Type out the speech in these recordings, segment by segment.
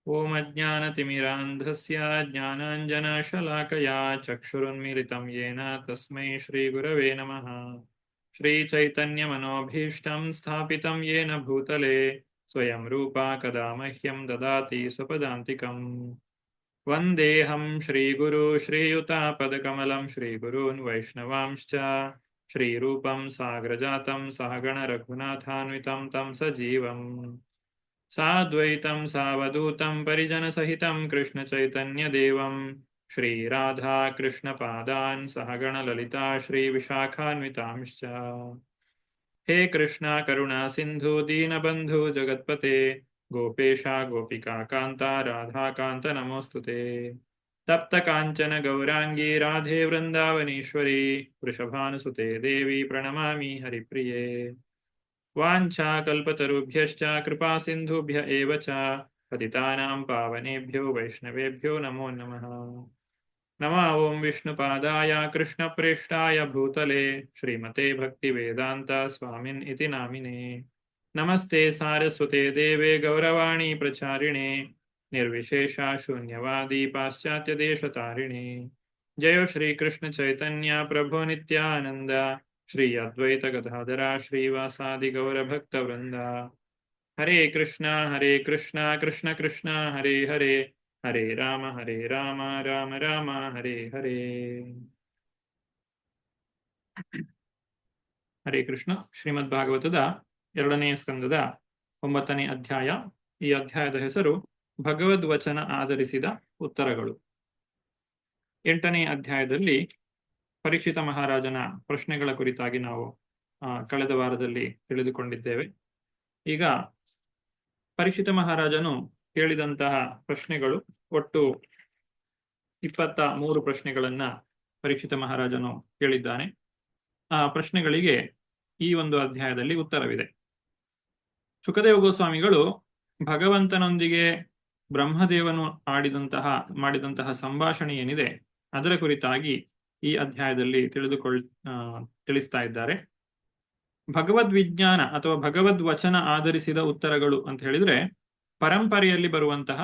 ಓಂ ಅಜ್ಞಾನತಿಮಿರಾಂಧಸ್ಯ ಜ್ಞಾನಾಂಜನಶಲಾಕಯಾ ಚಕ್ಷುರುನ್ಮಿಲಿತಂ ಯೇನ ತಸ್ಮೈ ಶ್ರೀಗುರವೇ ನಮಃ. ಶ್ರೀಚೈತನ್ಯಮನೋಭೀಷ್ಟಂ ಸ್ಥಾಪಿತಂ ಯೇನ ಭೂತಲೆ ಸ್ವಯಂ ರೂಪಾ ಕದಾ ಮಹ್ಯಂ ದದಾತಿ ಸ್ವಪದಾಂತಿಕಂ. ವಂದೇಹಂ ಶ್ರೀಗುರು ಶ್ರೀಯುತಾಪದಕಮಲಂ ಶ್ರೀಗುರೂನ್ ವೈಷ್ಣವಾಂಶ್ಚ ಶ್ರೀರೂಪಂ ಸಾಗ್ರಜಾತಂ ಸಹಗಣ ರಘುನಾಥಾನ್ವಿತಂ ತಂ ಸಜೀವಂ ಸಾದ್ವೈತಂ ಸಾವಧೂತಂ ಪರಿಜನಸಹಿತಂ ಕೃಷ್ಣಚೈತನ್ಯದೇವಂ ಶ್ರೀರಾಧಾಕೃಷ್ಣಪಾದಾನ್ ಸಹಗಣ ಲಲಿತಾ ಶ್ರೀವಿಶಾಖಾನ್ವಿತಾಂಶ್ಚ. ಹೇ ಕೃಷ್ಣ ಕರುಣಾ ಸಿಂಧು ದೀನಬಂಧು ಜಗತ್ಪತೆ ಗೋಪೇಶ ಗೋಪಿಕಾ ಕಾಂತ ರಾಧಾಕಾಂತ ನಮೋಸ್ತುತೆ. ತಪ್ತ ಕಾಂಚನ ಗೌರಾಂಗಿ ರಾಧೆ ವೃಂದಾವನೇಶ್ವರಿ ವೃಷಭಾನುಸುತೆ ದೇವಿ ಪ್ರಣಮಾಮಿ ಹರಿಪ್ರಿಯೆ. ವಾಂಛಾಕಲ್ಪತರುಭ್ಯಶ್ಚ ಕೃಪಾ ಸಿಂಧುಭ್ಯ ಏವ ಚ ಪತಿತಾನಾಂ ಪಾವನೇಭ್ಯೋ ವೈಷ್ಣವೇಭ್ಯೋ ನಮೋ ನಮಃ. ನಮಃ ಓಂ ವಿಷ್ಣುಪಾದಾಯ ಕೃಷ್ಣಪ್ರೇಷ್ಠಾಯ ಭೂತಲೆ ಶ್ರೀಮತೆ ಭಕ್ತಿವೇದಾಂತ ಸ್ವಾಮಿನ್ ಇತಿ ನಾಮಿನೇ. ನಮಸ್ತೆ ಸಾರಸ್ವತೆ ದೇವೆ ಗೌರವಾಣಿ ಪ್ರಚಾರಿಣೆ ನಿರ್ವಿಶೇಷ ಶೂನ್ಯವಾದಿ ಪಾಶ್ಚಾತ್ಯ ದೇಶತಾರಿಣೆ. ಜಯ ಶ್ರೀ ಕೃಷ್ಣ ಚೈತನ್ಯ ಪ್ರಭು ನಿತ್ಯಾನಂದ ಶ್ರೀ ಅದ್ವೈತ ಗದಾಧರ ಶ್ರೀವಾಸಾದಿ ಗೌರ ಭಕ್ತ ವೃಂದ. ಹರೇ ಕೃಷ್ಣ ಕೃಷ್ಣ ಕೃಷ್ಣ ಹರೇ ಹರೇ ಹರೇ ರಾಮ ರಾಮ ರಾಮ ಹರೇ ಹರೇ. ಹರೇ ಕೃಷ್ಣ. ಶ್ರೀಮದ್ ಭಾಗವತದ 2ನೇ ಸ್ಕಂದದ 9ನೇ ಅಧ್ಯಾಯ. ಈ ಅಧ್ಯಾಯದ ಹೆಸರು ಭಗವದ್ವಚನ ಆಧರಿಸಿದ ಉತ್ತರಗಳು. 8ನೇ ಅಧ್ಯಾಯದಲ್ಲಿ ಪರೀಕ್ಷಿತ ಮಹಾರಾಜನ ಪ್ರಶ್ನೆಗಳ ಕುರಿತಾಗಿ ನಾವು ಕಳೆದ ವಾರದಲ್ಲಿ ತಿಳಿದುಕೊಂಡಿದ್ದೇವೆ. ಈಗ ಪರೀಕ್ಷಿತ ಮಹಾರಾಜನು ಕೇಳಿದಂತಹ ಪ್ರಶ್ನೆಗಳು ಒಟ್ಟು 23 ಪ್ರಶ್ನೆಗಳನ್ನ ಪರೀಕ್ಷಿತ ಮಹಾರಾಜನು ಕೇಳಿದ್ದಾನೆ. ಆ ಪ್ರಶ್ನೆಗಳಿಗೆ ಈ ಒಂದು ಅಧ್ಯಾಯದಲ್ಲಿ ಉತ್ತರವಿದೆ. ಶುಕದೇವ ಗೋಸ್ವಾಮಿಗಳು ಭಗವಂತನೊಂದಿಗೆ ಬ್ರಹ್ಮದೇವನು ಮಾಡಿದಂತಹ ಸಂಭಾಷಣೆ ಏನಿದೆ ಅದರ ಕುರಿತಾಗಿ ಈ ಅಧ್ಯಾಯದಲ್ಲಿ ತಿಳಿಸ್ತಾ ಇದ್ದಾರೆ. ಭಗವದ್ವಿಜ್ಞಾನ ಅಥವಾ ಭಗವದ್ವಚನ ಆಧರಿಸಿದ ಉತ್ತರಗಳು ಅಂತ ಹೇಳಿದ್ರೆ ಪರಂಪರೆಯಲ್ಲಿ ಬರುವಂತಹ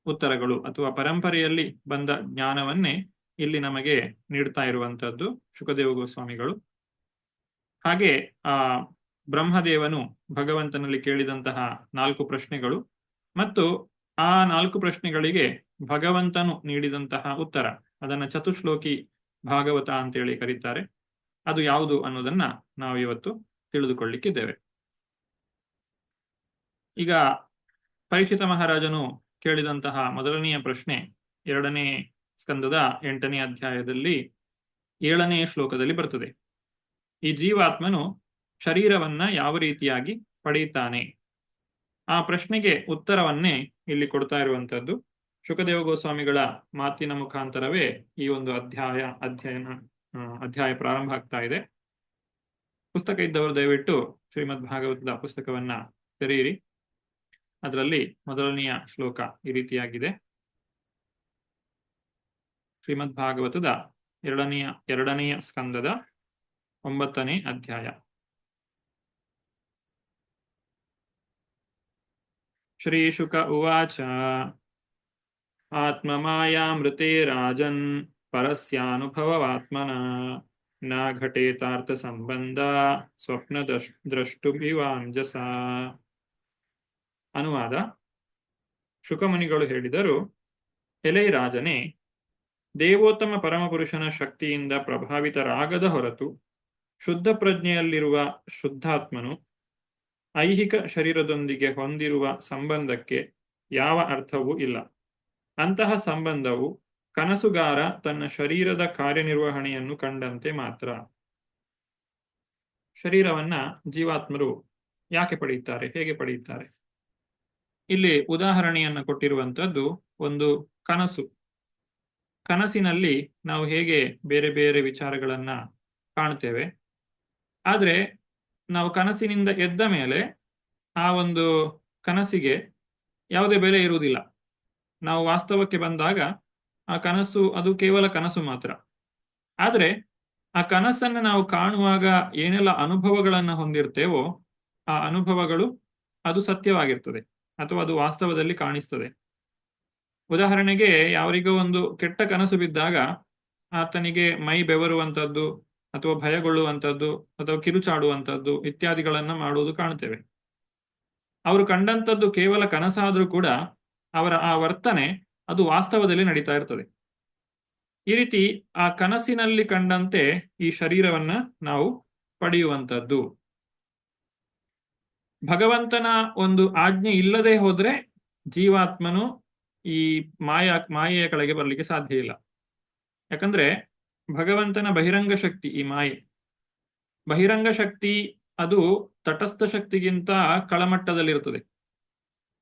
ಉತ್ತರಗಳು ಅಥವಾ ಪರಂಪರೆಯಲ್ಲಿ ಬಂದ ಜ್ಞಾನವನ್ನೇ ಇಲ್ಲಿ ನಮಗೆ ನೀಡ್ತಾ ಇರುವಂತಹದ್ದು ಶುಕದೇವ ಗೋಸ್ವಾಮಿಗಳು. ಹಾಗೆ ಬ್ರಹ್ಮದೇವನು ಭಗವಂತನಲ್ಲಿ ಕೇಳಿದಂತಹ 4 ಪ್ರಶ್ನೆಗಳು ಮತ್ತು ಆ 4 ಪ್ರಶ್ನೆಗಳಿಗೆ ಭಗವಂತನು ನೀಡಿದಂತಹ ಉತ್ತರ, ಅದನ್ನ ಚತುಶ್ಲೋಕಿ ಭಾಗವತ ಅಂತೇಳಿ ಕರೀತಾರೆ. ಅದು ಯಾವುದು ಅನ್ನೋದನ್ನ ನಾವು ಇವತ್ತು ತಿಳಿದುಕೊಳ್ಳಿಕ್ಕಿದ್ದೇವೆ. ಈಗ ಪರೀಕ್ಷಿತ ಮಹಾರಾಜನು ಕೇಳಿದಂತಹ ಮೊದಲನೆಯ ಪ್ರಶ್ನೆ 2ನೇ ಸ್ಕಂದದ 8ನೇ ಅಧ್ಯಾಯದಲ್ಲಿ 7ನೇ ಶ್ಲೋಕದಲ್ಲಿ ಬರ್ತದೆ. ಈ ಜೀವಾತ್ಮನು ಶರೀರವನ್ನ ಯಾವ ರೀತಿಯಾಗಿ ಪಡೆಯುತ್ತಾನೆ? ಆ ಪ್ರಶ್ನೆಗೆ ಉತ್ತರವನ್ನೇ ಇಲ್ಲಿ ಕೊಡ್ತಾ ಇರುವಂತದ್ದು ಶುಕದೇವ ಗೋಸ್ವಾಮಿಗಳ ಮಾತಿನ ಮುಖಾಂತರವೇ ಈ ಒಂದು ಅಧ್ಯಾಯ ಪ್ರಾರಂಭ ಆಗ್ತಾ ಇದೆ. ಪುಸ್ತಕ ಇದ್ದವರು ದಯವಿಟ್ಟು ಶ್ರೀಮದ್ ಭಾಗವತದ ಪುಸ್ತಕವನ್ನ ತೆರೆಯಿರಿ. ಅದರಲ್ಲಿ ಮೊದಲನೆಯ ಶ್ಲೋಕ ಈ ರೀತಿಯಾಗಿದೆ. ಶ್ರೀಮದ್ ಭಾಗವತದ 2ನೇ ಸ್ಕಂದದ 9ನೇ ಅಧ್ಯಾಯ. ಶ್ರೀ ಶುಕ ಉವಾಚ ಆತ್ಮಮಾಯಾಮೃತೆ ರಾಜನ್ ಪರಸ್ಯಾನುಭವವಾತ್ಮನ ನ ಘಟೇತಾರ್ಥ ಸಂಬಂಧ ಸ್ವಪ್ನ ದ್ರಷ್ಟುಭಿವಾಂಜಸ. ಅನುವಾದ: ಶುಕಮುನಿಗಳು ಹೇಳಿದರು, ಎಲೈ ರಾಜನೇ, ದೇವೋತ್ತಮ ಪರಮಪುರುಷನ ಶಕ್ತಿಯಿಂದ ಪ್ರಭಾವಿತರಾಗದ ಹೊರತು ಶುದ್ಧ ಪ್ರಜ್ಞೆಯಲ್ಲಿರುವ ಶುದ್ಧಾತ್ಮನು ಐಹಿಕ ಶರೀರದೊಂದಿಗೆ ಹೊಂದಿರುವ ಸಂಬಂಧಕ್ಕೆ ಯಾವ ಅರ್ಥವೂ ಇಲ್ಲ. ಅಂತಹ ಸಂಬಂಧವು ಕನಸುಗಾರ ತನ್ನ ಶರೀರದ ಕಾರ್ಯನಿರ್ವಹಣೆಯನ್ನು ಕಂಡಂತೆ ಮಾತ್ರ. ಶರೀರವನ್ನ ಜೀವಾತ್ಮರು ಯಾಕೆ ಪಡೆಯುತ್ತಾರೆ, ಹೇಗೆ ಪಡೆಯುತ್ತಾರೆ? ಇಲ್ಲಿ ಉದಾಹರಣೆಯನ್ನು ಕೊಟ್ಟಿರುವಂತದ್ದು ಒಂದು ಕನಸು. ಕನಸಿನಲ್ಲಿ ನಾವು ಹೇಗೆ ಬೇರೆ ಬೇರೆ ವಿಚಾರಗಳನ್ನ ಕಾಣ್ತೇವೆ. ಆದ್ರೆ ನಾವು ಕನಸಿನಿಂದ ಎದ್ದ ಮೇಲೆ ಆ ಒಂದು ಕನಸಿಗೆ ಯಾವುದೇ ಬೆಲೆ ಇರುವುದಿಲ್ಲ. ನಾವು ವಾಸ್ತವಕ್ಕೆ ಬಂದಾಗ ಆ ಕನಸು ಅದು ಕೇವಲ ಕನಸು ಮಾತ್ರ. ಆದ್ರೆ ಆ ಕನಸನ್ನು ನಾವು ಕಾಣುವಾಗ ಏನೆಲ್ಲ ಅನುಭವಗಳನ್ನು ಹೊಂದಿರ್ತೇವೋ ಆ ಅನುಭವಗಳು ಅದು ಸತ್ಯವಾಗಿರ್ತದೆ ಅಥವಾ ಅದು ವಾಸ್ತವದಲ್ಲಿ ಕಾಣಿಸ್ತದೆ. ಉದಾಹರಣೆಗೆ ಯಾರಿಗೋ ಒಂದು ಕೆಟ್ಟ ಕನಸು ಬಿದ್ದಾಗ ಆತನಿಗೆ ಮೈ ಬೆವರುವಂಥದ್ದು ಅಥವಾ ಭಯಗೊಳ್ಳುವಂಥದ್ದು ಅಥವಾ ಕಿರುಚಾಡುವಂಥದ್ದು ಇತ್ಯಾದಿಗಳನ್ನ ಮಾಡುವುದು ಕಾಣ್ತೇವೆ. ಅವರು ಕಂಡಂಥದ್ದು ಕೇವಲ ಕನಸಾದರೂ ಕೂಡ ಅವರ ಆ ವರ್ತನೆ ಅದು ವಾಸ್ತವದಲ್ಲಿ ನಡೀತಾ ಇರ್ತದೆ. ಈ ರೀತಿ ಆ ಕನಸಿನಲ್ಲಿ ಕಂಡಂತೆ ಈ ಶರೀರವನ್ನ ನಾವು ಪಡೆಯುವಂಥದ್ದು. ಭಗವಂತನ ಒಂದು ಆಜ್ಞೆ ಇಲ್ಲದೆ ಹೋದ್ರೆ ಜೀವಾತ್ಮನು ಈ ಮಾಯೆಯ ಕೆಳಗೆ ಬರಲಿಕ್ಕೆ ಸಾಧ್ಯ ಇಲ್ಲ. ಯಾಕಂದ್ರೆ ಭಗವಂತನ ಬಹಿರಂಗ ಶಕ್ತಿ ಈ ಮಾಯೆ. ಬಹಿರಂಗ ಶಕ್ತಿ ಅದು ತಟಸ್ಥ ಶಕ್ತಿಗಿಂತ ಕಳಮಟ್ಟದಲ್ಲಿರುತ್ತದೆ.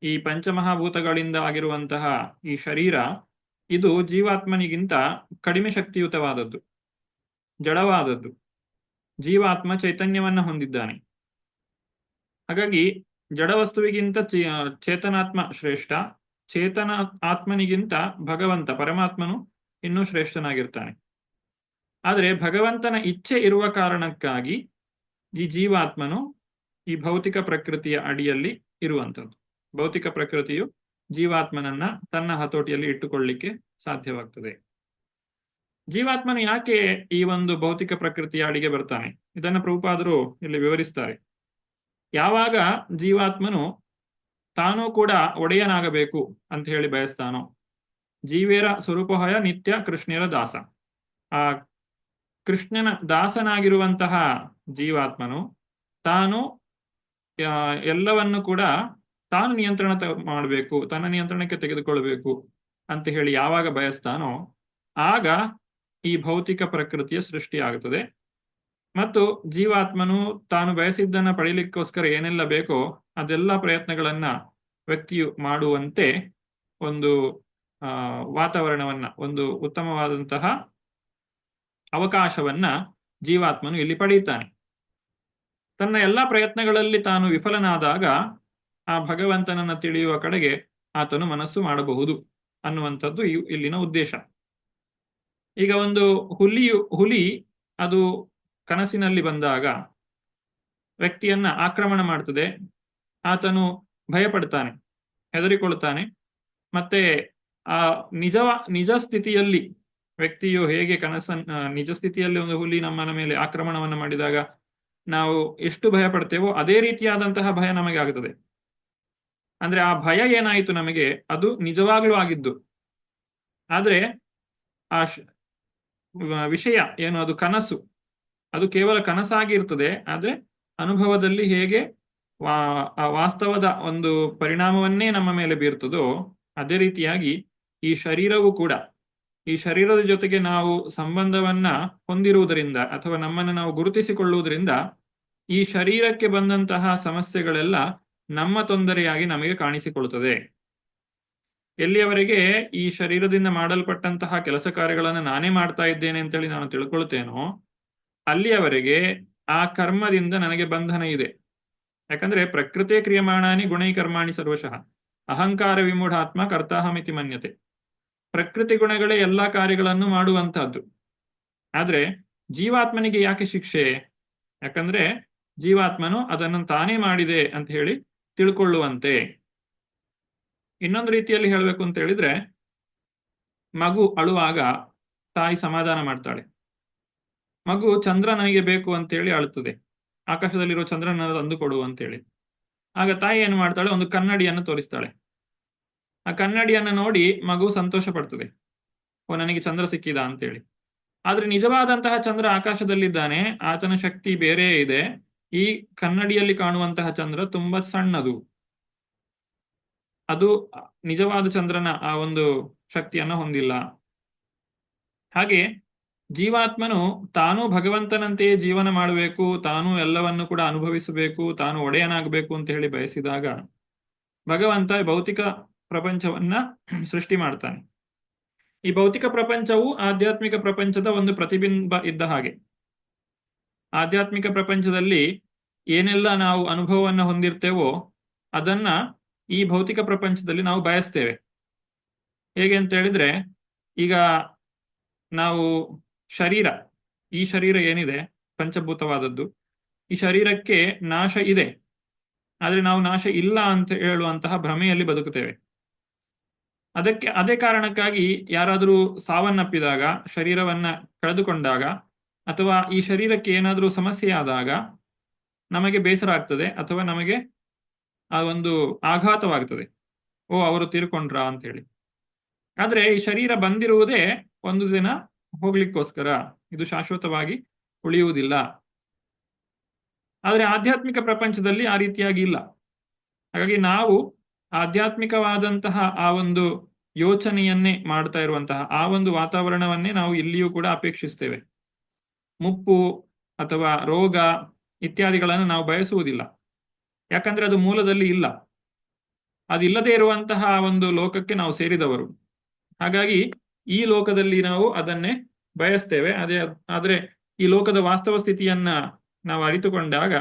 ಈ ಪಂಚಮಹಾಭೂತಗಳಿಂದ ಆಗಿರುವಂತಹ ಈ ಶರೀರ ಇದು ಜೀವಾತ್ಮನಿಗಿಂತ ಕಡಿಮೆ ಶಕ್ತಿಯುತವಾದದ್ದು, ಜಡವಾದದ್ದು. ಜೀವಾತ್ಮ ಚೈತನ್ಯವನ್ನ ಹೊಂದಿದ್ದಾನೆ. ಹಾಗಾಗಿ ಜಡವಸ್ತುವಿಗಿಂತ ಚೇತನಾತ್ಮ ಶ್ರೇಷ್ಠ. ಚೇತನ ಆತ್ಮನಿಗಿಂತ ಭಗವಂತ ಪರಮಾತ್ಮನು ಇನ್ನೂ ಶ್ರೇಷ್ಠನಾಗಿರ್ತಾನೆ. ಆದರೆ ಭಗವಂತನ ಇಚ್ಛೆ ಇರುವ ಕಾರಣಕ್ಕಾಗಿ ಈ ಜೀವಾತ್ಮನು ಈ ಭೌತಿಕ ಪ್ರಕೃತಿಯ ಅಡಿಯಲ್ಲಿ ಇರುವಂಥದ್ದು. ಭೌತಿಕ ಪ್ರಕೃತಿಯು ಜೀವಾತ್ಮನನ್ನ ತನ್ನ ಹತೋಟಿಯಲ್ಲಿ ಇಟ್ಟುಕೊಳ್ಳಲಿಕ್ಕೆ ಸಾಧ್ಯವಾಗ್ತದೆ. ಜೀವಾತ್ಮನು ಯಾಕೆ ಈ ಒಂದು ಭೌತಿಕ ಪ್ರಕೃತಿಯ ಅಡಿಗೆ ಬರ್ತಾನೆ ಇದನ್ನು ಪ್ರಭುಪಾದರು ಇಲ್ಲಿ ವಿವರಿಸ್ತಾರೆ. ಯಾವಾಗ ಜೀವಾತ್ಮನು ತಾನೂ ಕೂಡ ಒಡೆಯನಾಗಬೇಕು ಅಂತ ಹೇಳಿ ಬಯಸ್ತಾನೋ, ಜೀವೇರ ಸ್ವರೂಪಹಯ ನಿತ್ಯ ಕೃಷ್ಣರ ದಾಸ, ಆ ಕೃಷ್ಣನ ದಾಸನಾಗಿರುವಂತಹ ಜೀವಾತ್ಮನು ತಾನು ಎಲ್ಲವನ್ನು ಕೂಡ ತಾನು ನಿಯಂತ್ರಣ ಮಾಡಬೇಕು, ತನ್ನ ನಿಯಂತ್ರಣಕ್ಕೆ ತೆಗೆದುಕೊಳ್ಬೇಕು ಅಂತ ಹೇಳಿ ಯಾವಾಗ ಬಯಸ್ತಾನೋ ಆಗ ಈ ಭೌತಿಕ ಪ್ರಕೃತಿಯ ಸೃಷ್ಟಿಯಾಗುತ್ತದೆ. ಮತ್ತು ಜೀವಾತ್ಮನು ತಾನು ಬಯಸಿದ್ದನ್ನು ಪಡೀಲಿಕ್ಕೋಸ್ಕರ ಏನೆಲ್ಲ ಬೇಕೋ ಅದೆಲ್ಲ ಪ್ರಯತ್ನಗಳನ್ನ ವ್ಯಕ್ತಿಯು ಮಾಡುವಂತೆ ಒಂದು ವಾತಾವರಣವನ್ನ, ಒಂದು ಉತ್ತಮವಾದಂತಹ ಅವಕಾಶವನ್ನ ಜೀವಾತ್ಮನು ಇಲ್ಲಿ ಪಡೀತಾನೆ. ತನ್ನ ಎಲ್ಲ ಪ್ರಯತ್ನಗಳಲ್ಲಿ ತಾನು ವಿಫಲನಾದಾಗ ಆ ಭಗವಂತನನ್ನ ತಿಳಿಯುವ ಕಡೆಗೆ ಆತನು ಮನಸ್ಸು ಮಾಡಬಹುದು ಅನ್ನುವಂಥದ್ದು ಇಲ್ಲಿನ ಉದ್ದೇಶ. ಈಗ ಒಂದು ಹುಲಿ ಅದು ಕನಸಿನಲ್ಲಿ ಬಂದಾಗ ವ್ಯಕ್ತಿಯನ್ನ ಆಕ್ರಮಣ ಮಾಡ್ತದೆ. ಆತನು ಭಯಪಡ್ತಾನೆ, ಹೆದರಿಕೊಳ್ತಾನೆ. ಮತ್ತೆ ಆ ನಿಜ ಸ್ಥಿತಿಯಲ್ಲಿ ವ್ಯಕ್ತಿಯು ಹೇಗೆ ನಿಜ ಸ್ಥಿತಿಯಲ್ಲಿ ಒಂದು ಹುಲಿ ನಮ್ಮನ ಮೇಲೆ ಆಕ್ರಮಣವನ್ನು ಮಾಡಿದಾಗ ನಾವು ಎಷ್ಟು ಭಯ ಪಡ್ತೇವೋ ಅದೇ ರೀತಿಯಾದಂತಹ ಭಯ ನಮಗೆ ಆಗುತ್ತದೆ. ಅಂದ್ರೆ ಆ ಭಯ ಏನಾಯಿತು ನಮಗೆ ಅದು ನಿಜವಾಗ್ಲೂ ಆಗಿದ್ದು. ಆದ್ರೆ ಆ ವಿಷಯ ಏನು, ಅದು ಕನಸು, ಅದು ಕೇವಲ ಕನಸಾಗಿ ಇರ್ತದೆ. ಆದ್ರೆ ಅನುಭವದಲ್ಲಿ ಹೇಗೆ ವಾಸ್ತವದ ಒಂದು ಪರಿಣಾಮವನ್ನೇ ನಮ್ಮ ಮೇಲೆ ಬೀರ್ತದೋ ಅದೇ ರೀತಿಯಾಗಿ ಈ ಶರೀರವೂ ಕೂಡ, ಈ ಶರೀರದ ಜೊತೆಗೆ ನಾವು ಸಂಬಂಧವನ್ನ ಹೊಂದಿರುವುದರಿಂದ ಅಥವಾ ನಮ್ಮನ್ನು ನಾವು ಗುರುತಿಸಿಕೊಳ್ಳುವುದರಿಂದ ಈ ಶರೀರಕ್ಕೆ ಬಂದಂತಹ ಸಮಸ್ಯೆಗಳೆಲ್ಲ ನಮ್ಮ ತೊಂದರೆಯಾಗಿ ನಮಗೆ ಕಾಣಿಸಿಕೊಳ್ಳುತ್ತದೆ. ಎಲ್ಲಿಯವರೆಗೆ ಈ ಶರೀರದಿಂದ ಮಾಡಲ್ಪಟ್ಟಂತಹ ಕೆಲಸ ಕಾರ್ಯಗಳನ್ನು ನಾನೇ ಮಾಡ್ತಾ ಇದ್ದೇನೆ ಅಂತೇಳಿ ನಾನು ತಿಳ್ಕೊಳ್ತೇನೋ ಅಲ್ಲಿಯವರೆಗೆ ಆ ಕರ್ಮದಿಂದ ನನಗೆ ಬಂಧನ ಇದೆ. ಯಾಕಂದ್ರೆ ಪ್ರಕೃತಿ ಕ್ರಿಯಮಾಣಾನಿ ಗುಣೈ ಕರ್ಮಾಣಿ ಸರ್ವಶಃ ಅಹಂಕಾರ ವಿಮೂಢಾತ್ಮ ಕರ್ತಾಹಮಿತಿ ಮನ್ಯತೆ. ಪ್ರಕೃತಿ ಗುಣಗಳೇ ಎಲ್ಲಾ ಕಾರ್ಯಗಳನ್ನು ಮಾಡುವಂತಹದ್ದು. ಆದ್ರೆ ಜೀವಾತ್ಮನಿಗೆ ಯಾಕೆ ಶಿಕ್ಷೆ? ಯಾಕಂದ್ರೆ ಜೀವಾತ್ಮನು ಅದನ್ನು ತಾನೇ ಮಾಡಿದೆ ಅಂತ ಹೇಳಿ ತಿಳ್ಕೊಳ್ಳುವಂತೆ. ಇನ್ನೊಂದು ರೀತಿಯಲ್ಲಿ ಹೇಳಬೇಕು ಅಂತ ಹೇಳಿದ್ರೆ, ಮಗು ಅಳುವಾಗ ತಾಯಿ ಸಮಾಧಾನ ಮಾಡ್ತಾಳೆ. ಮಗು ಚಂದ್ರ ನನಗೆ ಬೇಕು ಅಂತೇಳಿ ಅಳುತ್ತದೆ, ಆಕಾಶದಲ್ಲಿರೋ ಚಂದ್ರನ ತಂದು ಕೊಡು ಅಂತೇಳಿ. ಆಗ ತಾಯಿ ಏನು ಮಾಡ್ತಾಳೆ, ಒಂದು ಕನ್ನಡಿಯನ್ನು ತೋರಿಸ್ತಾಳೆ. ಆ ಕನ್ನಡಿಯನ್ನು ನೋಡಿ ಮಗು ಸಂತೋಷ ಪಡ್ತದೆ, ಓ ನನಗೆ ಚಂದ್ರ ಸಿಕ್ಕಿದ ಅಂತೇಳಿ. ಆದ್ರೆ ನಿಜವಾದಂತಹ ಚಂದ್ರ ಆಕಾಶದಲ್ಲಿದ್ದಾನೆ, ಆತನ ಶಕ್ತಿ ಬೇರೆ ಇದೆ. ಈ ಕನ್ನಡಿಯಲ್ಲಿ ಕಾಣುವಂತಹ ಚಂದ್ರ ತುಂಬಾ ಸಣ್ಣದು, ಅದು ನಿಜವಾದ ಚಂದ್ರನ ಆ ಒಂದು ಶಕ್ತಿಯನ್ನ ಹೊಂದಿಲ್ಲ. ಹಾಗೆ ಜೀವಾತ್ಮನು ತಾನು ಭಗವಂತನಂತೆಯೇ ಜೀವನ ಮಾಡಬೇಕು, ತಾನು ಎಲ್ಲವನ್ನು ಕೂಡ ಅನುಭವಿಸಬೇಕು, ತಾನು ಒಡೆಯನಾಗಬೇಕು ಅಂತ ಹೇಳಿ ಬಯಸಿದಾಗ ಭಗವಂತ ಭೌತಿಕ ಪ್ರಪಂಚವನ್ನ ಸೃಷ್ಟಿ ಮಾಡ್ತಾನೆ. ಈ ಭೌತಿಕ ಪ್ರಪಂಚವು ಆಧ್ಯಾತ್ಮಿಕ ಪ್ರಪಂಚದ ಒಂದು ಪ್ರತಿಬಿಂಬ ಇದ್ದ ಹಾಗೆ. ಆಧ್ಯಾತ್ಮಿಕ ಪ್ರಪಂಚದಲ್ಲಿ ಏನೆಲ್ಲ ನಾವು ಅನುಭವವನ್ನು ಹೊಂದಿರ್ತೇವೋ ಅದನ್ನ ಈ ಭೌತಿಕ ಪ್ರಪಂಚದಲ್ಲಿ ನಾವು ಬಯಸ್ತೇವೆ. ಹೇಗೆ ಅಂತ ಹೇಳಿದ್ರೆ, ಈಗ ನಾವು ಈ ಶರೀರ ಏನಿದೆ ಪಂಚಭೂತವಾದದ್ದು, ಈ ಶರೀರಕ್ಕೆ ನಾಶ ಇದೆ. ಆದ್ರೆ ನಾವು ನಾಶ ಇಲ್ಲ ಅಂತ ಹೇಳುವಂತಹ ಭ್ರಮೆಯಲ್ಲಿ ಬದುಕುತ್ತೇವೆ. ಅದೇ ಕಾರಣಕ್ಕಾಗಿ ಯಾರಾದರೂ ಸಾವನ್ನಪ್ಪಿದಾಗ, ಶರೀರವನ್ನ ಕಳೆದುಕೊಂಡಾಗ, ಅಥವಾ ಈ ಶರೀರಕ್ಕೆ ಏನಾದರೂ ಸಮಸ್ಯೆ ಆದಾಗ ನಮಗೆ ಬೇಸರ ಆಗ್ತದೆ, ಅಥವಾ ನಮಗೆ ಆ ಒಂದು ಆಘಾತವಾಗ್ತದೆ. ಓ, ಅವರು ತೀರ್ಕೊಂಡ್ರಾ ಅಂತ ಹೇಳಿ. ಆದ್ರೆ ಈ ಶರೀರ ಬಂದಿರುವುದೇ ಒಂದು ದಿನ ಹೋಗ್ಲಿಕ್ಕೋಸ್ಕರ, ಇದು ಶಾಶ್ವತವಾಗಿ ಉಳಿಯುವುದಿಲ್ಲ. ಆದ್ರೆ ಆಧ್ಯಾತ್ಮಿಕ ಪ್ರಪಂಚದಲ್ಲಿ ಆ ರೀತಿಯಾಗಿ ಇಲ್ಲ. ಹಾಗಾಗಿ ನಾವು ಆಧ್ಯಾತ್ಮಿಕವಾದಂತಹ ಆ ಒಂದು ಯೋಚನೆಯನ್ನೇ ಮಾಡ್ತಾ ಇರುವಂತಹ ಆ ಒಂದು ವಾತಾವರಣವನ್ನೇ ನಾವು ಇಲ್ಲಿಯೂ ಕೂಡ ಅಪೇಕ್ಷಿಸ್ತೇವೆ. ಮುಪ್ಪು ಅಥವಾ ರೋಗ ಇತ್ಯಾದಿಗಳನ್ನು ನಾವು ಬಯಸುವುದಿಲ್ಲ. ಯಾಕಂದ್ರೆ ಅದು ಮೂಲದಲ್ಲಿ ಇಲ್ಲ. ಅದಿಲ್ಲದೆ ಇರುವಂತಹ ಒಂದು ಲೋಕಕ್ಕೆ ನಾವು ಸೇರಿದವರು. ಹಾಗಾಗಿ ಈ ಲೋಕದಲ್ಲಿ ನಾವು ಅದನ್ನೇ ಬಯಸ್ತೇವೆ. ಆದ್ರೆ ಈ ಲೋಕದ ವಾಸ್ತವ ಸ್ಥಿತಿಯನ್ನ ನಾವು ಅರಿತುಕೊಂಡಾಗ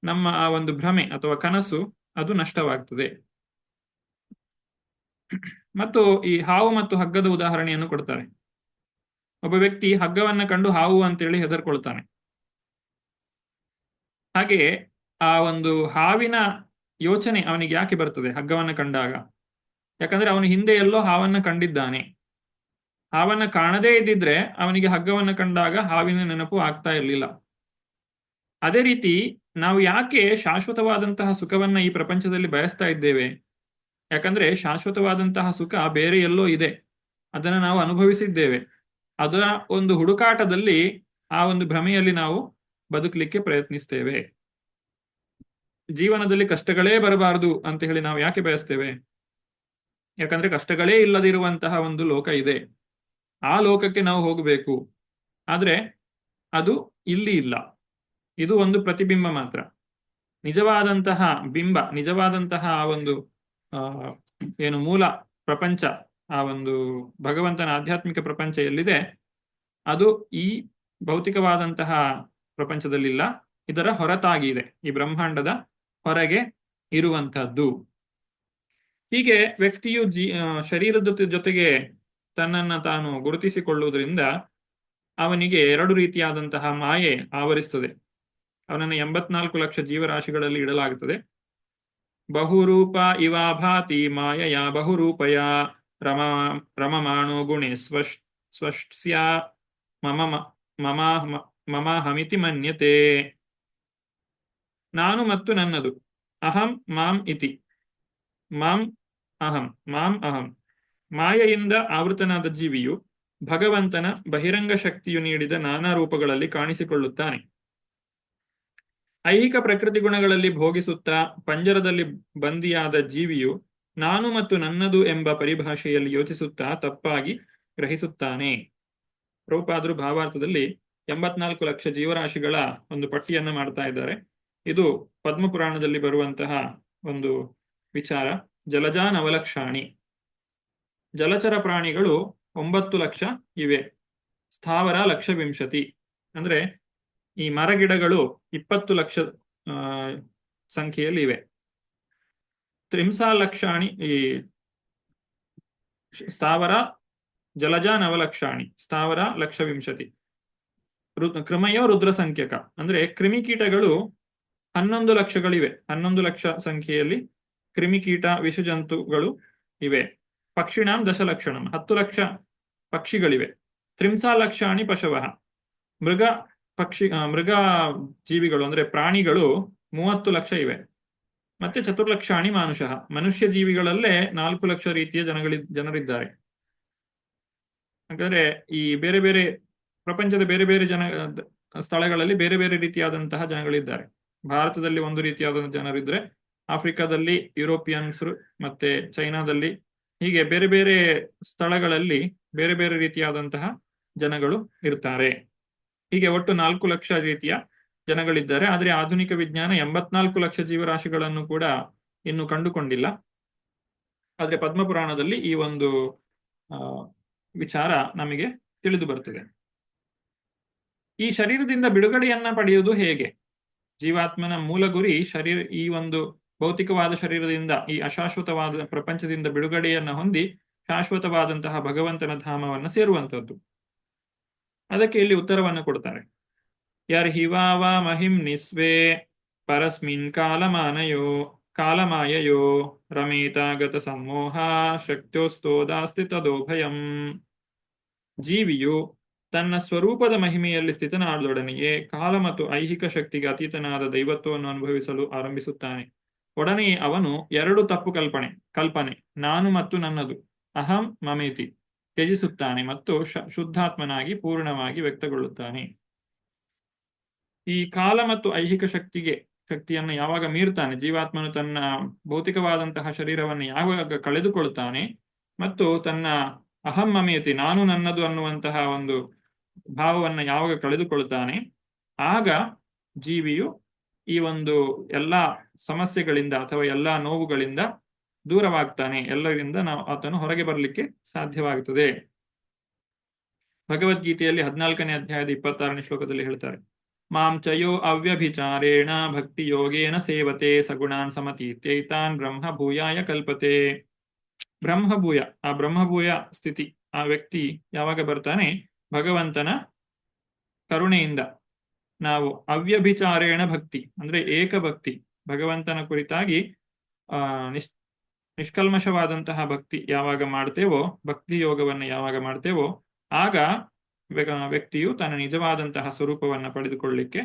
ನಮ್ಮ ಆ ಒಂದು ಭ್ರಮೆ ಅಥವಾ ಕನಸು ಅದು ನಷ್ಟವಾಗ್ತದೆ. ಮತ್ತು ಈ ಹಾವು ಮತ್ತು ಹಗ್ಗದ ಉದಾಹರಣೆಯನ್ನು ಕೊಡ್ತಾರೆ. ಒಬ್ಬ ವ್ಯಕ್ತಿ ಹಗ್ಗವನ್ನ ಕಂಡು ಹಾವು ಅಂತೇಳಿ ಹೆದರ್ಕೊಳ್ತಾನೆ. ಹಾಗೆ ಆ ಒಂದು ಹಾವಿನ ಯೋಚನೆ ಅವನಿಗೆ ಯಾಕೆ ಬರ್ತದೆ ಹಗ್ಗವನ್ನ ಕಂಡಾಗ? ಯಾಕಂದ್ರೆ ಅವನು ಹಿಂದೆ ಎಲ್ಲೋ ಹಾವನ್ನ ಕಂಡಿದ್ದಾನೆ. ಹಾವನ್ನ ಕಾಣದೇ ಇದ್ದಿದ್ರೆ ಅವನಿಗೆ ಹಗ್ಗವನ್ನ ಕಂಡಾಗ ಹಾವಿನ ನೆನಪು ಆಗ್ತಾ ಇರಲಿಲ್ಲ. ಅದೇ ರೀತಿ ನಾವು ಯಾಕೆ ಶಾಶ್ವತವಾದಂತಹ ಸುಖವನ್ನ ಈ ಪ್ರಪಂಚದಲ್ಲಿ ಬಯಸ್ತಾ ಇದ್ದೇವೆ? ಯಾಕಂದ್ರೆ ಶಾಶ್ವತವಾದಂತಹ ಸುಖ ಬೇರೆ ಎಲ್ಲೋ ಇದೆ, ಅದನ್ನು ನಾವು ಅನುಭವಿಸಿದ್ದೇವೆ. ಅದರ ಒಂದು ಹುಡುಕಾಟದಲ್ಲಿ ಆ ಒಂದು ಭ್ರಮೆಯಲ್ಲಿ ನಾವು ಬದುಕಲಿಕ್ಕೆ ಪ್ರಯತ್ನಿಸ್ತೇವೆ. ಜೀವನದಲ್ಲಿ ಕಷ್ಟಗಳೇ ಬರಬಾರದು ಅಂತ ಹೇಳಿ ನಾವು ಯಾಕೆ ಬಯಸ್ತೇವೆ? ಯಾಕಂದ್ರೆ ಕಷ್ಟಗಳೇ ಇಲ್ಲದಿರುವಂತಹ ಒಂದು ಲೋಕ ಇದೆ, ಆ ಲೋಕಕ್ಕೆ ನಾವು ಹೋಗಬೇಕು. ಆದ್ರೆ ಅದು ಇಲ್ಲಿ ಇಲ್ಲ. ಇದು ಒಂದು ಪ್ರತಿಬಿಂಬ ಮಾತ್ರ. ನಿಜವಾದಂತಹ ಬಿಂಬ, ನಿಜವಾದಂತಹ ಆ ಒಂದು ಏನು ಮೂಲ ಪ್ರಪಂಚ, ಆ ಒಂದು ಭಗವಂತನ ಆಧ್ಯಾತ್ಮಿಕ ಪ್ರಪಂಚ ಎಲ್ಲಿದೆ, ಅದು ಈ ಭೌತಿಕವಾದಂತಹ ಪ್ರಪಂಚದಲ್ಲಿಲ್ಲ, ಇದರ ಹೊರತಾಗಿ ಇದೆ, ಈ ಬ್ರಹ್ಮಾಂಡದ ಹೊರಗೆ ಇರುವಂತಹದ್ದು. ಹೀಗೆ ವ್ಯಕ್ತಿಯು ಶರೀರದ ಜೊತೆಗೆ ತನ್ನನ್ನ ತಾನು ಗುರುತಿಸಿಕೊಳ್ಳುವುದರಿಂದ ಅವನಿಗೆ ಎರಡು ರೀತಿಯಾದಂತಹ ಮಾಯೆ ಆವರಿಸ್ತದೆ. ಅವನನ್ನು 84 ಲಕ್ಷ ಜೀವರಾಶಿಗಳಲ್ಲಿ ಇಡಲಾಗುತ್ತದೆ. ಬಹುರೂಪ ಇವಾಭಾತಿ ಮಾಯಯ ಬಹುರೂಪಯ ರಮಮಾಣೋ ಗುಣೆ ಸ್ವಶ್ಯ ಮಮಾಹಮಿತಿ ಮನ್ಯತೆ. ನಾನು ಮತ್ತು ನನ್ನದು, ಅಹಂ ಮಾಂ ಇತಿ, ಮಾಂ ಅಹಂ ಮಾಂ ಅಹಂ. ಮಾಯೆಯಿಂದ ಆವೃತನಾದ ಜೀವಿಯು ಭಗವಂತನ ಬಹಿರಂಗ ಶಕ್ತಿಯು ನೀಡಿದ ನಾನಾ ರೂಪಗಳಲ್ಲಿ ಕಾಣಿಸಿಕೊಳ್ಳುತ್ತಾನೆ. ಐಹಿಕ ಪ್ರಕೃತಿ ಗುಣಗಳಲ್ಲಿ ಭೋಗಿಸುತ್ತಾ ಪಂಜರದಲ್ಲಿ ಬಂದಿಯಾದ ಜೀವಿಯು ನಾನು ಮತ್ತು ನನ್ನದು ಎಂಬ ಪರಿಭಾಷೆಯಲ್ಲಿ ಯೋಚಿಸುತ್ತಾ ತಪ್ಪಾಗಿ ಗ್ರಹಿಸುತ್ತಾನೆ. ಪ್ರಭುಪಾದರು ಭಾವಾರ್ಥದಲ್ಲಿ 84 ಲಕ್ಷ ಜೀವರಾಶಿಗಳ ಒಂದು ಪಟ್ಟಿಯನ್ನು ಮಾಡ್ತಾ ಇದ್ದಾರೆ. ಇದು ಪದ್ಮಪುರಾಣದಲ್ಲಿ ಬರುವಂತಹ ಒಂದು ವಿಚಾರ. ಜಲಜಾನವಲಕ್ಷಾಣಿ, ಜಲಚರ ಪ್ರಾಣಿಗಳು 9 ಲಕ್ಷ ಇವೆ. ಸ್ಥಾವರ 1,20,000, ಅಂದ್ರೆ ಈ ಮರಗಿಡಗಳು 20 ಲಕ್ಷ ಸಂಖ್ಯೆಯಲ್ಲಿ ಇವೆ. ತ್ರಿಂಸಾ ಲಕ್ಷಾಣಿ ಈ ಸ್ಥಾವರ, ಜಲಜಾನವಲಕ್ಷಾಣಿ ಸ್ಥಾವರ 1,20,000. ಕ್ರಮಯೋ ರುದ್ರ ಸಂಖ್ಯಕ, ಅಂದ್ರೆ ಕ್ರಿಮಿಕೀಟಗಳು 11 ಲಕ್ಷಗಳಿವೆ. 11 ಲಕ್ಷ ಸಂಖ್ಯೆಯಲ್ಲಿ ಕ್ರಿಮಿಕೀಟ ವಿಷಜಂತುಗಳು ಇವೆ. ಪಕ್ಷಿಣಾಂ 10 ಲಕ್ಷಣಂ, 10 ಲಕ್ಷ ಪಕ್ಷಿಗಳಿವೆ. ತ್ರಿಂಸಾ ಲಕ್ಷಾಣಿ ಪಶವಃ, ಮೃಗ ಜೀವಿಗಳು ಅಂದ್ರೆ ಪ್ರಾಣಿಗಳು 30 ಲಕ್ಷ ಇವೆ. ಮತ್ತೆ 4 ಲಕ್ಷಾಣಿ ಮಾನುಷಃ, ಮನುಷ್ಯ ಜೀವಿಗಳಲ್ಲೇ 4 ಲಕ್ಷ ರೀತಿಯ ಜನರಿದ್ದಾರೆ. ಹಾಗಾದ್ರೆ ಈ ಬೇರೆ ಬೇರೆ ಪ್ರಪಂಚದ ಬೇರೆ ಬೇರೆ ಸ್ಥಳಗಳಲ್ಲಿ ಬೇರೆ ಬೇರೆ ರೀತಿಯಾದಂತಹ ಜನಗಳಿದ್ದಾರೆ. ಭಾರತದಲ್ಲಿ ಒಂದು ರೀತಿಯಾದ ಜನರಿದ್ರೆ, ಆಫ್ರಿಕಾದಲ್ಲಿ ಯುರೋಪಿಯನ್ಸ್, ಮತ್ತೆ ಚೈನಾದಲ್ಲಿ, ಹೀಗೆ ಬೇರೆ ಬೇರೆ ಸ್ಥಳಗಳಲ್ಲಿ ಬೇರೆ ಬೇರೆ ರೀತಿಯಾದಂತಹ ಜನಗಳು ಇರ್ತಾರೆ. ಹೀಗೆ ಒಟ್ಟು 4 ಲಕ್ಷ ರೀತಿಯ ಜನಗಳಿದ್ದಾರೆ. ಆದರೆ ಆಧುನಿಕ ವಿಜ್ಞಾನ 84 ಲಕ್ಷ ಜೀವರಾಶಿಗಳನ್ನು ಕೂಡ ಇನ್ನು ಕಂಡುಕೊಂಡಿಲ್ಲ. ಆದ್ರೆ ಪದ್ಮಪುರಾಣದಲ್ಲಿ ಈ ಒಂದು ವಿಚಾರ ನಮಗೆ ತಿಳಿದು ಬರ್ತದೆ. ಈ ಶರೀರದಿಂದ ಬಿಡುಗಡೆಯನ್ನ ಪಡೆಯುವುದು ಹೇಗೆ? ಜೀವಾತ್ಮನ ಮೂಲ ಗುರಿ ಈ ಒಂದು ಭೌತಿಕವಾದ ಶರೀರದಿಂದ, ಈ ಅಶಾಶ್ವತವಾದ ಪ್ರಪಂಚದಿಂದ ಬಿಡುಗಡೆಯನ್ನ ಹೊಂದಿ ಶಾಶ್ವತವಾದಂತಹ ಭಗವಂತನ ಧಾಮವನ್ನು ಸೇರುವಂತದ್ದು. ಅದಕ್ಕೆ ಇಲ್ಲಿ ಉತ್ತರವನ್ನು ಕೊಡ್ತಾರೆ. ಯರ್ಹಿವಾವ ಮಹಿಂ ನಿಸ್ವೇ ಪರಸ್ಮಿನ್ ಕಾಲಮಾನಯೋ ಕಾಲಮಾಯಯೋ ರಮೇತಾಗತ ಸಮೋಹ ಶಕ್ತ್ಯೋಸ್ತೋದಾಸ್ತಿ ತದೋಭಯಂ. ಜೀವಿಯು ತನ್ನ ಸ್ವರೂಪದ ಮಹಿಮೆಯಲ್ಲಿ ಸ್ಥಿತನಾದೊಡನೆಯೇ ಕಾಲ ಮತ್ತು ಐಹಿಕ ಶಕ್ತಿಗೆ ಅತೀತನಾದ ದೈವತ್ವವನ್ನು ಅನುಭವಿಸಲು ಆರಂಭಿಸುತ್ತಾನೆ. ಒಡನೆಯೇ ಅವನು ಎರಡು ತಪ್ಪು ಕಲ್ಪನೆ ನಾನು ಮತ್ತು ನನ್ನದು ಅಹಂ ಮಮೇತಿ ತ್ಯಜಿಸುತ್ತಾನೆ ಮತ್ತು ಶುದ್ಧಾತ್ಮನಾಗಿ ಪೂರ್ಣವಾಗಿ ವ್ಯಕ್ತಗೊಳ್ಳುತ್ತಾನೆ. ಈ ಕಾಲ ಮತ್ತು ಐಹಿಕ ಶಕ್ತಿಯನ್ನು ಯಾವಾಗ ಮೀರ್ತಾನೆ, ಜೀವಾತ್ಮನು ತನ್ನ ಭೌತಿಕವಾದಂತಹ ಶರೀರವನ್ನು ಯಾವಾಗ ಕಳೆದುಕೊಳ್ತಾನೆ ಮತ್ತು ತನ್ನ ಅಹಂ ಮಮೇತಿ ನಾನು ನನ್ನದು ಅನ್ನುವಂತಹ ಒಂದು ಭಾವವನ್ನು ಯಾವಾಗ ಕಳೆದುಕೊಳ್ತಾನೆ, ಆಗ ಜೀವಿಯು ಈ ಒಂದು ಎಲ್ಲಾ ಸಮಸ್ಯೆಗಳಿಂದ ಅಥವಾ ಎಲ್ಲಾ ನೋವುಗಳಿಂದ ದೂರವಾಗ್ತಾನೆ, ಎಲ್ಲರಿಂದ ಆತನು ಹೊರಗೆ ಬರಲಿಕ್ಕೆ ಸಾಧ್ಯವಾಗುತ್ತದೆ. ಭಗವದ್ಗೀತೆಯಲ್ಲಿ 14ನೇ ಅಧ್ಯಾಯದ 26ನೇ ಶ್ಲೋಕದಲ್ಲಿ ಹೇಳ್ತಾರೆ, ಮಾಂ ಚಯೋ ಅವ್ಯಭಿಚಾರೇಣ ಭಕ್ತಿ ಯೋಗೇನ ಸೇವತೆ ಸಗುಣಾನ್ ಸಮತೀತ್ಯೈತಾನ್ ಬ್ರಹ್ಮಭೂಯಾಯ ಕಲ್ಪತೆ. ಬ್ರಹ್ಮಭೂಯ, ಆ ಬ್ರಹ್ಮಭೂಯ ಸ್ಥಿತಿ ಆ ವ್ಯಕ್ತಿ ಯಾವಾಗ ಬರ್ತಾನೆ, ಭಗವಂತನ ಕರುಣೆಯಿಂದ ನಾವು ಅವ್ಯಭಿಚಾರೇಣ ಭಕ್ತಿ ಅಂದ್ರೆ ಏಕಭಕ್ತಿ, ಭಗವಂತನ ಕುರಿತಾಗಿ ನಿಷ್ಕಲ್ಮಶವಾದಂತಹ ಭಕ್ತಿ ಯಾವಾಗ ಮಾಡ್ತೇವೋ, ಭಕ್ತಿ ಯೋಗವನ್ನು ಯಾವಾಗ ಮಾಡ್ತೇವೋ, ಆಗ ವ್ಯಕ್ತಿಯು ತನ್ನ ನಿಜವಾದಂತಹ ಸ್ವರೂಪವನ್ನು ಪಡೆದುಕೊಳ್ಳಲಿಕ್ಕೆ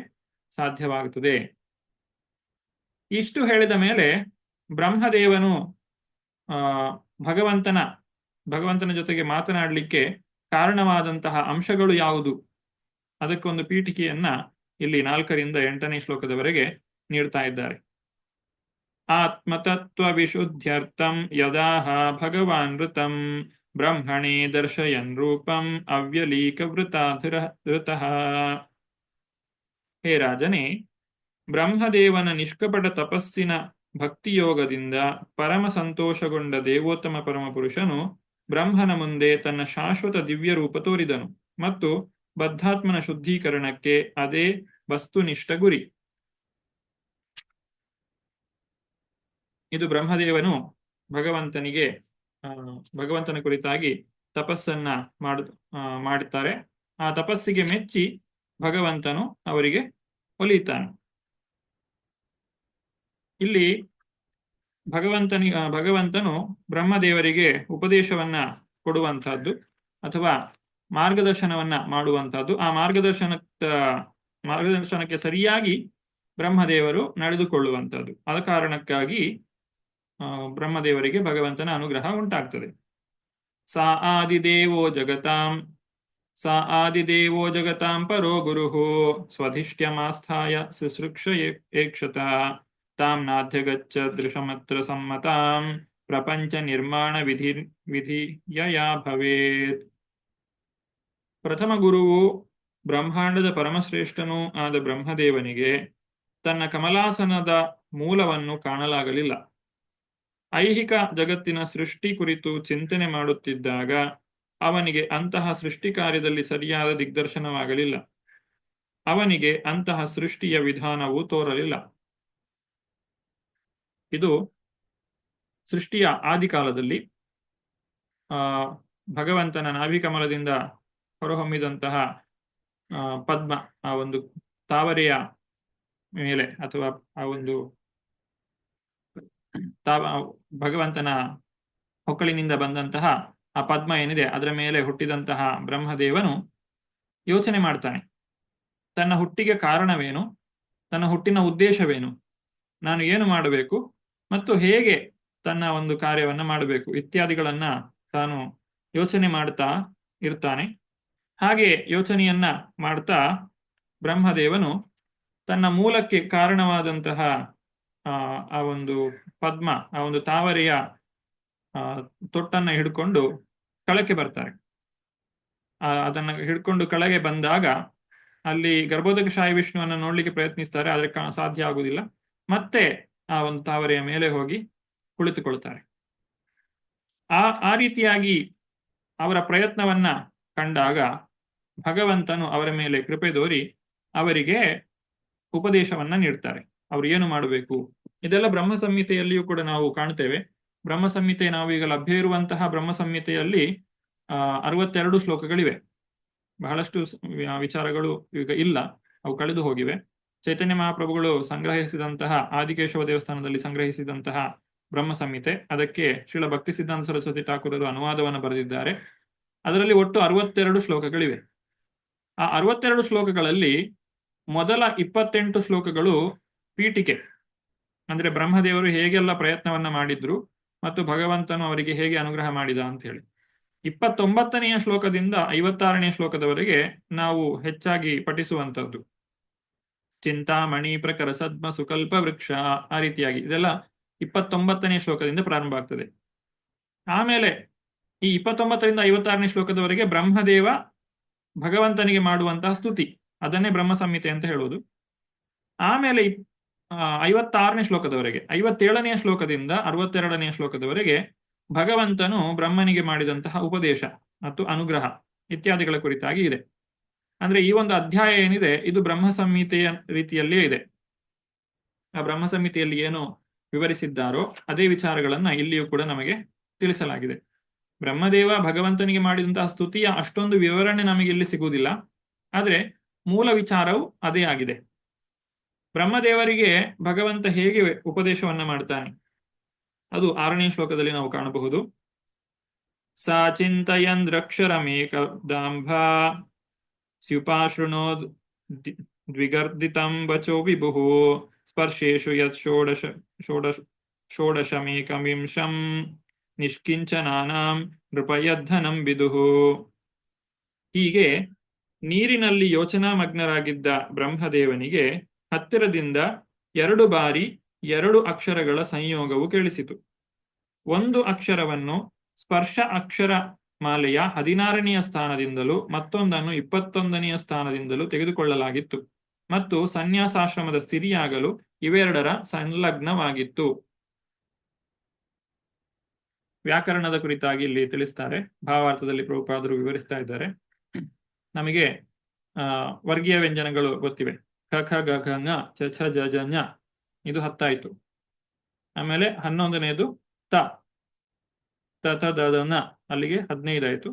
ಸಾಧ್ಯವಾಗುತ್ತದೆ. ಇಷ್ಟು ಹೇಳಿದ ಮೇಲೆ ಬ್ರಹ್ಮದೇವನು ಭಗವಂತನ ಜೊತೆಗೆ ಮಾತನಾಡಲಿಕ್ಕೆ ಕಾರಣವಾದಂತಹ ಅಂಶಗಳು ಯಾವುದು, ಅದಕ್ಕೊಂದು ಪೀಠಿಕೆಯನ್ನ ಇಲ್ಲಿ 4ರಿಂದ 8ನೇ ಶ್ಲೋಕದವರೆಗೆ ನೀಡ್ತಾ ಇದ್ದಾರೆ. ಆತ್ಮತತ್ವ ವಿಶುದ್ಧ್ಯರ್ಥಂ ಯದಾಹ ಭಗವಾನ್ ಋತಂ ಬ್ರಹ್ಮಣೇ ದರ್ಶಯನ್ ರೂಪಂ ಅವ್ಯಲೀಕವೃತಃ. ಹೇ ರಾಜನೇ, ಬ್ರಹ್ಮದೇವನ ನಿಷ್ಕಪಟ ತಪಸ್ಸಿನ ಭಕ್ತಿಯೋಗದಿಂದ ಪರಮ ಸಂತೋಷಗೊಂಡ ದೇವೋತ್ತಮ ಪರಮಪುರುಷನು ಬ್ರಹ್ಮನ ಮುಂದೆ ತನ್ನ ಶಾಶ್ವತ ದಿವ್ಯ ರೂಪ ತೋರಿದನು ಮತ್ತು ಬದ್ಧಾತ್ಮನ ಶುದ್ಧೀಕರಣಕ್ಕೆ ಅದೇ ವಸ್ತುನಿಷ್ಠ ಗುರಿ. ಇದು ಬ್ರಹ್ಮದೇವನು ಭಗವಂತನ ಕುರಿತಾಗಿ ತಪಸ್ಸನ್ನ ಮಾಡುತ್ತಾರೆ. ಆ ತಪಸ್ಸಿಗೆ ಮೆಚ್ಚಿ ಭಗವಂತನು ಅವರಿಗೆ ಒಲಿಯುತ್ತಾನೆ. ಇಲ್ಲಿ ಭಗವಂತನು ಬ್ರಹ್ಮದೇವರಿಗೆ ಉಪದೇಶವನ್ನ ಕೊಡುವಂತಹದ್ದು ಅಥವಾ ಮಾರ್ಗದರ್ಶನವನ್ನ ಮಾಡುವಂತಹದ್ದು. ಆ ಮಾರ್ಗದರ್ಶನಕ್ಕೆ ಸರಿಯಾಗಿ ಬ್ರಹ್ಮದೇವರು ನಡೆದುಕೊಳ್ಳುವಂತಹದ್ದು. ಆದ ಕಾರಣಕ್ಕಾಗಿ ಬ್ರಹ್ಮದೇವರಿಗೆ ಭಗವಂತನ ಅನುಗ್ರಹ ಉಂಟಾಗ್ತದೆ. ಸಾ ಆದಿದೇವೋ ಜಗತಾಂ ಪರೋ ಗುರುಃ ಸ್ವಧಿಷ್ಠ್ಯಮಾಸ್ಥಾಯ ಶುಶ್ರೂಕ್ಷ ಏಕ್ಷತ ತಾಂ ನಾಧ್ಯಗಚ್ಚ ದೃಶಮತ್ರ ಸಮ್ಮತಾಂ ಪ್ರಪಂಚ ನಿರ್ಮಾಣ ವಿಧಿಯಯಾ ಭವೇತ್. ಪ್ರಥಮ ಗುರುವು ಬ್ರಹ್ಮಾಂಡದ ಪರಮಶ್ರೇಷ್ಠನೂ ಆದ ಬ್ರಹ್ಮದೇವನಿಗೆ ತನ್ನ ಕಮಲಾಸನದ ಮೂಲವನ್ನು ಕಾಣಲಾಗಲಿಲ್ಲ. ಐಹಿಕ ಜಗತ್ತಿನ ಸೃಷ್ಟಿ ಕುರಿತು ಚಿಂತನೆ ಮಾಡುತ್ತಿದ್ದಾಗ ಅವನಿಗೆ ಅಂತಹ ಸೃಷ್ಟಿ ಕಾರ್ಯದಲ್ಲಿ ಸರಿಯಾದ ದಿಗ್ದರ್ಶನವಾಗಲಿಲ್ಲ. ಅವನಿಗೆ ಅಂತಹ ಸೃಷ್ಟಿಯ ವಿಧಾನವೂ ತೋರಲಿಲ್ಲ. ಇದು ಸೃಷ್ಟಿಯ ಆದಿಕಾಲದಲ್ಲಿ ಭಗವಂತನ ನಾಭಿಕಮಲದಿಂದ ಹೊರಹೊಮ್ಮಿದಂತಹ ಪದ್ಮ, ಆ ಒಂದು ತಾವರೆಯ ಮೇಲೆ ಅಥವಾ ಆ ಒಂದು ಭಗವಂತನ ಹೊಕ್ಕಳಿನಿಂದ ಬಂದಂತಹ ಆ ಪದ್ಮ ಏನಿದೆ ಅದರ ಮೇಲೆ ಹುಟ್ಟಿದಂತಹ ಬ್ರಹ್ಮದೇವನು ಯೋಚನೆ ಮಾಡ್ತಾನೆ, ತನ್ನ ಹುಟ್ಟಿಗೆ ಕಾರಣವೇನು, ತನ್ನ ಹುಟ್ಟಿನ ಉದ್ದೇಶವೇನು, ನಾನು ಏನು ಮಾಡಬೇಕು ಮತ್ತು ಹೇಗೆ ತನ್ನ ಒಂದು ಕಾರ್ಯವನ್ನು ಮಾಡಬೇಕು ಇತ್ಯಾದಿಗಳನ್ನ ತಾನು ಯೋಚನೆ ಮಾಡ್ತಾ ಇರ್ತಾನೆ. ಹಾಗೆ ಯೋಚನೆಯನ್ನ ಮಾಡ್ತಾ ಬ್ರಹ್ಮದೇವನು ತನ್ನ ಮೂಲಕ್ಕೆ ಕಾರಣವಾದಂತಹ ಆ ಒಂದು ಪದ್ಮ, ಆ ಒಂದು ತಾವರೆಯ ತೊಟ್ಟನ್ನ ಹಿಡ್ಕೊಂಡು ಕೆಳಕ್ಕೆ ಬರ್ತಾರೆ. ಅದನ್ನ ಹಿಡ್ಕೊಂಡು ಕೆಳಗೆ ಬಂದಾಗ ಅಲ್ಲಿ ಗರ್ಭೋದಕ ಶಾಯಿ ವಿಷ್ಣುವನ್ನ ನೋಡ್ಲಿಕ್ಕೆ ಪ್ರಯತ್ನಿಸ್ತಾರೆ, ಆದ್ರೆ ಸಾಧ್ಯ ಆಗುವುದಿಲ್ಲ. ಮತ್ತೆ ಆ ಒಂದು ತಾವರೆಯ ಮೇಲೆ ಹೋಗಿ ಕುಳಿತುಕೊಳ್ತಾರೆ. ಆ ರೀತಿಯಾಗಿ ಅವರ ಪ್ರಯತ್ನವನ್ನ ಕಂಡಾಗ ಭಗವಂತನು ಅವರ ಮೇಲೆ ಕೃಪೆ ತೋರಿ ಅವರಿಗೆ ಉಪದೇಶವನ್ನ ನೀಡ್ತಾರೆ, ಅವರು ಏನು ಮಾಡಬೇಕು. ಇದೆಲ್ಲ ಬ್ರಹ್ಮ ಸಂಹಿತೆಯಲ್ಲಿಯೂ ಕೂಡ ನಾವು ಕಾಣ್ತೇವೆ. ಬ್ರಹ್ಮ ಸಂಹಿತೆ ನಾವು ಈಗ ಲಭ್ಯ ಇರುವಂತಹ ಬ್ರಹ್ಮ ಸಂಹಿತೆಯಲ್ಲಿ 62 ಶ್ಲೋಕಗಳಿವೆ. ಬಹಳಷ್ಟು ವಿಚಾರಗಳು ಈಗ ಇಲ್ಲ, ಅವು ಕಳೆದು ಹೋಗಿವೆ. ಚೈತನ್ಯ ಮಹಾಪ್ರಭುಗಳು ಸಂಗ್ರಹಿಸಿದಂತಹ ಆದಿಕೇಶವ ದೇವಸ್ಥಾನದಲ್ಲಿ ಸಂಗ್ರಹಿಸಿದಂತಹ ಬ್ರಹ್ಮ ಸಂಹಿತೆ, ಅದಕ್ಕೆ ಶ್ರೀಲ ಭಕ್ತಿ ಸಿದ್ಧಾಂತ ಸರಸ್ವತಿ ಠಾಕೂರರು ಅನುವಾದವನ್ನು ಬರೆದಿದ್ದಾರೆ. ಅದರಲ್ಲಿ ಒಟ್ಟು 62 ಶ್ಲೋಕಗಳಿವೆ. ಆ 62 ಶ್ಲೋಕಗಳಲ್ಲಿ ಮೊದಲ 28 ಶ್ಲೋಕಗಳು ಪೀಠಿಕೆ, ಅಂದ್ರೆ ಬ್ರಹ್ಮದೇವರು ಹೇಗೆಲ್ಲ ಪ್ರಯತ್ನವನ್ನ ಮಾಡಿದ್ರು ಮತ್ತು ಭಗವಂತನು ಅವರಿಗೆ ಹೇಗೆ ಅನುಗ್ರಹ ಮಾಡಿದ ಅಂತ ಹೇಳಿ. 29ನೆಯ ಶ್ಲೋಕದಿಂದ 56ನೇ ಶ್ಲೋಕದವರೆಗೆ ನಾವು ಹೆಚ್ಚಾಗಿ ಪಠಿಸುವಂತದ್ದು. ಚಿಂತಾಮಣಿ ಪ್ರಕರ ಸದ್ಮ ಸುಕಲ್ಪ ವೃಕ್ಷ, ಆ ರೀತಿಯಾಗಿ ಇದೆಲ್ಲ 29ನೇ ಶ್ಲೋಕದಿಂದ ಪ್ರಾರಂಭ ಆಗ್ತದೆ. ಆಮೇಲೆ ಈ 29ರಿಂದ 56ನೇ ಶ್ಲೋಕದವರೆಗೆ ಬ್ರಹ್ಮದೇವ ಭಗವಂತನಿಗೆ ಮಾಡುವಂತಹ ಸ್ತುತಿ, ಅದನ್ನೇ ಬ್ರಹ್ಮ ಸಂಹಿತೆ ಅಂತ ಹೇಳುವುದು. ಆಮೇಲೆ 56ನೇ ಶ್ಲೋಕದವರೆಗೆ, 57ನೇ ಶ್ಲೋಕದಿಂದ 62ನೇ ಶ್ಲೋಕದವರೆಗೆ ಭಗವಂತನು ಬ್ರಹ್ಮನಿಗೆ ಮಾಡಿದಂತಹ ಉಪದೇಶ ಮತ್ತು ಅನುಗ್ರಹ ಇತ್ಯಾದಿಗಳ ಕುರಿತಾಗಿ ಇದೆ. ಅಂದ್ರೆ ಈ ಒಂದು ಅಧ್ಯಾಯ ಏನಿದೆ ಇದು ಬ್ರಹ್ಮ ಸಂಹಿತೆಯ ರೀತಿಯಲ್ಲಿಯೇ ಇದೆ. ಆ ಬ್ರಹ್ಮ ಸಂಹಿತೆಯಲ್ಲಿ ಏನು ವಿವರಿಸಿದ್ದಾರೋ ಅದೇ ವಿಚಾರಗಳನ್ನ ಇಲ್ಲಿಯೂ ಕೂಡ ನಮಗೆ ತಿಳಿಸಲಾಗಿದೆ. ಬ್ರಹ್ಮದೇವ ಭಗವಂತನಿಗೆ ಮಾಡಿದಂತಹ ಸ್ತುತಿಯ ಅಷ್ಟೊಂದು ವಿವರಣೆ ನಮಗೆ ಇಲ್ಲಿ ಸಿಗುವುದಿಲ್ಲ, ಆದರೆ ಮೂಲ ವಿಚಾರವು ಅದೇ ಆಗಿದೆ. ಬ್ರಹ್ಮದೇವರಿಗೆ ಭಗವಂತ ಹೇಗೆ ಉಪದೇಶವನ್ನ ಮಾಡ್ತಾನೆ ಅದು 6ನೇ ಶ್ಲೋಕದಲ್ಲಿ ನಾವು ಕಾಣಬಹುದು. ಸಾ ಚಿಂತಯಂದ್ರಕ್ಷರಮೇಕದಾಂಭ ಸ್ಯುಪಾಶೃಣೋದ್ ದ್ವಿಗರ್ದಿತಂ ವಚೋ ವಿಭುಃ ಸ್ಪರ್ಶೇಷು ಯತ್ ಷೋಡಶಮೇಕವಿಂಶಂ ನಿಷ್ಕಿಂಚನಾನಾಂ ನೃಪಯದ್ಧನಂ ವಿದುಃ. ಹೀಗೆ ನೀರಿನಲ್ಲಿ ಯೋಚನಾಮಗ್ನರಾಗಿದ್ದ ಬ್ರಹ್ಮದೇವನಿಗೆ ಹತ್ತಿರದಿಂದ 2 ಬಾರಿ 2 ಅಕ್ಷರಗಳ ಸಂಯೋಗವು ಕೇಳಿಸಿತು. ಒಂದು ಅಕ್ಷರವನ್ನು ಸ್ಪರ್ಶ ಅಕ್ಷರ ಮಾಲೆಯ 16ನೆಯ ಸ್ಥಾನದಿಂದಲೂ ಮತ್ತೊಂದನ್ನು 21ನೆಯ ಸ್ಥಾನದಿಂದಲೂ ತೆಗೆದುಕೊಳ್ಳಲಾಗಿತ್ತು ಮತ್ತು ಸನ್ಯಾಸಾಶ್ರಮದ ಸ್ಥಿತಿಯಾಗಲು ಇವೆರಡರ ಸಂಲಗ್ನವಾಗಿತ್ತು. ವ್ಯಾಕರಣದ ಕುರಿತಾಗಿ ಇಲ್ಲಿ ತಿಳಿಸ್ತಾರೆ, ಭಾವಾರ್ಥದಲ್ಲಿ ಪ್ರಭುಪಾದರು ವಿವರಿಸ್ತಾ ಇದ್ದಾರೆ. ನಮಗೆ ವರ್ಗೀಯ ವ್ಯಂಜನಗಳು ಗೊತ್ತಿವೆ. ಖ ಖ ಗ ಘ ङ ಚ ಛ ಜ ಜ ಞ, ಇದು 10 ಆಯ್ತು. ಆಮೇಲೆ 11ನೇದು ತ ತ ಥ ದ ದ ನ, ಅಲ್ಲಿಗೆ 15 ಆಯ್ತು.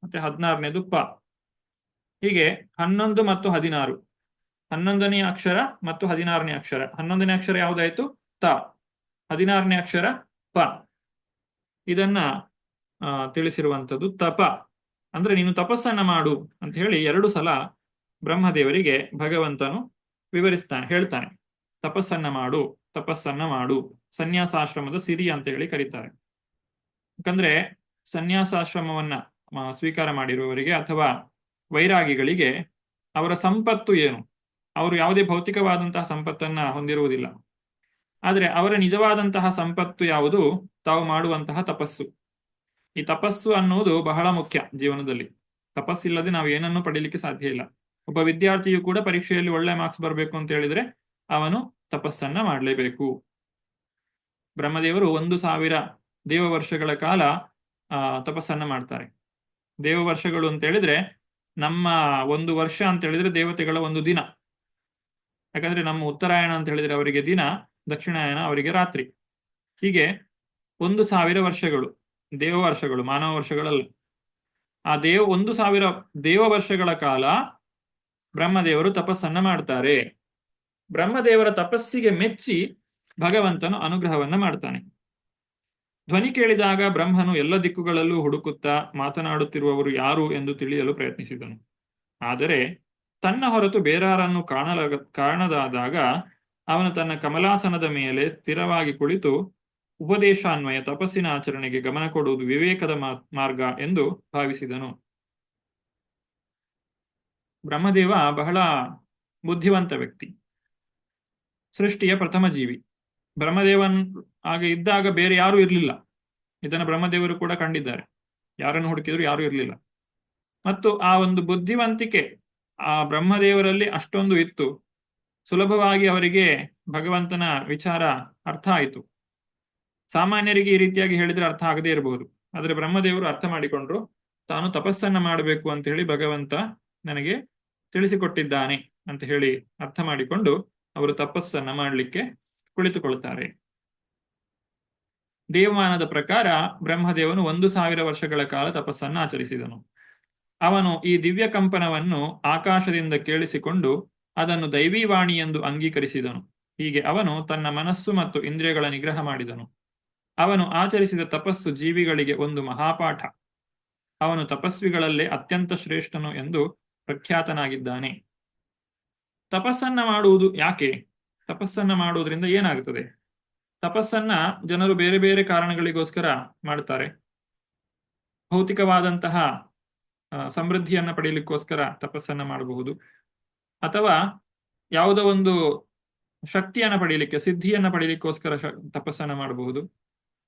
ಮತ್ತೆ 16ನೇದು ಪ. ಹೀಗೆ 11 ಮತ್ತು 16, 11ನೇ ಅಕ್ಷರ ಮತ್ತು 16ನೇ ಅಕ್ಷರ. 11ನೇ ಅಕ್ಷರ ಯಾವುದಾಯ್ತು? ತ. 16ನೇ ಅಕ್ಷರ ಪ. ಇದನ್ನ ತಿಳಿಸಿರುವಂಥದ್ದು ತಪ. ಅಂದ್ರೆ ನೀನು ತಪಸ್ಸನ್ನ ಮಾಡು ಅಂತ ಹೇಳಿ 2 ಸಲ ಬ್ರಹ್ಮದೇವರಿಗೆ ಭಗವಂತನು ವಿವರಿಸ್ತಾನೆ, ಹೇಳ್ತಾನೆ. ತಪಸ್ಸನ್ನ ಮಾಡು, ತಪಸ್ಸನ್ನ ಮಾಡು. ಸನ್ಯಾಸಾಶ್ರಮದ ಸಿರಿ ಅಂತ ಹೇಳಿ ಕರೀತಾರೆ. ಯಾಕಂದ್ರೆ ಸನ್ಯಾಸಾಶ್ರಮವನ್ನ ಸ್ವೀಕಾರ ಮಾಡಿರುವವರಿಗೆ ಅಥವಾ ವೈರಾಗಿಗಳಿಗೆ ಅವರ ಸಂಪತ್ತು ಏನು, ಅವರು ಯಾವುದೇ ಭೌತಿಕವಾದಂತಹ ಸಂಪತ್ತನ್ನ ಹೊಂದಿರುವುದಿಲ್ಲ. ಆದರೆ ಅವರ ನಿಜವಾದಂತಹ ಸಂಪತ್ತು ಯಾವುದು? ತಾವು ಮಾಡುವಂತಹ ತಪಸ್ಸು. ಈ ತಪಸ್ಸು ಅನ್ನುವುದು ಬಹಳ ಮುಖ್ಯ ಜೀವನದಲ್ಲಿ. ತಪಸ್ಸಿಲ್ಲದೆ ನಾವು ಏನನ್ನೂ ಪಡೀಲಿಕ್ಕೆ ಸಾಧ್ಯ ಇಲ್ಲ. ಒಬ್ಬ ವಿದ್ಯಾರ್ಥಿಯು ಕೂಡ ಪರೀಕ್ಷೆಯಲ್ಲಿ ಒಳ್ಳೆ ಮಾರ್ಕ್ಸ್ ಬರಬೇಕು ಅಂತ ಹೇಳಿದ್ರೆ ಅವನು ತಪಸ್ಸನ್ನ ಮಾಡಲೇಬೇಕು. ಬ್ರಹ್ಮದೇವರು 1000 ದೇವವರ್ಷಗಳ ಕಾಲ ತಪಸ್ಸನ್ನ ಮಾಡ್ತಾರೆ. ದೇವವರ್ಷಗಳು ಅಂತ ಹೇಳಿದ್ರೆ ನಮ್ಮ 1 ವರ್ಷ ಅಂತ ಹೇಳಿದ್ರೆ ದೇವತೆಗಳ 1 ದಿನ. ಯಾಕಂದ್ರೆ ನಮ್ಮ ಉತ್ತರಾಯಣ ಅಂತ ಹೇಳಿದ್ರೆ ಅವರಿಗೆ ದಿನ, ದಕ್ಷಿಣಾಯನ ಅವರಿಗೆ ರಾತ್ರಿ. ಹೀಗೆ 1000 ವರ್ಷಗಳು ದೇವವರ್ಷಗಳು, ಮಾನವ ವರ್ಷಗಳಲ್ಲ. ಆ 1000 ದೇವವರ್ಷಗಳ ಕಾಲ ಬ್ರಹ್ಮದೇವರು ತಪಸ್ಸನ್ನ ಮಾಡ್ತಾರೆ. ಬ್ರಹ್ಮದೇವರ ತಪಸ್ಸಿಗೆ ಮೆಚ್ಚಿ ಭಗವಂತನು ಅನುಗ್ರಹವನ್ನ ಮಾಡ್ತಾನೆ. ಧ್ವನಿ ಕೇಳಿದಾಗ ಬ್ರಹ್ಮನು ಎಲ್ಲ ದಿಕ್ಕುಗಳಲ್ಲೂ ಹುಡುಕುತ್ತಾ ಮಾತನಾಡುತ್ತಿರುವವರು ಯಾರು ಎಂದು ತಿಳಿಯಲು ಪ್ರಯತ್ನಿಸಿದನು. ಆದರೆ ತನ್ನ ಹೊರತು ಬೇರಾರನ್ನು ಕಾಣದಾದಾಗ ಅವನು ತನ್ನ ಕಮಲಾಸನದ ಮೇಲೆ ಸ್ಥಿರವಾಗಿ ಕುಳಿತು ಉಪದೇಶಾನ್ವಯ ತಪಸ್ಸಿನ ಆಚರಣೆಗೆ ಗಮನ ಕೊಡುವುದು ವಿವೇಕದ ಮಾರ್ಗ ಎಂದು ಭಾವಿಸಿದನು. ಬ್ರಹ್ಮದೇವ ಬಹಳ ಬುದ್ಧಿವಂತ ವ್ಯಕ್ತಿ, ಸೃಷ್ಟಿಯ ಪ್ರಥಮ ಜೀವಿ. ಬ್ರಹ್ಮದೇವನ್ ಆಗ ಇದ್ದಾಗ ಬೇರೆ ಯಾರೂ ಇರಲಿಲ್ಲ. ಇದನ್ನು ಬ್ರಹ್ಮದೇವರು ಕೂಡ ಕಂಡಿದ್ದಾರೆ. ಯಾರನ್ನು ಹುಡುಕಿದ್ರು ಯಾರೂ ಇರಲಿಲ್ಲ. ಮತ್ತು ಆ ಒಂದು ಬುದ್ಧಿವಂತಿಕೆ ಆ ಬ್ರಹ್ಮದೇವರಲ್ಲಿ ಅಷ್ಟೊಂದು ಇತ್ತು. ಸುಲಭವಾಗಿ ಅವರಿಗೆ ಭಗವಂತನ ವಿಚಾರ ಅರ್ಥ ಆಯಿತು. ಸಾಮಾನ್ಯರಿಗೆ ಈ ರೀತಿಯಾಗಿ ಹೇಳಿದ್ರೆ ಅರ್ಥ ಆಗದೇ ಇರಬಹುದು, ಆದರೆ ಬ್ರಹ್ಮದೇವರು ಅರ್ಥ ಮಾಡಿಕೊಂಡ್ರು. ತಾನು ತಪಸ್ಸನ್ನ ಮಾಡಬೇಕು ಅಂತ ಹೇಳಿ ಭಗವಂತ ನನಗೆ ತಿಳಿಸಿಕೊಟ್ಟಿದ್ದಾನೆ ಅಂತ ಹೇಳಿ ಅರ್ಥ ಮಾಡಿಕೊಂಡು ಅವರು ತಪಸ್ಸನ್ನ ಮಾಡಲಿಕ್ಕೆ ಕುಳಿತುಕೊಳ್ತಾರೆ. ದೇವಮಾನದ ಪ್ರಕಾರ ಬ್ರಹ್ಮದೇವನು 1000 ವರ್ಷಗಳ ಕಾಲ ತಪಸ್ಸನ್ನ ಆಚರಿಸಿದನು. ಅವನು ಈ ದಿವ್ಯ ಕಂಪನವನ್ನು ಆಕಾಶದಿಂದ ಕೇಳಿಸಿಕೊಂಡು ಅದನ್ನು ದೈವೀವಾಣಿ ಎಂದು ಅಂಗೀಕರಿಸಿದನು. ಹೀಗೆ ಅವನು ತನ್ನ ಮನಸ್ಸು ಮತ್ತು ಇಂದ್ರಿಯಗಳ ನಿಗ್ರಹ ಮಾಡಿದನು. ಅವನು ಆಚರಿಸಿದ ತಪಸ್ಸು ಜೀವಿಗಳಿಗೆ ಒಂದು ಮಹಾಪಾಠ. ಅವನು ತಪಸ್ವಿಗಳಲ್ಲೇ ಅತ್ಯಂತ ಶ್ರೇಷ್ಠನು ಎಂದು ಪ್ರಖ್ಯಾತನಾಗಿದ್ದಾನೆ. ತಪಸ್ಸನ್ನ ಮಾಡುವುದು ಯಾಕೆ? ತಪಸ್ಸನ್ನ ಮಾಡುವುದರಿಂದ ಏನಾಗುತ್ತದೆ? ತಪಸ್ಸನ್ನ ಜನರು ಬೇರೆ ಬೇರೆ ಕಾರಣಗಳಿಗೋಸ್ಕರ ಮಾಡ್ತಾರೆ. ಭೌತಿಕವಾದಂತಹ ಸಮೃದ್ಧಿಯನ್ನ ಪಡೆಯಲಿಕ್ಕೋಸ್ಕರ ತಪಸ್ಸನ್ನ ಮಾಡಬಹುದು, ಅಥವಾ ಯಾವುದೋ ಒಂದು ಶಕ್ತಿಯನ್ನ ಪಡೆಯಲಿಕ್ಕೆ, ಸಿದ್ಧಿಯನ್ನ ಪಡೆಯಲಿಕ್ಕೋಸ್ಕರ ತಪಸ್ಸನ್ನ ಮಾಡಬಹುದು,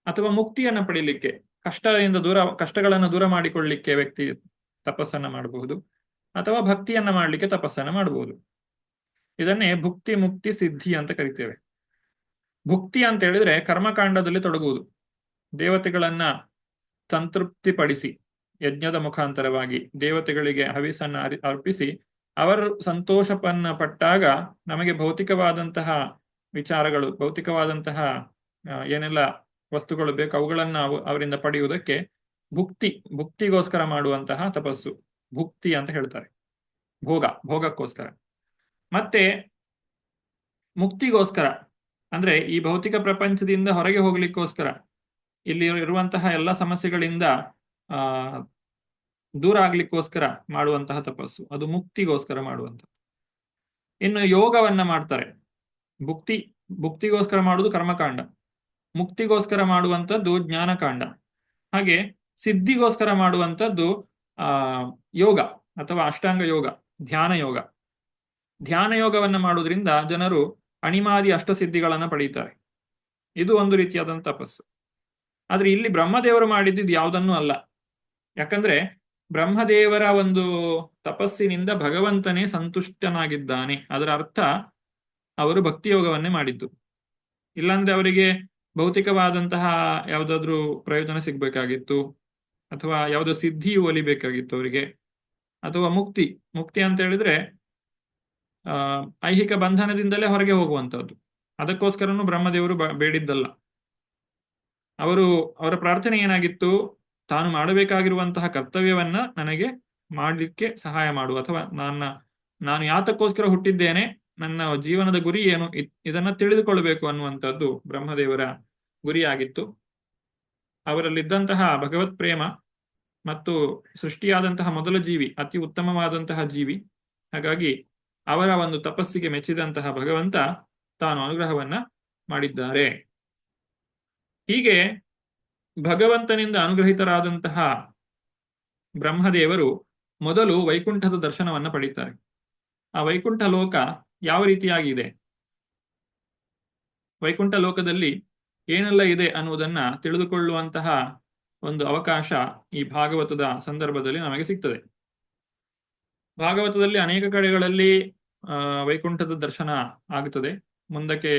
ಅಥವಾ ಮುಕ್ತಿಯನ್ನ ಪಡೆಯಲಿಕ್ಕೆ, ಕಷ್ಟಗಳನ್ನು ದೂರ ಮಾಡಿಕೊಳ್ಳಲಿಕ್ಕೆ ವ್ಯಕ್ತಿ ತಪಸ್ಸನ್ನ ಮಾಡಬಹುದು, ಅಥವಾ ಭಕ್ತಿಯನ್ನ ಮಾಡಲಿಕ್ಕೆ ತಪಸ್ಸನ್ನ ಮಾಡಬಹುದು. ಇದನ್ನೇ ಭುಕ್ತಿ ಮುಕ್ತಿ ಸಿದ್ಧಿ ಅಂತ ಕರಿತೇವೆ. ಭುಕ್ತಿ ಅಂತ ಹೇಳಿದ್ರೆ ಕರ್ಮಕಾಂಡದಲ್ಲಿ ತೊಡಗುವುದು, ದೇವತೆಗಳನ್ನ ಸಂತೃಪ್ತಿಪಡಿಸಿ ಯಜ್ಞದ ಮುಖಾಂತರವಾಗಿ ದೇವತೆಗಳಿಗೆ ಹವಿಸನ್ನ ಅರ್ಪಿಸಿ ಅವರು ಸಂತೋಷಪನ್ನ ಪಟ್ಟಾಗ ನಮಗೆ ಭೌತಿಕವಾದಂತಹ ವಿಚಾರಗಳು, ಭೌತಿಕವಾದಂತಹ ಏನೆಲ್ಲ ವಸ್ತುಗಳು ಬೇಕು ಅವುಗಳನ್ನ ಅವರಿಂದ ಪಡೆಯುವುದಕ್ಕೆ ಭುಕ್ತಿಗೋಸ್ಕರ ಮಾಡುವಂತಹ ತಪಸ್ಸು ಭುಕ್ತಿ ಅಂತ ಹೇಳ್ತಾರೆ. ಭೋಗಕ್ಕೋಸ್ಕರ. ಮತ್ತೆ ಮುಕ್ತಿಗೋಸ್ಕರ ಅಂದ್ರೆ ಈ ಭೌತಿಕ ಪ್ರಪಂಚದಿಂದ ಹೊರಗೆ ಹೋಗ್ಲಿಕ್ಕೋಸ್ಕರ, ಇಲ್ಲಿ ಇರುವಂತಹ ಎಲ್ಲ ಸಮಸ್ಯೆಗಳಿಂದ ದೂರ ಆಗ್ಲಿಕ್ಕೋಸ್ಕರ ಮಾಡುವಂತಹ ತಪಸ್ಸು, ಅದು ಮುಕ್ತಿಗೋಸ್ಕರ ಮಾಡುವಂತಹ. ಇನ್ನು ಯೋಗವನ್ನ ಮಾಡ್ತಾರೆ. ಭುಕ್ತಿಗೋಸ್ಕರ ಮಾಡುವುದು ಕರ್ಮಕಾಂಡ, ಮುಕ್ತಿಗೋಸ್ಕರ ಮಾಡುವಂಥದ್ದು ಜ್ಞಾನಕಾಂಡ, ಹಾಗೆ ಸಿದ್ಧಿಗೋಸ್ಕರ ಮಾಡುವಂಥದ್ದು ಯೋಗ ಅಥವಾ ಅಷ್ಟಾಂಗ ಯೋಗ, ಧ್ಯಾನ ಯೋಗ. ಧ್ಯಾನ ಯೋಗವನ್ನ ಮಾಡುವುದರಿಂದ ಜನರು ಅಣಿಮಾದಿ ಅಷ್ಟಸಿದ್ಧಿಗಳನ್ನ ಪಡೀತಾರೆ. ಇದು ಒಂದು ರೀತಿಯಾದಂಥ ತಪಸ್ಸು. ಆದ್ರೆ ಇಲ್ಲಿ ಬ್ರಹ್ಮದೇವರು ಮಾಡಿದ್ದು ಯಾವುದನ್ನೂ ಅಲ್ಲ. ಯಾಕಂದ್ರೆ ಬ್ರಹ್ಮದೇವರ ಒಂದು ತಪಸ್ಸಿನಿಂದ ಭಗವಂತನೇ ಸಂತುಷ್ಟನಾಗಿದ್ದಾನೆ. ಅದರ ಅರ್ಥ ಅವರು ಭಕ್ತಿಯೋಗವನ್ನೇ ಮಾಡಿದ್ದು. ಇಲ್ಲಾಂದ್ರೆ ಅವರಿಗೆ ಭೌತಿಕವಾದಂತಹ ಯಾವುದಾದ್ರೂ ಪ್ರಯೋಜನ ಸಿಗ್ಬೇಕಾಗಿತ್ತು, ಅಥವಾ ಯಾವುದೋ ಸಿದ್ಧಿ ಒಲಿಬೇಕಾಗಿತ್ತು ಅವರಿಗೆ, ಅಥವಾ ಮುಕ್ತಿ ಅಂತ ಹೇಳಿದ್ರೆ ಐಹಿಕ ಬಂಧನದಿಂದಲೇ ಹೊರಗೆ ಹೋಗುವಂತಹದ್ದು. ಅದಕ್ಕೋಸ್ಕರನೂ ಬ್ರಹ್ಮದೇವರು ಬೇಡಿದ್ದಲ್ಲ. ಅವರ ಪ್ರಾರ್ಥನೆ ಏನಾಗಿತ್ತು? ತಾನು ಮಾಡಬೇಕಾಗಿರುವಂತಹ ಕರ್ತವ್ಯವನ್ನ ನನಗೆ ಮಾಡಲಿಕ್ಕೆ ಸಹಾಯ ಮಾಡು, ಅಥವಾ ನಾನು ಯಾತಕ್ಕೋಸ್ಕರ ಹುಟ್ಟಿದ್ದೇನೆ, ನನ್ನ ಜೀವನದ ಗುರಿ ಏನು, ಇದನ್ನ ತಿಳಿದುಕೊಳ್ಳಬೇಕು ಅನ್ನುವಂಥದ್ದು ಬ್ರಹ್ಮದೇವರ ಗುರಿಯಾಗಿತ್ತು. ಅವರಲ್ಲಿದ್ದಂತಹ ಭಗವತ್ ಪ್ರೇಮ ಮತ್ತು ಸೃಷ್ಟಿಯಾದಂತಹ ಮೊದಲ ಜೀವಿ ಅತಿ ಉತ್ತಮವಾದಂತಹ ಜೀವಿ. ಹಾಗಾಗಿ ಅವರ ಒಂದು ತಪಸ್ಸಿಗೆ ಮೆಚ್ಚಿದಂತಹ ಭಗವಂತ ತಾನು ಅನುಗ್ರಹವನ್ನ ಮಾಡಿದ್ದಾರೆ. ಹೀಗೆ ಭಗವಂತನಿಂದ ಅನುಗ್ರಹಿತರಾದಂತಹ ಬ್ರಹ್ಮದೇವರು ಮೊದಲು ವೈಕುಂಠದ ದರ್ಶನವನ್ನ ಪಡೀತಾರೆ. ಆ ವೈಕುಂಠ ಲೋಕ ಯಾವ ರೀತಿಯಾಗಿದೆ, ವೈಕುಂಠ ಲೋಕದಲ್ಲಿ ಏನೆಲ್ಲ ಇದೆ ಅನ್ನುವುದನ್ನ ತಿಳಿದುಕೊಳ್ಳುವಂತಹ ಒಂದು ಅವಕಾಶ ಈ ಭಾಗವತದ ಸಂದರ್ಭದಲ್ಲಿ ನಮಗೆ ಸಿಗ್ತದೆ. ಭಾಗವತದಲ್ಲಿ ಅನೇಕ ಕಡೆಗಳಲ್ಲಿ ವೈಕುಂಠದ ದರ್ಶನ ಆಗುತ್ತದೆ. ಮುಂದಕ್ಕೆ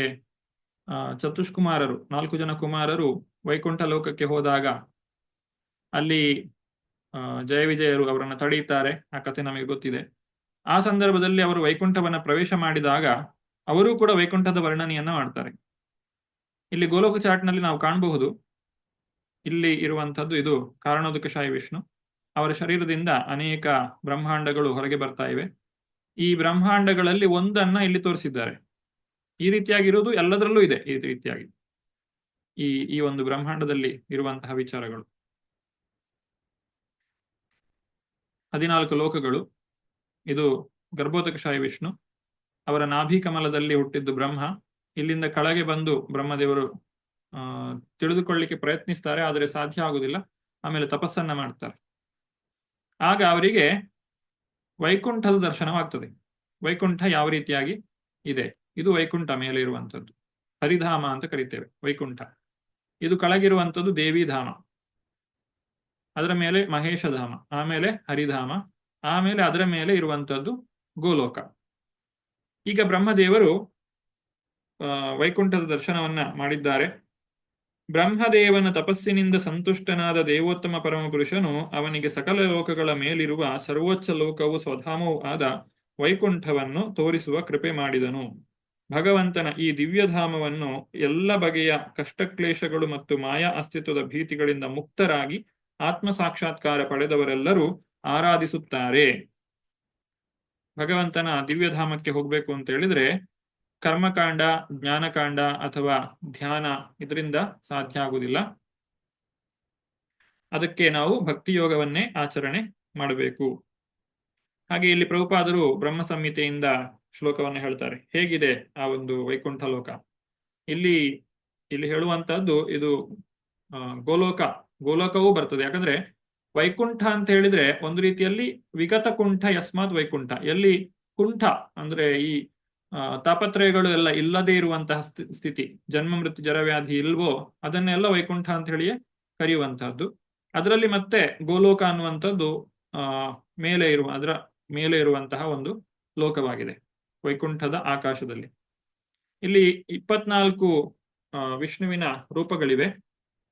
ಚತುಷ್ಕುಮಾರರು, 4 ಜನ ಕುಮಾರರು ವೈಕುಂಠ ಲೋಕಕ್ಕೆ ಹೋದಾಗ ಅಲ್ಲಿ ಜಯ ವಿಜಯರು ಅವರನ್ನು ತಡೆಯುತ್ತಾರೆ. ಆ ಕಥೆ ನಮಗೆ ಗೊತ್ತಿದೆ. ಆ ಸಂದರ್ಭದಲ್ಲಿ ಅವರು ವೈಕುಂಠವನ್ನ ಪ್ರವೇಶ ಮಾಡಿದಾಗ ಅವರೂ ಕೂಡ ವೈಕುಂಠದ ವರ್ಣನೆಯನ್ನ ಮಾಡ್ತಾರೆ. ಇಲ್ಲಿ ಗೋಲೋಕ ಚಾಟ್ನಲ್ಲಿ ನಾವು ಕಾಣಬಹುದು, ಇಲ್ಲಿ ಇರುವಂತಹದ್ದು ಇದು ಕಾರಣೋದಕಶಾಹಿ ವಿಷ್ಣು. ಅವರ ಶರೀರದಿಂದ ಅನೇಕ ಬ್ರಹ್ಮಾಂಡಗಳು ಹೊರಗೆ ಬರ್ತಾ ಇವೆ. ಈ ಬ್ರಹ್ಮಾಂಡಗಳಲ್ಲಿ ಒಂದನ್ನ ಇಲ್ಲಿ ತೋರಿಸಿದ್ದಾರೆ. ಈ ರೀತಿಯಾಗಿರುವುದು ಎಲ್ಲದರಲ್ಲೂ ಇದೆ. ಈ ರೀತಿಯಾಗಿ ಈ ಒಂದು ಬ್ರಹ್ಮಾಂಡದಲ್ಲಿ ಇರುವಂತಹ ವಿಚಾರಗಳು 14 ಲೋಕಗಳು. ಇದು ಗರ್ಭೋದಕಶಾಹಿ ವಿಷ್ಣು, ಅವರ ನಾಭಿ ಕಮಲದಲ್ಲಿ ಹುಟ್ಟಿದ್ದು ಬ್ರಹ್ಮ. ಇಲ್ಲಿಂದ ಕೆಳಗೆ ಬಂದು ಬ್ರಹ್ಮದೇವರು ತಿಳಿದುಕೊಳ್ಳಿಕ್ಕೆ ಪ್ರಯತ್ನಿಸ್ತಾರೆ, ಆದರೆ ಸಾಧ್ಯ ಆಗುವುದಿಲ್ಲ. ಆಮೇಲೆ ತಪಸ್ಸನ್ನ ಮಾಡ್ತಾರೆ. ಆಗ ಅವರಿಗೆ ವೈಕುಂಠದ ದರ್ಶನವಾಗ್ತದೆ. ವೈಕುಂಠ ಯಾವ ರೀತಿಯಾಗಿ ಇದೆ, ಇದು ವೈಕುಂಠ ಮೇಲೆ ಇರುವಂಥದ್ದು. ಹರಿಧಾಮ ಅಂತ ಕರಿತೇವೆ ವೈಕುಂಠ. ಇದು ಕೆಳಗಿರುವಂಥದ್ದು ದೇವಿಧಾಮ, ಅದರ ಮೇಲೆ ಮಹೇಶಧಾಮ, ಆಮೇಲೆ ಹರಿಧಾಮ, ಆಮೇಲೆ ಅದರ ಮೇಲೆ ಇರುವಂಥದ್ದು ಗೋಲೋಕ. ಈಗ ಬ್ರಹ್ಮದೇವರು ವೈಕುಂಠದ ದರ್ಶನವನ್ನ ಮಾಡಿದ್ದಾರೆ. ಬ್ರಹ್ಮದೇವನ ತಪಸ್ಸಿನಿಂದ ಸಂತುಷ್ಟನಾದ ದೇವೋತ್ತಮ ಪರಮಪುರುಷನು ಅವನಿಗೆ ಸಕಲ ಲೋಕಗಳ ಮೇಲಿರುವ ಸರ್ವೋಚ್ಚ ಲೋಕವು ಸ್ವಧಾಮವೂ ಆದ ವೈಕುಂಠವನ್ನು ತೋರಿಸುವ ಕೃಪೆ ಮಾಡಿದನು. ಭಗವಂತನ ಈ ದಿವ್ಯಧಾಮವನ್ನು ಎಲ್ಲ ಬಗೆಯ ಕಷ್ಟಕ್ಲೇಶಗಳು ಮತ್ತು ಮಾಯಾ ಅಸ್ತಿತ್ವದ ಭೀತಿಗಳಿಂದ ಮುಕ್ತರಾಗಿ ಆತ್ಮ ಸಾಕ್ಷಾತ್ಕಾರ ಪಡೆದವರೆಲ್ಲರೂ ಆರಾಧಿಸುತ್ತಾರೆ. ಭಗವಂತನ ದಿವ್ಯಧಾಮಕ್ಕೆ ಹೋಗ್ಬೇಕು ಅಂತ ಹೇಳಿದ್ರೆ ಕರ್ಮಕಾಂಡ, ಜ್ಞಾನಕಾಂಡ ಅಥವಾ ಧ್ಯಾನ ಇದರಿಂದ ಸಾಧ್ಯ ಆಗುವುದಿಲ್ಲ. ಅದಕ್ಕೆ ನಾವು ಭಕ್ತಿಯೋಗವನ್ನೇ ಆಚರಣೆ ಮಾಡಬೇಕು. ಹಾಗೆ ಇಲ್ಲಿ ಪ್ರಭುಪಾದರು ಬ್ರಹ್ಮ ಸಂಹಿತೆಯಿಂದ ಶ್ಲೋಕವನ್ನು ಹೇಳ್ತಾರೆ. ಹೇಗಿದೆ ಆ ಒಂದು ವೈಕುಂಠ ಲೋಕ? ಇಲ್ಲಿ ಇಲ್ಲಿ ಹೇಳುವಂತಹದ್ದು ಇದು ಗೋಲೋಕ, ಗೋಲೋಕವೂ ಬರ್ತದೆ. ಯಾಕಂದ್ರೆ ವೈಕುಂಠ ಅಂತ ಹೇಳಿದ್ರೆ ಒಂದು ರೀತಿಯಲ್ಲಿ ವಿಗತ ಕುಂಠ ಯಸ್ಮಾತ್ ವೈಕುಂಠ, ಎಲ್ಲಿ ಕುಂಠ ಅಂದ್ರೆ ಈ ತಾಪತ್ರಯಗಳು ಎಲ್ಲ ಇಲ್ಲದೆ ಇರುವಂತಹ ಸ್ಥಿತಿ, ಜನ್ಮ ಮೃತ್ಯು ಜರವ್ಯಾಧಿ ಇಲ್ವೋ ಅದನ್ನೆಲ್ಲ ವೈಕುಂಠ ಅಂತ ಹೇಳಿಯೇ ಕರೆಯುವಂತಹದ್ದು. ಅದರಲ್ಲಿ ಮತ್ತೆ ಗೋಲೋಕ ಅನ್ನುವಂಥದ್ದು ಅದರ ಮೇಲೆ ಇರುವಂತಹ ಒಂದು ಲೋಕವಾಗಿದೆ ವೈಕುಂಠದ ಆಕಾಶದಲ್ಲಿ. ಇಲ್ಲಿ 24 ವಿಷ್ಣುವಿನ ರೂಪಗಳಿವೆ.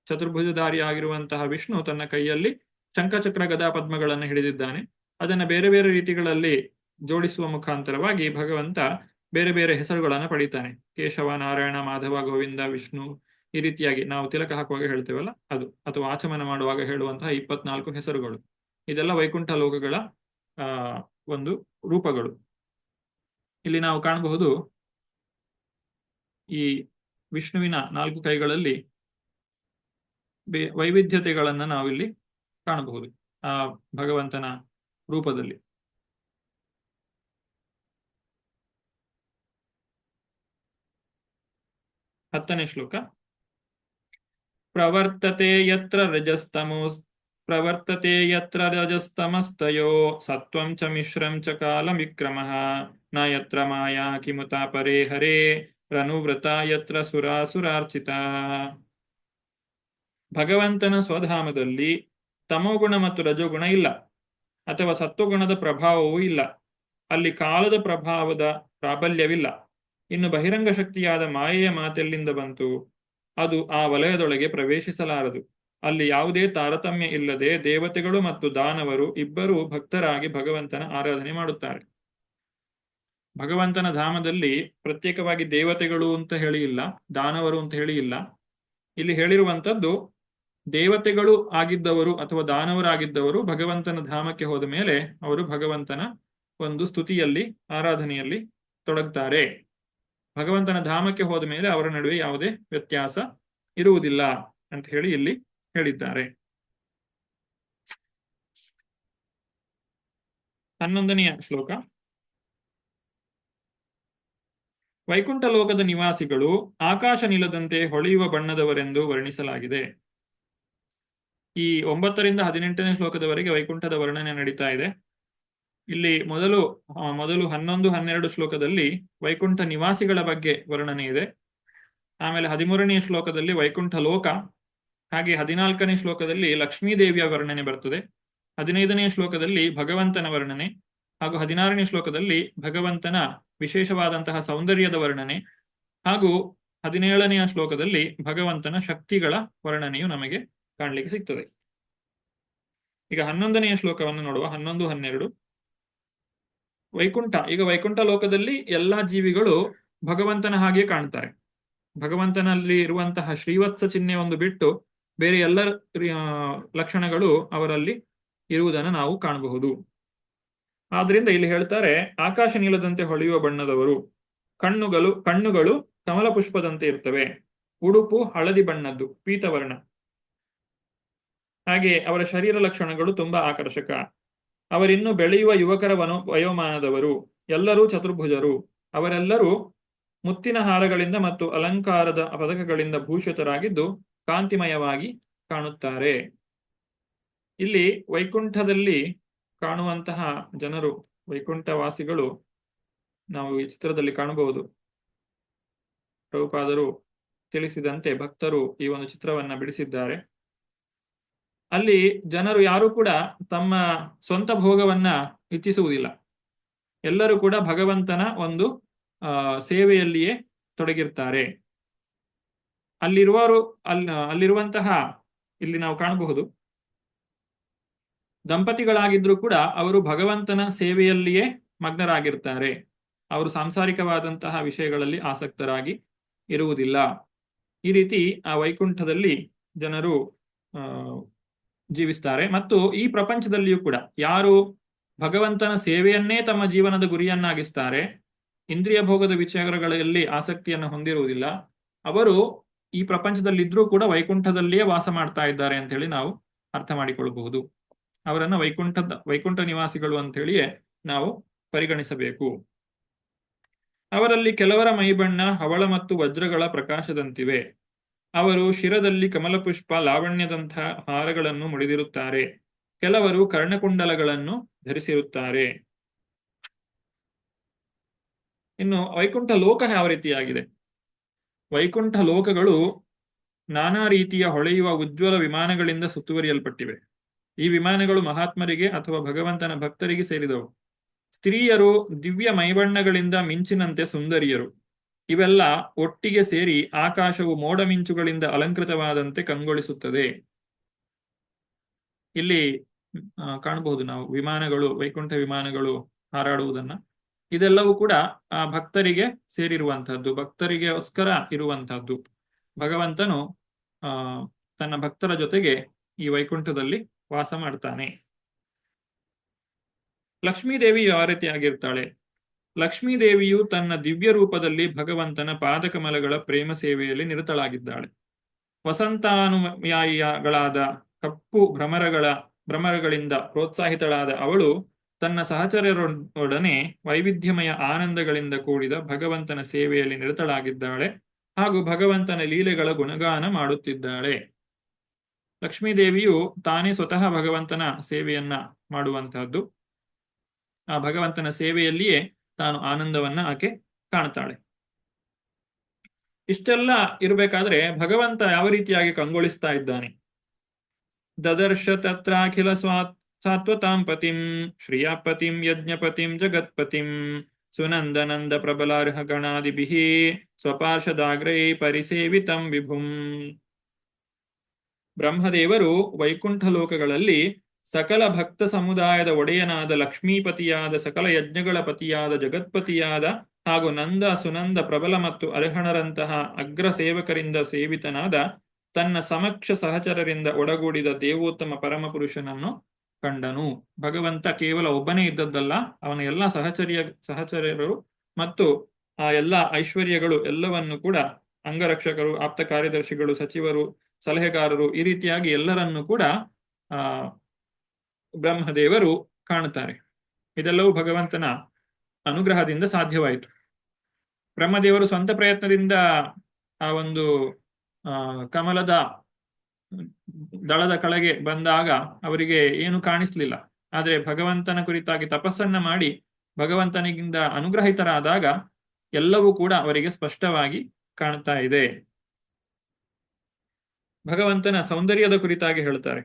ಚತುರ್ಭುಜಧಾರಿ ಆಗಿರುವಂತಹ ವಿಷ್ಣು ತನ್ನ ಕೈಯಲ್ಲಿ ಶಂಖಚಕ್ರ ಗದಾ ಪದ್ಮಗಳನ್ನು ಹಿಡಿದಿದ್ದಾನೆ. ಅದನ್ನ ಬೇರೆ ಬೇರೆ ರೀತಿಗಳಲ್ಲಿ ಜೋಡಿಸುವ ಮುಖಾಂತರವಾಗಿ ಭಗವಂತ ಬೇರೆ ಬೇರೆ ಹೆಸರುಗಳನ್ನು ಪಡೀತಾನೆ. ಕೇಶವ, ನಾರಾಯಣ, ಮಾಧವ, ಗೋವಿಂದ, ವಿಷ್ಣು, ಈ ರೀತಿಯಾಗಿ ನಾವು ತಿಲಕ ಹಾಕುವಾಗ ಹೇಳ್ತೇವಲ್ಲ ಅದು, ಅಥವಾ ಆಚಮನ ಮಾಡುವಾಗ ಹೇಳುವಂತಹ 24 ಹೆಸರುಗಳು. ಇದೆಲ್ಲ ವೈಕುಂಠ ಲೋಕಗಳ ಒಂದು ರೂಪಗಳು. ಇಲ್ಲಿ ನಾವು ಕಾಣಬಹುದು ಈ ವಿಷ್ಣುವಿನ 4 ಕೈಗಳಲ್ಲಿ ವೈವಿಧ್ಯತೆಗಳನ್ನ ನಾವಿಲ್ಲಿ ಕಾಣಬಹುದು ಆ ಭಗವಂತನ ರೂಪದಲ್ಲಿ. ಹತ್ತನೇ ಶ್ಲೋಕ. ಪ್ರವರ್ತತೆ ಯತ್ರ ರಜಸ್ತಮಸ್ತಯೋ ಸತ್ವಂ ಚ ಮಿಶ್ರಂ ಚ ಕಾಲಂ ವಿಕ್ರಮಃ ನ ಯತ್ರ ಮಾಯಾ ಕಿಮುತಾ ಪರೇ ಹರೇ ರನುವೃತ ಯತ್ರ ಸುರಾಸುರಾರ್ಚಿತ. ಭಗವಂತನ ಸ್ವಧಾಮದಲ್ಲಿ ತಮೋಗುಣ ಮತ್ತು ರಜೋಗುಣ ಇಲ್ಲ, ಅಥವಾ ಸತ್ವಗುಣದ ಪ್ರಭಾವವೂ ಇಲ್ಲ. ಅಲ್ಲಿ ಕಾಲದ ಪ್ರಭಾವದ ಪ್ರಾಬಲ್ಯವಿಲ್ಲ. ಇನ್ನು ಬಹಿರಂಗ ಶಕ್ತಿಯಾದ ಮಾಯೆಯ ಮಾತೆಲ್ಲಿಂದ ಬಂತು? ಅದು ಆ ವಲಯದೊಳಗೆ ಪ್ರವೇಶಿಸಲಾರದು. ಅಲ್ಲಿ ಯಾವುದೇ ತಾರತಮ್ಯ ಇಲ್ಲದೆ ದೇವತೆಗಳು ಮತ್ತು ದಾನವರು ಇಬ್ಬರೂ ಭಕ್ತರಾಗಿ ಭಗವಂತನ ಆರಾಧನೆ ಮಾಡುತ್ತಾರೆ. ಭಗವಂತನ ಧಾಮದಲ್ಲಿ ಪ್ರತ್ಯೇಕವಾಗಿ ದೇವತೆಗಳು ಅಂತ ಹೇಳಿ ಇಲ್ಲ, ದಾನವರು ಅಂತ ಹೇಳಿ ಇಲ್ಲ. ಇಲ್ಲಿ ಹೇಳಿರುವಂತದ್ದು ದೇವತೆಗಳು ಆಗಿದ್ದವರು ಅಥವಾ ದಾನವರಾಗಿದ್ದವರು ಭಗವಂತನ ಧಾಮಕ್ಕೆ ಹೋದ ಮೇಲೆ ಅವರು ಭಗವಂತನ ಒಂದು ಸ್ತುತಿಯಲ್ಲಿ, ಆರಾಧನೆಯಲ್ಲಿ ತೊಡಗ್ತಾರೆ. ಭಗವಂತನ ಧಾಮಕ್ಕೆ ಹೋದ ಮೇಲೆ ಅವರ ನಡುವೆ ಯಾವುದೇ ವ್ಯತ್ಯಾಸ ಇರುವುದಿಲ್ಲ ಅಂತ ಹೇಳಿ ಇಲ್ಲಿ ಹೇಳಿದ್ದಾರೆ. 11ನೇ ಶ್ಲೋಕ. ವೈಕುಂಠ ಲೋಕದ ನಿವಾಸಿಗಳು ಆಕಾಶ ನೀಲದಂತೆ ಹೊಳೆಯುವ ಬಣ್ಣದವರೆಂದು ವರ್ಣಿಸಲಾಗಿದೆ. ಈ 9ರಿಂದ 18ನೇ ಶ್ಲೋಕದವರೆಗೆ ವೈಕುಂಠದ ವರ್ಣನೆ ನಡೀತಾ ಇದೆ. ಇಲ್ಲಿ ಮೊದಲು 11, 12 ಶ್ಲೋಕದಲ್ಲಿ ವೈಕುಂಠ ನಿವಾಸಿಗಳ ಬಗ್ಗೆ ವರ್ಣನೆ ಇದೆ. ಆಮೇಲೆ 13ನೇ ಶ್ಲೋಕದಲ್ಲಿ ವೈಕುಂಠ ಲೋಕ, ಹಾಗೆ 14ನೇ ಶ್ಲೋಕದಲ್ಲಿ ಲಕ್ಷ್ಮೀದೇವಿಯ ವರ್ಣನೆ ಬರ್ತದೆ. 15ನೇ ಶ್ಲೋಕದಲ್ಲಿ ಭಗವಂತನ ವರ್ಣನೆ, ಹಾಗೂ 16ನೇ ಶ್ಲೋಕದಲ್ಲಿ ಭಗವಂತನ ವಿಶೇಷವಾದಂತಹ ಸೌಂದರ್ಯದ ವರ್ಣನೆ, ಹಾಗೂ 17ನೇ ಶ್ಲೋಕದಲ್ಲಿ ಭಗವಂತನ ಶಕ್ತಿಗಳ ವರ್ಣನೆಯು ನಮಗೆ ಕಾಣಲಿಕ್ಕೆ ಸಿಗ್ತದೆ. ಈಗ 11ನೇ ಶ್ಲೋಕವನ್ನು ನೋಡುವ. 11, 12. ವೈಕುಂಠ, ಈಗ ವೈಕುಂಠ ಲೋಕದಲ್ಲಿ ಎಲ್ಲಾ ಜೀವಿಗಳು ಭಗವಂತನ ಹಾಗೆ ಕಾಣ್ತಾರೆ. ಭಗವಂತನಲ್ಲಿ ಇರುವಂತಹ ಶ್ರೀವತ್ಸ ಚಿಹ್ನೆ ಒಂದು ಬಿಟ್ಟು ಬೇರೆ ಎಲ್ಲ ಲಕ್ಷಣಗಳು ಅವರಲ್ಲಿ ಇರುವುದನ್ನು ನಾವು ಕಾಣಬಹುದು. ಆದ್ರಿಂದ ಇಲ್ಲಿ ಹೇಳ್ತಾರೆ, ಆಕಾಶ ನೀಲದಂತೆ ಹೊಳೆಯುವ ಬಣ್ಣದವರು. ಕಣ್ಣುಗಳು ಕಮಲ ಪುಷ್ಪದಂತೆ ಇರ್ತವೆ. ಉಡುಪು ಹಳದಿ ಬಣ್ಣದ್ದು, ಪೀತವರ್ಣ. ಹಾಗೆ ಅವರ ಶರೀರ ಲಕ್ಷಣಗಳು ತುಂಬಾ ಆಕರ್ಷಕ. ಅವರಿನ್ನು ಬೆಳೆಯುವ ಯುವಕರ ವಯೋಮಾನದವರು. ಎಲ್ಲರೂ ಚತುರ್ಭುಜರು. ಅವರೆಲ್ಲರೂ ಮುತ್ತಿನ ಹಾರಗಳಿಂದ ಮತ್ತು ಅಲಂಕಾರದ ಪದಕಗಳಿಂದ ಭೂಷಿತರಾಗಿದ್ದು ಕಾಂತಿಮಯವಾಗಿ ಕಾಣುತ್ತಾರೆ. ಇಲ್ಲಿ ವೈಕುಂಠದಲ್ಲಿ ಕಾಣುವಂತಹ ಜನರು, ವೈಕುಂಠವಾಸಿಗಳು, ನಾವು ಈ ಚಿತ್ರದಲ್ಲಿ ಕಾಣಬಹುದು. ಪ್ರಭುಪಾದರು ತಿಳಿಸಿದಂತೆ ಭಕ್ತರು ಈ ಒಂದು ಚಿತ್ರವನ್ನ ಬಿಡಿಸಿದ್ದಾರೆ. ಅಲ್ಲಿ ಜನರು ಯಾರು ಕೂಡ ತಮ್ಮ ಸ್ವಂತ ಭೋಗವನ್ನ ಇಚ್ಛಿಸುವುದಿಲ್ಲ. ಎಲ್ಲರೂ ಕೂಡ ಭಗವಂತನ ಒಂದು ಸೇವೆಯಲ್ಲಿಯೇ ತೊಡಗಿರ್ತಾರೆ. ಅಲ್ಲಿರುವಂತಹ ಇಲ್ಲಿ ನಾವು ಕಾಣಬಹುದು, ದಂಪತಿಗಳಾಗಿದ್ರೂ ಕೂಡ ಅವರು ಭಗವಂತನ ಸೇವೆಯಲ್ಲಿಯೇ ಮಗ್ನರಾಗಿರ್ತಾರೆ. ಅವರು ಸಾಂಸಾರಿಕವಾದಂತಹ ವಿಷಯಗಳಲ್ಲಿ ಆಸಕ್ತರಾಗಿ ಇರುವುದಿಲ್ಲ. ಈ ರೀತಿ ಆ ವೈಕುಂಠದಲ್ಲಿ ಜನರು ಜೀವಿಸ್ತಾರೆ. ಮತ್ತು ಈ ಪ್ರಪಂಚದಲ್ಲಿಯೂ ಕೂಡ ಯಾರು ಭಗವಂತನ ಸೇವೆಯನ್ನೇ ತಮ್ಮ ಜೀವನದ ಗುರಿಯನ್ನಾಗಿಸ್ತಾರೆ, ಇಂದ್ರಿಯ ಭೋಗದ ವಿಚಾರಗಳಲ್ಲಿ ಆಸಕ್ತಿಯನ್ನು ಹೊಂದಿರುವುದಿಲ್ಲ, ಅವರು ಈ ಪ್ರಪಂಚದಲ್ಲಿದ್ರೂ ಕೂಡ ವೈಕುಂಠದಲ್ಲಿಯೇ ವಾಸ ಮಾಡ್ತಾ ಇದ್ದಾರೆ ಅಂತ ಹೇಳಿ ನಾವು ಅರ್ಥ ಮಾಡಿಕೊಳ್ಳಬಹುದು. ಅವರನ್ನು ವೈಕುಂಠ ನಿವಾಸಿಗಳು ಅಂತ ಹೇಳಿಯೇ ನಾವು ಪರಿಗಣಿಸಬೇಕು. ಅವರಲ್ಲಿ ಕೆಲವರ ಮೈಬಣ್ಣ ಹವಳ ಮತ್ತು ವಜ್ರಗಳ ಪ್ರಕಾಶದಂತಿವೆ. ಅವರು ಶಿರದಲ್ಲಿ ಕಮಲಪುಷ್ಪ ಲಾವಣ್ಯದಂಥ ಹಾರಗಳನ್ನು ಮುಡಿದಿರುತ್ತಾರೆ. ಕೆಲವರು ಕರ್ಣಕುಂಡಲಗಳನ್ನು ಧರಿಸಿರುತ್ತಾರೆ. ಇನ್ನು ವೈಕುಂಠ ಲೋಕ ಯಾವ ರೀತಿಯಾಗಿದೆ? ವೈಕುಂಠ ಲೋಕಗಳು ನಾನಾ ರೀತಿಯ ಹೊಳೆಯುವ ಉಜ್ವಲ ವಿಮಾನಗಳಿಂದ ಸುತ್ತುವರಿಯಲ್ಪಟ್ಟಿವೆ. ಈ ವಿಮಾನಗಳು ಮಹಾತ್ಮರಿಗೆ ಅಥವಾ ಭಗವಂತನ ಭಕ್ತರಿಗೆ ಸೇರಿದವು. ಸ್ತ್ರೀಯರು ದಿವ್ಯ ಮೈಬಣ್ಣಗಳಿಂದ ಮಿಂಚಿನಂತೆ ಸುಂದರಿಯರು. ಇವೆಲ್ಲ ಒಟ್ಟಿಗೆ ಸೇರಿ ಆಕಾಶವು ಮೋಡ ಮಿಂಚುಗಳಿಂದ ಅಲಂಕೃತವಾದಂತೆ ಕಂಗೊಳಿಸುತ್ತದೆ. ಇಲ್ಲಿ ಕಾಣಬಹುದು ನಾವು ವಿಮಾನಗಳು, ವೈಕುಂಠ ವಿಮಾನಗಳು ಹಾರಾಡುವುದನ್ನ. ಇದೆಲ್ಲವೂ ಕೂಡ ಆ ಭಕ್ತರಿಗೆ ಸೇರಿರುವಂತಹದ್ದು, ಭಕ್ತರಿಗೋಸ್ಕರ ಇರುವಂತಹದ್ದು. ಭಗವಂತನು ತನ್ನ ಭಕ್ತರ ಜೊತೆಗೆ ಈ ವೈಕುಂಠದಲ್ಲಿ ವಾಸ ಮಾಡ್ತಾನೆ. ಲಕ್ಷ್ಮೀದೇವಿ ಯಾವ ರೀತಿಯಾಗಿರ್ತಾಳೆ? ಲಕ್ಷ್ಮೀದೇವಿಯು ತನ್ನ ದಿವ್ಯ ರೂಪದಲ್ಲಿ ಭಗವಂತನ ಪಾದಕಮಲಗಳ ಪ್ರೇಮ ಸೇವೆಯಲ್ಲಿ ನಿರತಳಾಗಿದ್ದಾಳೆ. ವಸಂತಾನುಯಾಯಿಗಳಾದ ಕಪ್ಪು ಭ್ರಮರಗಳಿಂದ ಪ್ರೋತ್ಸಾಹಿತಳಾದ ಅವಳು ತನ್ನ ಸಹಚರರೊಡನೆ ವೈವಿಧ್ಯಮಯ ಆನಂದಗಳಿಂದ ಕೂಡಿದ ಭಗವಂತನ ಸೇವೆಯಲ್ಲಿ ನಿರತಳಾಗಿದ್ದಾಳೆ ಹಾಗೂ ಭಗವಂತನ ಲೀಲೆಗಳ ಗುಣಗಾನ ಮಾಡುತ್ತಿದ್ದಾಳೆ. ಲಕ್ಷ್ಮೀದೇವಿಯು ತಾನೇ ಸ್ವತಃ ಭಗವಂತನ ಸೇವೆಯನ್ನ ಮಾಡುವಂತಹದ್ದು. ಆ ಭಗವಂತನ ಸೇವೆಯಲ್ಲಿಯೇ ತಾನು ಆನಂದವನ್ನ ಆಕೆ ಕಾಣ್ತಾಳೆ. ಇಷ್ಟೆಲ್ಲ ಇರಬೇಕಾದ್ರೆ ಭಗವಂತ ಯಾವ ರೀತಿಯಾಗಿ ಕಂಗೊಳಿಸ್ತಾ ಇದ್ದಾನೆ? ದದರ್ಶ ತತ್ರಾಖಿಲ ಸಾತ್ವತಾಂ ಪತಿಂ ಶ್ರಿಯಾಪತಿಂ ಯಜ್ಞಪತಿಂ ಜಗತ್ಪತಿಂ ಸುನಂದನಂದ ಪ್ರಬಲಾರ್ಹ ಗಣಾದಿಭಿಃ ಸ್ವಪಾರ್ಷದಾಗ್ರೈ ಪರಿಸೇವಿತಂ ವಿಭುಂ. ಬ್ರಹ್ಮದೇವರು ವೈಕುಂಠ ಲೋಕಗಳಲ್ಲಿ ಸಕಲ ಭಕ್ತ ಸಮುದಾಯದ ಒಡೆಯನಾದ ಲಕ್ಷ್ಮೀಪತಿಯಾದ ಸಕಲ ಯಜ್ಞಗಳ ಪತಿಯಾದ ಜಗತ್ಪತಿಯಾದ ಹಾಗೂ ನಂದ ಸುನಂದ ಪ್ರಬಲ ಮತ್ತು ಅರ್ಹಣರಂತಹ ಅಗ್ರ ಸೇವಕರಿಂದ ಸೇವಿತನಾದ ತನ್ನ ಸಮಕ್ಷ ಸಹಚರರಿಂದ ಒಡಗೂಡಿದ ದೇವೋತ್ತಮ ಪರಮಪುರುಷನನ್ನು ಕಂಡನು. ಭಗವಂತ ಕೇವಲ ಒಬ್ಬನೇ ಇದ್ದದ್ದಲ್ಲ, ಅವನ ಎಲ್ಲ ಸಹಚರರು ಮತ್ತು ಆ ಎಲ್ಲ ಐಶ್ವರ್ಯಗಳು ಎಲ್ಲವನ್ನು ಕೂಡ ಅಂಗರಕ್ಷಕರು, ಆಪ್ತ ಕಾರ್ಯದರ್ಶಿಗಳು, ಸಚಿವರು, ಸಲಹೆಗಾರರು, ಈ ರೀತಿಯಾಗಿ ಎಲ್ಲರನ್ನೂ ಕೂಡ ಬ್ರಹ್ಮದೇವರು ಕಾಣುತ್ತಾರೆ. ಇದೆಲ್ಲವೂ ಭಗವಂತನ ಅನುಗ್ರಹದಿಂದ ಸಾಧ್ಯವಾಯಿತು. ಬ್ರಹ್ಮದೇವರು ಸ್ವಂತ ಪ್ರಯತ್ನದಿಂದ ಆ ಒಂದು ಕಮಲದ ದಳದ ಕೆಳಗೆ ಬಂದಾಗ ಅವರಿಗೆ ಏನು ಕಾಣಿಸ್ಲಿಲ್ಲ. ಆದರೆ ಭಗವಂತನ ಕುರಿತಾಗಿ ತಪಸ್ಸನ್ನ ಮಾಡಿ ಭಗವಂತನಿಗಿಂದ ಅನುಗ್ರಹಿತರಾದಾಗ ಎಲ್ಲವೂ ಕೂಡ ಅವರಿಗೆ ಸ್ಪಷ್ಟವಾಗಿ ಕಾಣ್ತಾ ಇದೆ. ಭಗವಂತನ ಸೌಂದರ್ಯದ ಕುರಿತಾಗಿ ಹೇಳ್ತಾರೆ.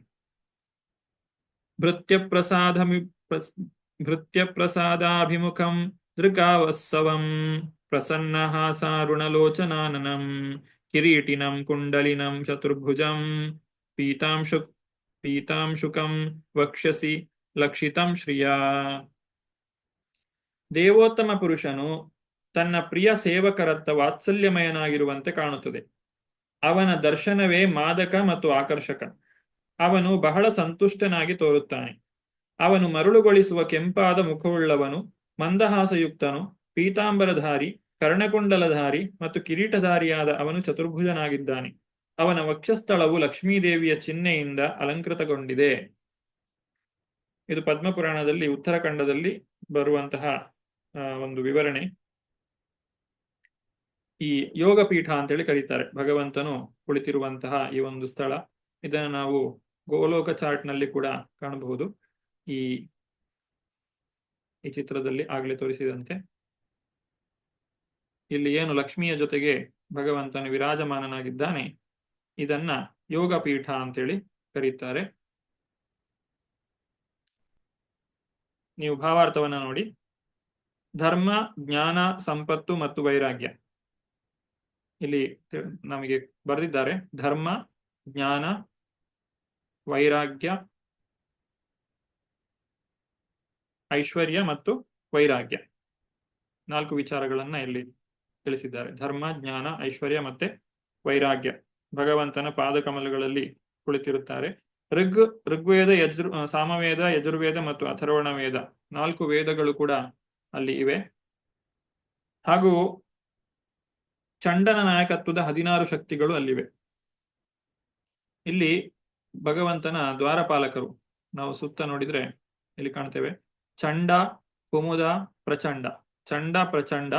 ಭೃತ್ಯ ಪ್ರಸಾದಾಭಿಮುಖಂ ದೃಗಾವತ್ಸವಂ ಪ್ರಸನ್ನಹಾಸಾರುಣಲೋಚನಾನನಂ ಕಿರೀಟಿನಂ ಕುಂಡಲಿನಂ ಚತುರ್ಭುಜಂ ಪೀತಾಂಶುಕಂ ವಕ್ಷಸಿ ಲಕ್ಷಿತಂ ಶ್ರಿಯಾ. ದೇವೋತ್ತಮ ಪುರುಷನು ತನ್ನ ಪ್ರಿಯ ಸೇವಕರತ್ತ ವಾತ್ಸಲ್ಯಮಯನಾಗಿರುವಂತೆ ಕಾಣುತ್ತದೆ. ಅವನ ದರ್ಶನವೇ ಮಾದಕ ಮತ್ತು ಆಕರ್ಷಕ. ಅವನು ಬಹಳ ಸಂತುಷ್ಟನಾಗಿ ತೋರುತ್ತಾನೆ. ಅವನು ಮರುಳುಗೊಳಿಸುವ ಕೆಂಪಾದ ಮುಖವುಳ್ಳವನು, ಮಂದಹಾಸಯುಕ್ತನು, ಪೀತಾಂಬರಧಾರಿ, ಕರ್ಣಕುಂಡಲಧಾರಿ ಮತ್ತು ಕಿರೀಟಧಾರಿಯಾದ ಅವನು ಚತುರ್ಭುಜನಾಗಿದ್ದಾನೆ. ಅವನ ವಕ್ಷಸ್ಥಳವು ಲಕ್ಷ್ಮೀದೇವಿಯ ಚಿಹ್ನೆಯಿಂದ ಅಲಂಕೃತಗೊಂಡಿದೆ. ಇದು ಪದ್ಮಪುರಾಣದಲ್ಲಿ ಉತ್ತರಾಖಂಡದಲ್ಲಿ ಬರುವಂತಹ ಒಂದು ವಿವರಣೆ. ಈ ಯೋಗಪೀಠ ಅಂತೇಳಿ ಕರೀತಾರೆ ಭಗವಂತನು ಕುಳಿತಿರುವಂತಹ ಈ ಒಂದು ಸ್ಥಳ. ಇದನ್ನು ನಾವು ಗೋಲೋಕ ಚಾರ್ಟ್ನಲ್ಲಿ ಕೂಡ ಕಾಣಬಹುದು. ಈ ಚಿತ್ರದಲ್ಲಿ ಆಗಲೇ ತೋರಿಸಿದಂತೆ ಇಲ್ಲಿ ಏನು ಲಕ್ಷ್ಮಿಯ ಜೊತೆಗೆ ಭಗವಂತನು ವಿರಾಜಮಾನನಾಗಿದ್ದಾನೆ, ಇದನ್ನ ಯೋಗಪೀಠ ಅಂತೇಳಿ ಕರೀತಾರೆ. ನೀವು ಭಾವಾರ್ಥವನ್ನ ನೋಡಿ. ಧರ್ಮ, ಜ್ಞಾನ, ಸಂಪತ್ತು ಮತ್ತು ವೈರಾಗ್ಯ ಇಲ್ಲಿ ನಮಗೆ ಬರೆದಿದ್ದಾರೆ. ಧರ್ಮ, ಜ್ಞಾನ, ವೈರಾಗ್ಯ, ಐಶ್ವರ್ಯ ಮತ್ತು ವೈರಾಗ್ಯ, 4 ವಿಚಾರಗಳನ್ನ ಇಲ್ಲಿ ತಿಳಿಸಿದ್ದಾರೆ. ಧರ್ಮ, ಜ್ಞಾನ, ಐಶ್ವರ್ಯ ಮತ್ತೆ ವೈರಾಗ್ಯ ಭಗವಂತನ ಪಾದಕಮಲಗಳಲ್ಲಿ ಕುಳಿತಿರುತ್ತಾರೆ. ಋಗ್ ಋಗ್ವೇದ ಸಾಮವೇದ ಯಜುರ್ವೇದ ಮತ್ತು ಅಥರ್ವಣ ವೇದ 4 ವೇದಗಳು ಕೂಡ ಅಲ್ಲಿ ಇವೆ. ಹಾಗೂ ಚಂಡನ ನಾಯಕತ್ವದ 16 ಶಕ್ತಿಗಳು ಅಲ್ಲಿವೆ. ಇಲ್ಲಿ ಭಗವಂತನ ದ್ವಾರಪಾಲಕರು ನಾವು ಸುತ್ತ ನೋಡಿದ್ರೆ ಇಲ್ಲಿ ಕಾಣ್ತೇವೆ. ಚಂಡ, ಕುಮುದ, ಪ್ರಚಂಡ. ಚಂಡ, ಪ್ರಚಂಡ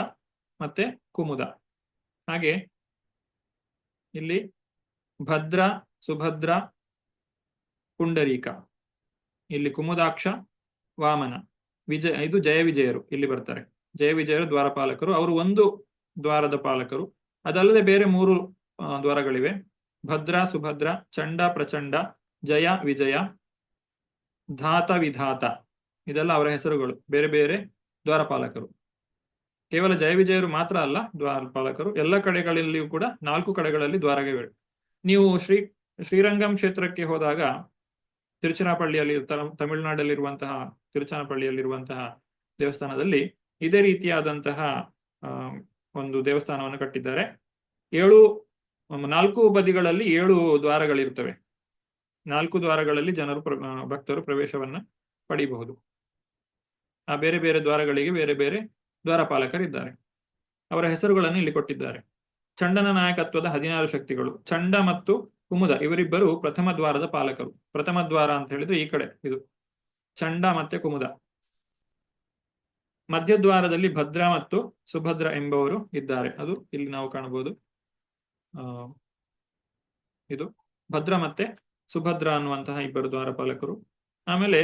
ಮತ್ತೆ ಕುಮುದ. ಹಾಗೆ ಇಲ್ಲಿ ಭದ್ರ, ಸುಭದ್ರ, ಪುಂಡರೀಕ. ಇಲ್ಲಿ ಕುಮುದಾಕ್ಷ, ವಾಮನ, ಇದು ಜಯ ವಿಜಯರು ಇಲ್ಲಿ ಬರ್ತಾರೆ. ಜಯ ವಿಜಯರು ದ್ವಾರಪಾಲಕರು. ಅವರು ಒಂದು ದ್ವಾರದ ಪಾಲಕರು. ಅದಲ್ಲದೆ ಬೇರೆ 3 ದ್ವಾರಗಳಿವೆ. ಭದ್ರ, ಸುಭದ್ರ, ಚಂಡ, ಪ್ರಚಂಡ, ಜಯ, ವಿಜಯ, ಧಾತ, ವಿಧಾತ. ಇದೆಲ್ಲ ಅವರ ಹೆಸರುಗಳು. ಬೇರೆ ಬೇರೆ ದ್ವಾರಪಾಲಕರು. ಕೇವಲ ಜಯ ವಿಜಯರು ಮಾತ್ರ ಅಲ್ಲ ದ್ವಾರಪಾಲಕರು. ಎಲ್ಲ ಕಡೆಗಳಲ್ಲಿಯೂ ಕೂಡ 4 ಕಡೆಗಳಲ್ಲಿ ದ್ವಾರಗಳಿವೆ. ನೀವು ಶ್ರೀರಂಗಂ ಕ್ಷೇತ್ರಕ್ಕೆ ಹೋದಾಗ ತಿರುಚಿರಾಪಳ್ಳಿಯಲ್ಲಿ, ತಮಿಳುನಾಡಲ್ಲಿರುವಂತಹ ತಿರುಚನಾಪಳ್ಳಿಯಲ್ಲಿರುವಂತಹ ದೇವಸ್ಥಾನದಲ್ಲಿ ಇದೇ ರೀತಿಯಾದಂತಹ ಒಂದು ದೇವಸ್ಥಾನವನ್ನು ಕಟ್ಟಿದ್ದಾರೆ. 4 ಬದಿಗಳಲ್ಲಿ 7 ದ್ವಾರಗಳಿರ್ತವೆ. 4 ದ್ವಾರಗಳಲ್ಲಿ ಜನರು ಭಕ್ತರು ಪ್ರವೇಶವನ್ನ ಪಡೆಯಬಹುದು. ಆ ಬೇರೆ ಬೇರೆ ದ್ವಾರಗಳಿಗೆ ಬೇರೆ ಬೇರೆ ದ್ವಾರಪಾಲಕರಿದ್ದಾರೆ. ಅವರ ಹೆಸರುಗಳನ್ನು ಇಲ್ಲಿ ಕೊಟ್ಟಿದ್ದಾರೆ. ಚಂಡನ ನಾಯಕತ್ವದ 16 ಶಕ್ತಿಗಳು. ಚಂಡ ಮತ್ತು ಕುಮುದ ಇವರಿಬ್ಬರು ಪ್ರಥಮ ದ್ವಾರದ ಪಾಲಕರು. ಪ್ರಥಮ ದ್ವಾರ ಅಂತ ಹೇಳಿದ್ರೆ ಈ ಕಡೆ ಇದು ಚಂಡ ಮತ್ತೆ ಕುಮುದ. ಮಧ್ಯದ್ವಾರದಲ್ಲಿ ಭದ್ರ ಮತ್ತು ಸುಭದ್ರ ಎಂಬುವರು ಇದ್ದಾರೆ. ಅದು ಇಲ್ಲಿ ನಾವು ಕಾಣಬಹುದು. ಇದು ಭದ್ರ ಮತ್ತೆ ಸುಭದ್ರ ಅನ್ನುವಂತಹ ಇಬ್ಬರು ದ್ವಾರಪಾಲಕರು. ಆಮೇಲೆ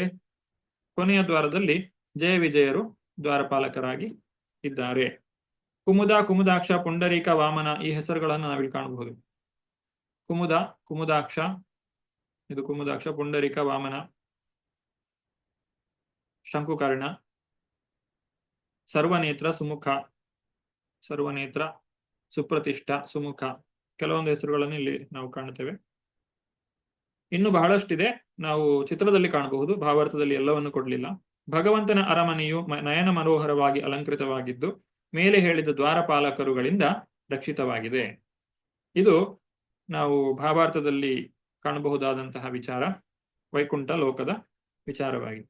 ಕೊನೆಯ ದ್ವಾರದಲ್ಲಿ ಜಯ ವಿಜಯರು ದ್ವಾರಪಾಲಕರಾಗಿ ಇದ್ದಾರೆ. ಕುಮುದ, ಕುಮುದಾಕ್ಷ, ಪುಂಡರೀಕ, ವಾಮನ ಈ ಹೆಸರುಗಳನ್ನು ನಾವಿಲ್ಲಿ ಕಾಣಬಹುದು. ಕುಮುದ, ಕುಮುದಾಕ್ಷ, ಇದು ಕುಮುದಾಕ್ಷ, ಪುಂಡರೀಕ, ವಾಮನ, ಶಂಕುಕರ್ಣ, ಸರ್ವನೇತ್ರ, ಸುಮುಖ, ಸರ್ವನೇತ್ರ, ಸುಪ್ರತಿಷ್ಠ, ಸುಮುಖ. ಕೆಲವೊಂದು ಹೆಸರುಗಳನ್ನು ಇಲ್ಲಿ ನಾವು ಕಾಣುತ್ತೇವೆ. ಇನ್ನು ಬಹಳಷ್ಟಿದೆ, ನಾವು ಚಿತ್ರದಲ್ಲಿ ಕಾಣಬಹುದು. ಭಾವಾರ್ಥದಲ್ಲಿ ಎಲ್ಲವನ್ನು ಕೊಡಲಿಲ್ಲ. ಭಗವಂತನ ಅರಮನೆಯು ನಯನ ಮನೋಹರವಾಗಿ ಅಲಂಕೃತವಾಗಿದ್ದು ಮೇಲೆ ಹೇಳಿದ ದ್ವಾರಪಾಲಕರುಗಳಿಂದ ರಕ್ಷಿತವಾಗಿದೆ. ಇದು ನಾವು ಭಾವಾರ್ಥದಲ್ಲಿ ಕಾಣಬಹುದಾದಂತಹ ವಿಚಾರ, ವೈಕುಂಠ ಲೋಕದ ವಿಚಾರವಾಗಿ.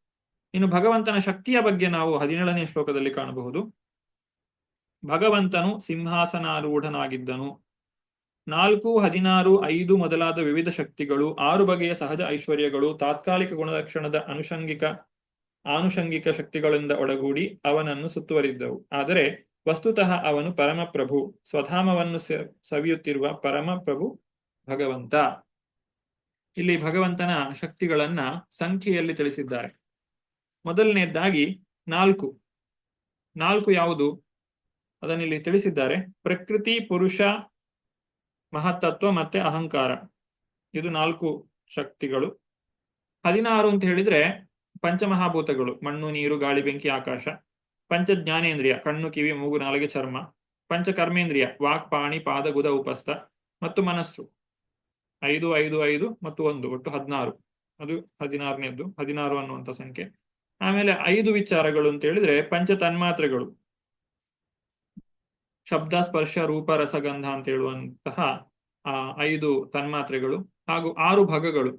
ಇನ್ನು ಭಗವಂತನ ಶಕ್ತಿಯ ಬಗ್ಗೆ ನಾವು 17ನೇ ಶ್ಲೋಕದಲ್ಲಿ ಕಾಣಬಹುದು. ಭಗವಂತನು ಸಿಂಹಾಸನಾರೂಢನಾಗಿದ್ದನು. 4, 16, 5 ಮೊದಲಾದ ವಿವಿಧ ಶಕ್ತಿಗಳು, 6 ಬಗೆಯ ಸಹಜ ಐಶ್ವರ್ಯಗಳು, ತಾತ್ಕಾಲಿಕ ಗುಣಲಕ್ಷಣದ ಆನುಷಂಗಿಕ ಶಕ್ತಿಗಳಿಂದ ಒಳಗೂಡಿ ಅವನನ್ನು ಸುತ್ತುವರಿದ್ದವು. ಆದರೆ ವಸ್ತುತಃ ಅವನು ಪರಮಪ್ರಭು, ಸ್ವಧಾಮವನ್ನು ಸವಿಯುತ್ತಿರುವ ಪರಮಪ್ರಭು ಭಗವಂತ. ಇಲ್ಲಿ ಭಗವಂತನ ಶಕ್ತಿಗಳನ್ನ ಸಂಖ್ಯೆಯಲ್ಲಿ ತಿಳಿಸಿದ್ದಾರೆ. ಮೊದಲನೇದಾಗಿ 4 ಯಾವುದು ಅದನ್ನಿಲ್ಲಿ ತಿಳಿಸಿದ್ದಾರೆ. ಪ್ರಕೃತಿ, ಪುರುಷ, ಮಹತ್ತತ್ವ ಮತ್ತೆ ಅಹಂಕಾರ. ಇದು 4 ಶಕ್ತಿಗಳು. 16 ಅಂತ ಹೇಳಿದ್ರೆ ಪಂಚಮಹಾಭೂತಗಳು, ಮಣ್ಣು, ನೀರು, ಗಾಳಿ, ಬೆಂಕಿ, ಆಕಾಶ. ಪಂಚಜ್ಞಾನೇಂದ್ರಿಯ, ಕಣ್ಣು, ಕಿವಿ, ಮೂಗು, ನಾಲಿಗೆ, ಚರ್ಮ. ಪಂಚಕರ್ಮೇಂದ್ರಿಯ, ವಾಕ್, ಪಾಣಿ, ಪಾದ, ಗುದ, ಉಪಸ್ಥ ಮತ್ತು ಮನಸ್ಸು. 5, 5, 5 ಮತ್ತು 1 ಒಟ್ಟು 16. ಅದು 16ನೇದ್ದು, 16 ಅನ್ನುವಂಥ ಸಂಖ್ಯೆ. ಆಮೇಲೆ 5 ವಿಚಾರಗಳು ಅಂತ ಹೇಳಿದ್ರೆ ಪಂಚ ತನ್ಮಾತ್ರೆಗಳು, ಶಬ್ದ, ಸ್ಪರ್ಶ, ರೂಪ, ರಸಗಂಧ ಅಂತ ಹೇಳುವಂತಹ 5 ತನ್ಮಾತ್ರೆಗಳು. ಹಾಗೂ 6 ಭಗಗಳು,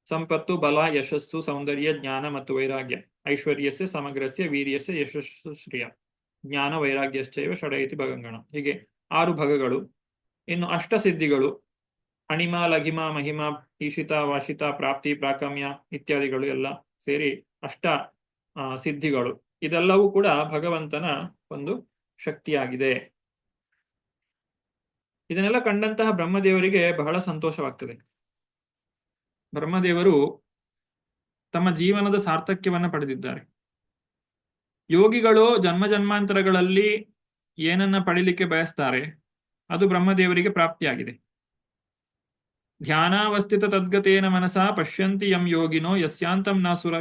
ಸಂಪತ್ತು, ಬಲ, ಯಶಸ್ಸು, ಸೌಂದರ್ಯ, ಜ್ಞಾನ ಮತ್ತು ವೈರಾಗ್ಯ. ಐಶ್ವರ್ಯಸ್ಯ, ಸಮಗ್ರಸ್ಯ, ವೀರ್ಯಸ್ಯ, ಯಶಸ್ಶ್ರಿಯ, ಜ್ಞಾನ ವೈರಾಗ್ಯಶ್ಚೈವ ಷಡೈತಿ ಭಗಂಗಣ. ಹೀಗೆ 6 ಭಗಗಳು. ಇನ್ನು ಅಷ್ಟಸಿದ್ಧಿಗಳು, ಅಣಿಮ, ಲಘಿಮ, ಮಹಿಮ, ಈಶಿತ, ವಾಶಿತ, ಪ್ರಾಪ್ತಿ, ಪ್ರಾಕಮ್ಯ ಇತ್ಯಾದಿಗಳು ಎಲ್ಲ ಸೇರಿ ಅಷ್ಟ ಸಿದ್ಧಿಗಳು. ಇದೆಲ್ಲವೂ ಕೂಡ ಭಗವಂತನ ಒಂದು ಶಕ್ತಿಯಾಗಿದೆ. ಇದನ್ನೆಲ್ಲ ಕಂಡಂತಹ ಬ್ರಹ್ಮದೇವರಿಗೆ ಬಹಳ ಸಂತೋಷವಾಗ್ತದೆ. ಬ್ರಹ್ಮದೇವರು ತಮ್ಮ ಜೀವನದ ಸಾರ್ಥಕ್ಯವನ್ನು ಪಡೆದಿದ್ದಾರೆ. ಯೋಗಿಗಳು ಜನ್ಮ ಜನ್ಮಾಂತರಗಳಲ್ಲಿ ಏನನ್ನ ಪಡಿಲಿಕ್ಕೆ ಬಯಸ್ತಾರೆ ಅದು ಬ್ರಹ್ಮದೇವರಿಗೆ ಪ್ರಾಪ್ತಿಯಾಗಿದೆ. ಧ್ಯಾನಾವಸ್ಥಿತ ತದ್ಗತೇನ ಮನಸ ಪಶ್ಯಂತಿ ಯಂ ಯೋಗಿನೋ ಯಸ್ಯಾಂತಂ ನ ಸುರ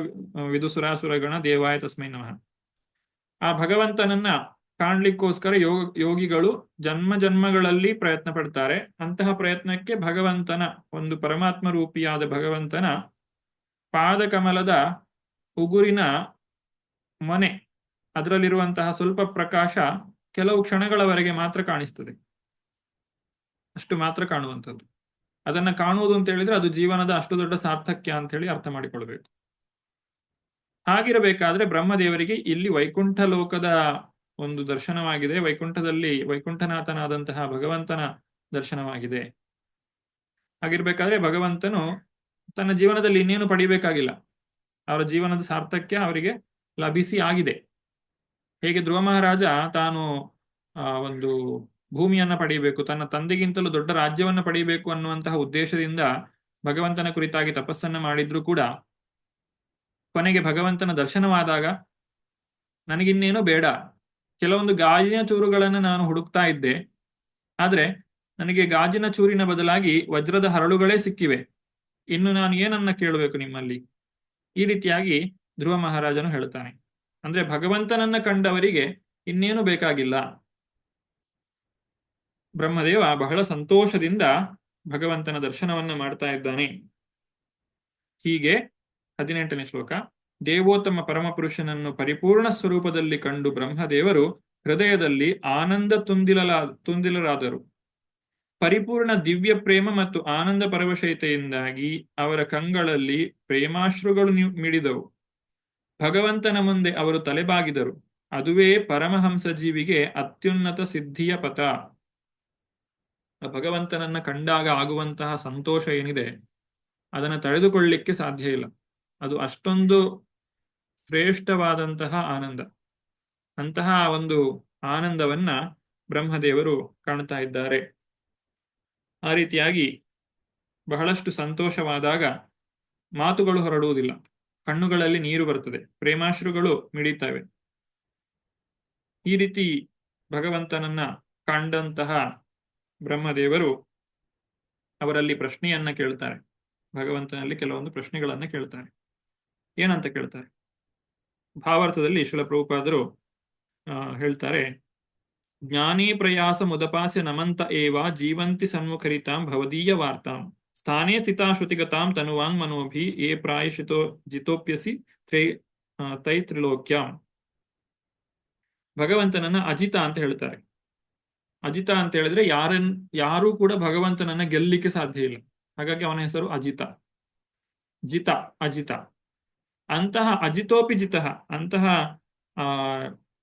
ವಿದುಸುರಾಸುರಗಣ ದೇವಾಯ ತಸ್ಮೈ ನಮಃ. ಆ ಭಗವಂತನನ್ನ ಕಾಣ್ಲಿಕ್ಕೋಸ್ಕರ ಯೋಗಿಗಳು ಜನ್ಮ ಜನ್ಮಗಳಲ್ಲಿ ಪ್ರಯತ್ನ ಪಡ್ತಾರೆ. ಅಂತಹ ಪ್ರಯತ್ನಕ್ಕೆ ಭಗವಂತನ ಒಂದು ಪರಮಾತ್ಮ ರೂಪಿಯಾದ ಭಗವಂತನ ಪಾದಕಮಲದ ಉಗುರಿನ ಮೊನೆ, ಅದರಲ್ಲಿರುವಂತಹ ಸ್ವಲ್ಪ ಪ್ರಕಾಶ ಕೆಲವು ಕ್ಷಣಗಳವರೆಗೆ ಮಾತ್ರ ಕಾಣಿಸ್ತದೆ. ಅಷ್ಟು ಮಾತ್ರ ಕಾಣುವಂಥದ್ದು. ಅದನ್ನ ಕಾಣುವುದು ಅಂತ ಹೇಳಿದ್ರೆ ಅದು ಜೀವನದ ಅಷ್ಟು ದೊಡ್ಡ ಸಾರ್ಥಕ್ಯ ಅಂತ ಹೇಳಿ ಅರ್ಥ ಮಾಡಿಕೊಳ್ಬೇಕು. ಹಾಗಿರಬೇಕಾದ್ರೆ ಬ್ರಹ್ಮದೇವರಿಗೆ ಇಲ್ಲಿ ವೈಕುಂಠ ಲೋಕದ ಒಂದು ದರ್ಶನವಾಗಿದೆ, ವೈಕುಂಠದಲ್ಲಿ ವೈಕುಂಠನಾಥನಾದಂತಹ ಭಗವಂತನ ದರ್ಶನವಾಗಿದೆ. ಹಾಗಿರ್ಬೇಕಾದ್ರೆ ಭಗವಂತನು ತನ್ನ ಜೀವನದಲ್ಲಿ ಇನ್ನೇನು ಪಡಿಬೇಕಾಗಿಲ್ಲ, ಅವರ ಜೀವನದ ಸಾರ್ಥಕ್ಯ ಅವರಿಗೆ ಲಭಿಸಿ ಆಗಿದೆ. ಹೇಗೆ ಧ್ರುವ ಮಹಾರಾಜ ತಾನು ಒಂದು ಭೂಮಿಯನ್ನ ಪಡೆಯಬೇಕು, ತನ್ನ ತಂದೆಗಿಂತಲೂ ದೊಡ್ಡ ರಾಜ್ಯವನ್ನ ಪಡೆಯಬೇಕು ಅನ್ನುವಂತಹ ಉದ್ದೇಶದಿಂದ ಭಗವಂತನ ಕುರಿತಾಗಿ ತಪಸ್ಸನ್ನ ಮಾಡಿದ್ರು ಕೂಡ ಕೊನೆಗೆ ಭಗವಂತನ ದರ್ಶನವಾದಾಗ ನನಗಿನ್ನೇನೂ ಬೇಡ, ಕೆಲವೊಂದು ಗಾಜಿನ ಚೂರುಗಳನ್ನು ನಾನು ಹುಡುಕ್ತಾ ಇದ್ದೆ, ಆದ್ರೆ ನನಗೆ ಗಾಜಿನ ಚೂರಿನ ಬದಲಾಗಿ ವಜ್ರದ ಹರಳುಗಳೇ ಸಿಕ್ಕಿವೆ, ಇನ್ನು ನಾನು ಏನನ್ನ ಕೇಳಬೇಕು ನಿಮ್ಮಲ್ಲಿ? ಈ ರೀತಿಯಾಗಿ ಧ್ರುವ ಮಹಾರಾಜನು ಹೇಳ್ತಾನೆ. ಅಂದ್ರೆ ಭಗವಂತನನ್ನ ಕಂಡವರಿಗೆ ಇನ್ನೇನು ಬೇಕಾಗಿಲ್ಲ. ಬ್ರಹ್ಮದೇವ ಬಹಳ ಸಂತೋಷದಿಂದ ಭಗವಂತನ ದರ್ಶನವನ್ನ ಮಾಡ್ತಾ ಇದ್ದಾನೆ. ಹೀಗೆ 18ನೇ ಶ್ಲೋಕ. ದೇವೋತ್ತಮ ಪರಮಪುರುಷನನ್ನು ಪರಿಪೂರ್ಣ ಸ್ವರೂಪದಲ್ಲಿ ಕಂಡು ಬ್ರಹ್ಮದೇವರು ಹೃದಯದಲ್ಲಿ ಆನಂದ ತುಂದಿಲರಾದರು. ಪರಿಪೂರ್ಣ ದಿವ್ಯ ಪ್ರೇಮ ಮತ್ತು ಆನಂದ ಪರವಶತೆಯಿಂದಾಗಿ ಅವರ ಕಂಗಳಲ್ಲಿ ಪ್ರೇಮಾಶ್ರುಗಳು ಮಿಡಿದವು. ಭಗವಂತನ ಮುಂದೆ ಅವರು ತಲೆಬಾಗಿದರು. ಅದುವೇ ಪರಮಹಂಸ ಜೀವಿಗೆ ಅತ್ಯುನ್ನತ ಸಿದ್ಧಿಯ ಪಥ. ಭಗವಂತನನ್ನ ಕಂಡಾಗ ಆಗುವಂತಹ ಸಂತೋಷ ಏನಿದೆ ಅದನ್ನು ತಡೆದುಕೊಳ್ಳಲಿಕ್ಕೆ ಸಾಧ್ಯ ಇಲ್ಲ. ಅದು ಅಷ್ಟೊಂದು ಶ್ರೇಷ್ಠವಾದಂತಹ ಆನಂದ. ಅಂತಹ ಒಂದು ಆನಂದವನ್ನ ಬ್ರಹ್ಮದೇವರು ಕಾಣ್ತಾ ಇದ್ದಾರೆ. ಆ ರೀತಿಯಾಗಿ ಬಹಳಷ್ಟು ಸಂತೋಷವಾದಾಗ ಮಾತುಗಳು ಹೊರಡುವುದಿಲ್ಲ, ಕಣ್ಣುಗಳಲ್ಲಿ ನೀರು ಬರುತ್ತದೆ, ಪ್ರೇಮಾಶ್ರುಗಳು ಮಿಡಿತವೆ. ಈ ರೀತಿ ಭಗವಂತನನ್ನ ಕಂಡಂತಹ ಬ್ರಹ್ಮದೇವರು ಅವರಲ್ಲಿ ಪ್ರಶ್ನೆಯನ್ನ ಕೇಳ್ತಾರೆ. ಭಗವಂತನಲ್ಲಿ ಕೆಲವೊಂದು ಪ್ರಶ್ನೆಗಳನ್ನ ಕೇಳ್ತಾರೆ. ಏನಂತ ಕೇಳ್ತಾರೆ? ಭಾವಾರ್ಥದಲ್ಲಿ ಶ್ರೀಲ ಪ್ರಭುಪಾದರು ಹೇಳ್ತಾರೆ, ಜ್ಞಾನೇ ಪ್ರಯಾಸ ಮುದಪಾಸ್ಯ ನಮಂತ ಏವ ಜೀವಂತಿ ಸನ್ಮುಖರಿತಾಂ ಭವದೀಯ ವಾರ್ತಾಂ ಸ್ಥಾನೇ ಸ್ಥಿತಾ ಶ್ರುತಿಗತಾಂ ತನುವಾಂಗ್ ಮನೋಭಿ ಏ ಪ್ರಾಯಶಿತೋ ಜಿತೋಪ್ಯಸಿ ತೈ ತ್ರಿಲೋಕ್ಯಾಂ. ಭಗವಂತನನ್ನ ಅಜಿತ ಅಂತ ಹೇಳ್ತಾರೆ. ಅಜಿತ ಅಂತ ಹೇಳಿದ್ರೆ ಯಾರೂ ಕೂಡ ಭಗವಂತನನ್ನ ಗೆಲ್ಲಿಕ್ಕೆ ಸಾಧ್ಯ ಇಲ್ಲ, ಹಾಗಾಗಿ ಅವನ ಹೆಸರು ಅಜಿತ. ಜಿತ, ಅಜಿತ. ಅಂತಹ ಅಜಿತೋಪಿ ಜಿತ, ಅಂತಹ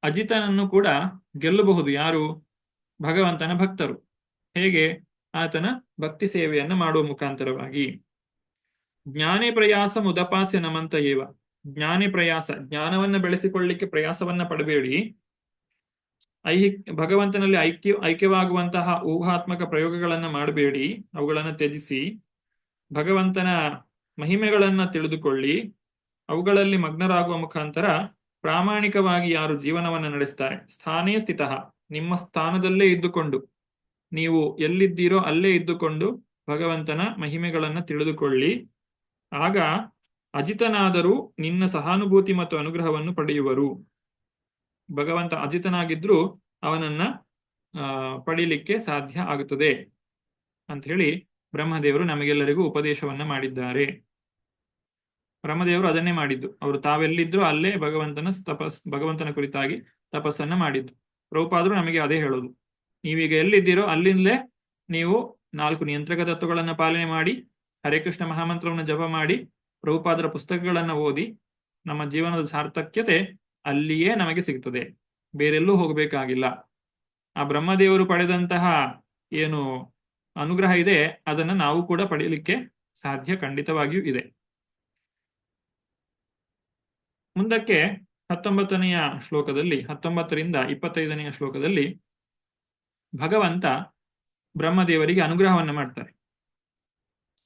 ಅಜಿತನನ್ನು ಕೂಡ ಗೆಲ್ಲಬಹುದು ಯಾರು? ಭಗವಂತನ ಭಕ್ತರು. ಹೇಗೆ? ಆತನ ಭಕ್ತಿ ಸೇವೆಯನ್ನು ಮಾಡುವ ಮುಖಾಂತರವಾಗಿ. ಜ್ಞಾನೇ ಪ್ರಯಾಸ ಮುದಪಾಸ್ಯ ನಮಂತ ಏವ. ಜ್ಞಾನೇ ಪ್ರಯಾಸ, ಜ್ಞಾನವನ್ನ ಬೆಳೆಸಿಕೊಳ್ಳಲಿಕ್ಕೆ ಪ್ರಯಾಸವನ್ನ ಪಡಬೇಡಿ. ಭಗವಂತನಲ್ಲಿ ಐಕ್ಯವಾಗುವಂತಹ ಊಹಾತ್ಮಕ ಪ್ರಯೋಗಗಳನ್ನ ಮಾಡಬೇಡಿ, ಅವುಗಳನ್ನು ತ್ಯಜಿಸಿ ಭಗವಂತನ ಮಹಿಮೆಗಳನ್ನ ತಿಳಿದುಕೊಳ್ಳಿ. ಅವುಗಳಲ್ಲಿ ಮಗ್ನರಾಗುವ ಮುಖಾಂತರ ಪ್ರಾಮಾಣಿಕವಾಗಿ ಯಾರು ಜೀವನವನ್ನು ನಡೆಸ್ತಾರೆ, ಸ್ಥಾನೇ ಸ್ಥಿತಃ, ನಿಮ್ಮ ಸ್ಥಾನದಲ್ಲೇ ಇದ್ದುಕೊಂಡು, ನೀವು ಎಲ್ಲಿದ್ದೀರೋ ಅಲ್ಲೇ ಇದ್ದುಕೊಂಡು ಭಗವಂತನ ಮಹಿಮೆಗಳನ್ನು ತಿಳಿದುಕೊಳ್ಳಿ. ಆಗ ಅಜಿತನಾದರೂ ನಿನ್ನ ಸಹಾನುಭೂತಿ ಮತ್ತು ಅನುಗ್ರಹವನ್ನು ಪಡೆಯುವರು. ಭಗವಂತ ಅಜಿತನಾಗಿದ್ರೂ ಅವನನ್ನ ಪಡೀಲಿಕ್ಕೆ ಸಾಧ್ಯ ಆಗುತ್ತದೆ ಅಂತ ಹೇಳಿ ಬ್ರಹ್ಮದೇವರು ನಮಗೆಲ್ಲರಿಗೂ ಉಪದೇಶವನ್ನ ಮಾಡಿದ್ದಾರೆ. ಬ್ರಹ್ಮದೇವರು ಅದನ್ನೇ ಮಾಡಿದ್ದು. ಅವರು ತಾವೆಲ್ಲಿದ್ರು ಅಲ್ಲೇ ಭಗವಂತನ ಕುರಿತಾಗಿ ತಪಸ್ಸನ್ನ ಮಾಡಿದ್ದು. ಪ್ರಭುಪಾದರು ನಮಗೆ ಅದೇ ಹೇಳೋದು, ನೀವೀಗ ಎಲ್ಲಿದ್ದೀರೋ ಅಲ್ಲಿಂದಲೇ ನೀವು 4 ನಿಯಂತ್ರಕ ತತ್ವಗಳನ್ನ ಪಾಲನೆ ಮಾಡಿ, ಹರೇ ಕೃಷ್ಣ ಮಹಾಮಂತ್ರವನ್ನು ಜಪ ಮಾಡಿ, ಪ್ರಭುಪಾದರ ಪುಸ್ತಕಗಳನ್ನ ಓದಿ, ನಮ್ಮ ಜೀವನದ ಸಾರ್ಥಕ್ಯತೆ ಅಲ್ಲಿಯೇ ನಮಗೆ ಸಿಗ್ತದೆ, ಬೇರೆಲ್ಲೂ ಹೋಗಬೇಕಾಗಿಲ್ಲ. ಆ ಬ್ರಹ್ಮದೇವರು ಪಡೆದಂತಹ ಏನು ಅನುಗ್ರಹ ಇದೆ ಅದನ್ನು ನಾವು ಕೂಡ ಪಡೆಯಲಿಕ್ಕೆ ಸಾಧ್ಯ ಖಂಡಿತವಾಗಿಯೂ ಇದೆ. ಮುಂದಕ್ಕೆ 19ನೆಯ ಶ್ಲೋಕದಲ್ಲಿ, 19ರಿಂದ 25ನೆಯ ಶ್ಲೋಕದಲ್ಲಿ ಭಗವಂತ ಬ್ರಹ್ಮದೇವರಿಗೆ ಅನುಗ್ರಹವನ್ನು ಮಾಡ್ತಾರೆ.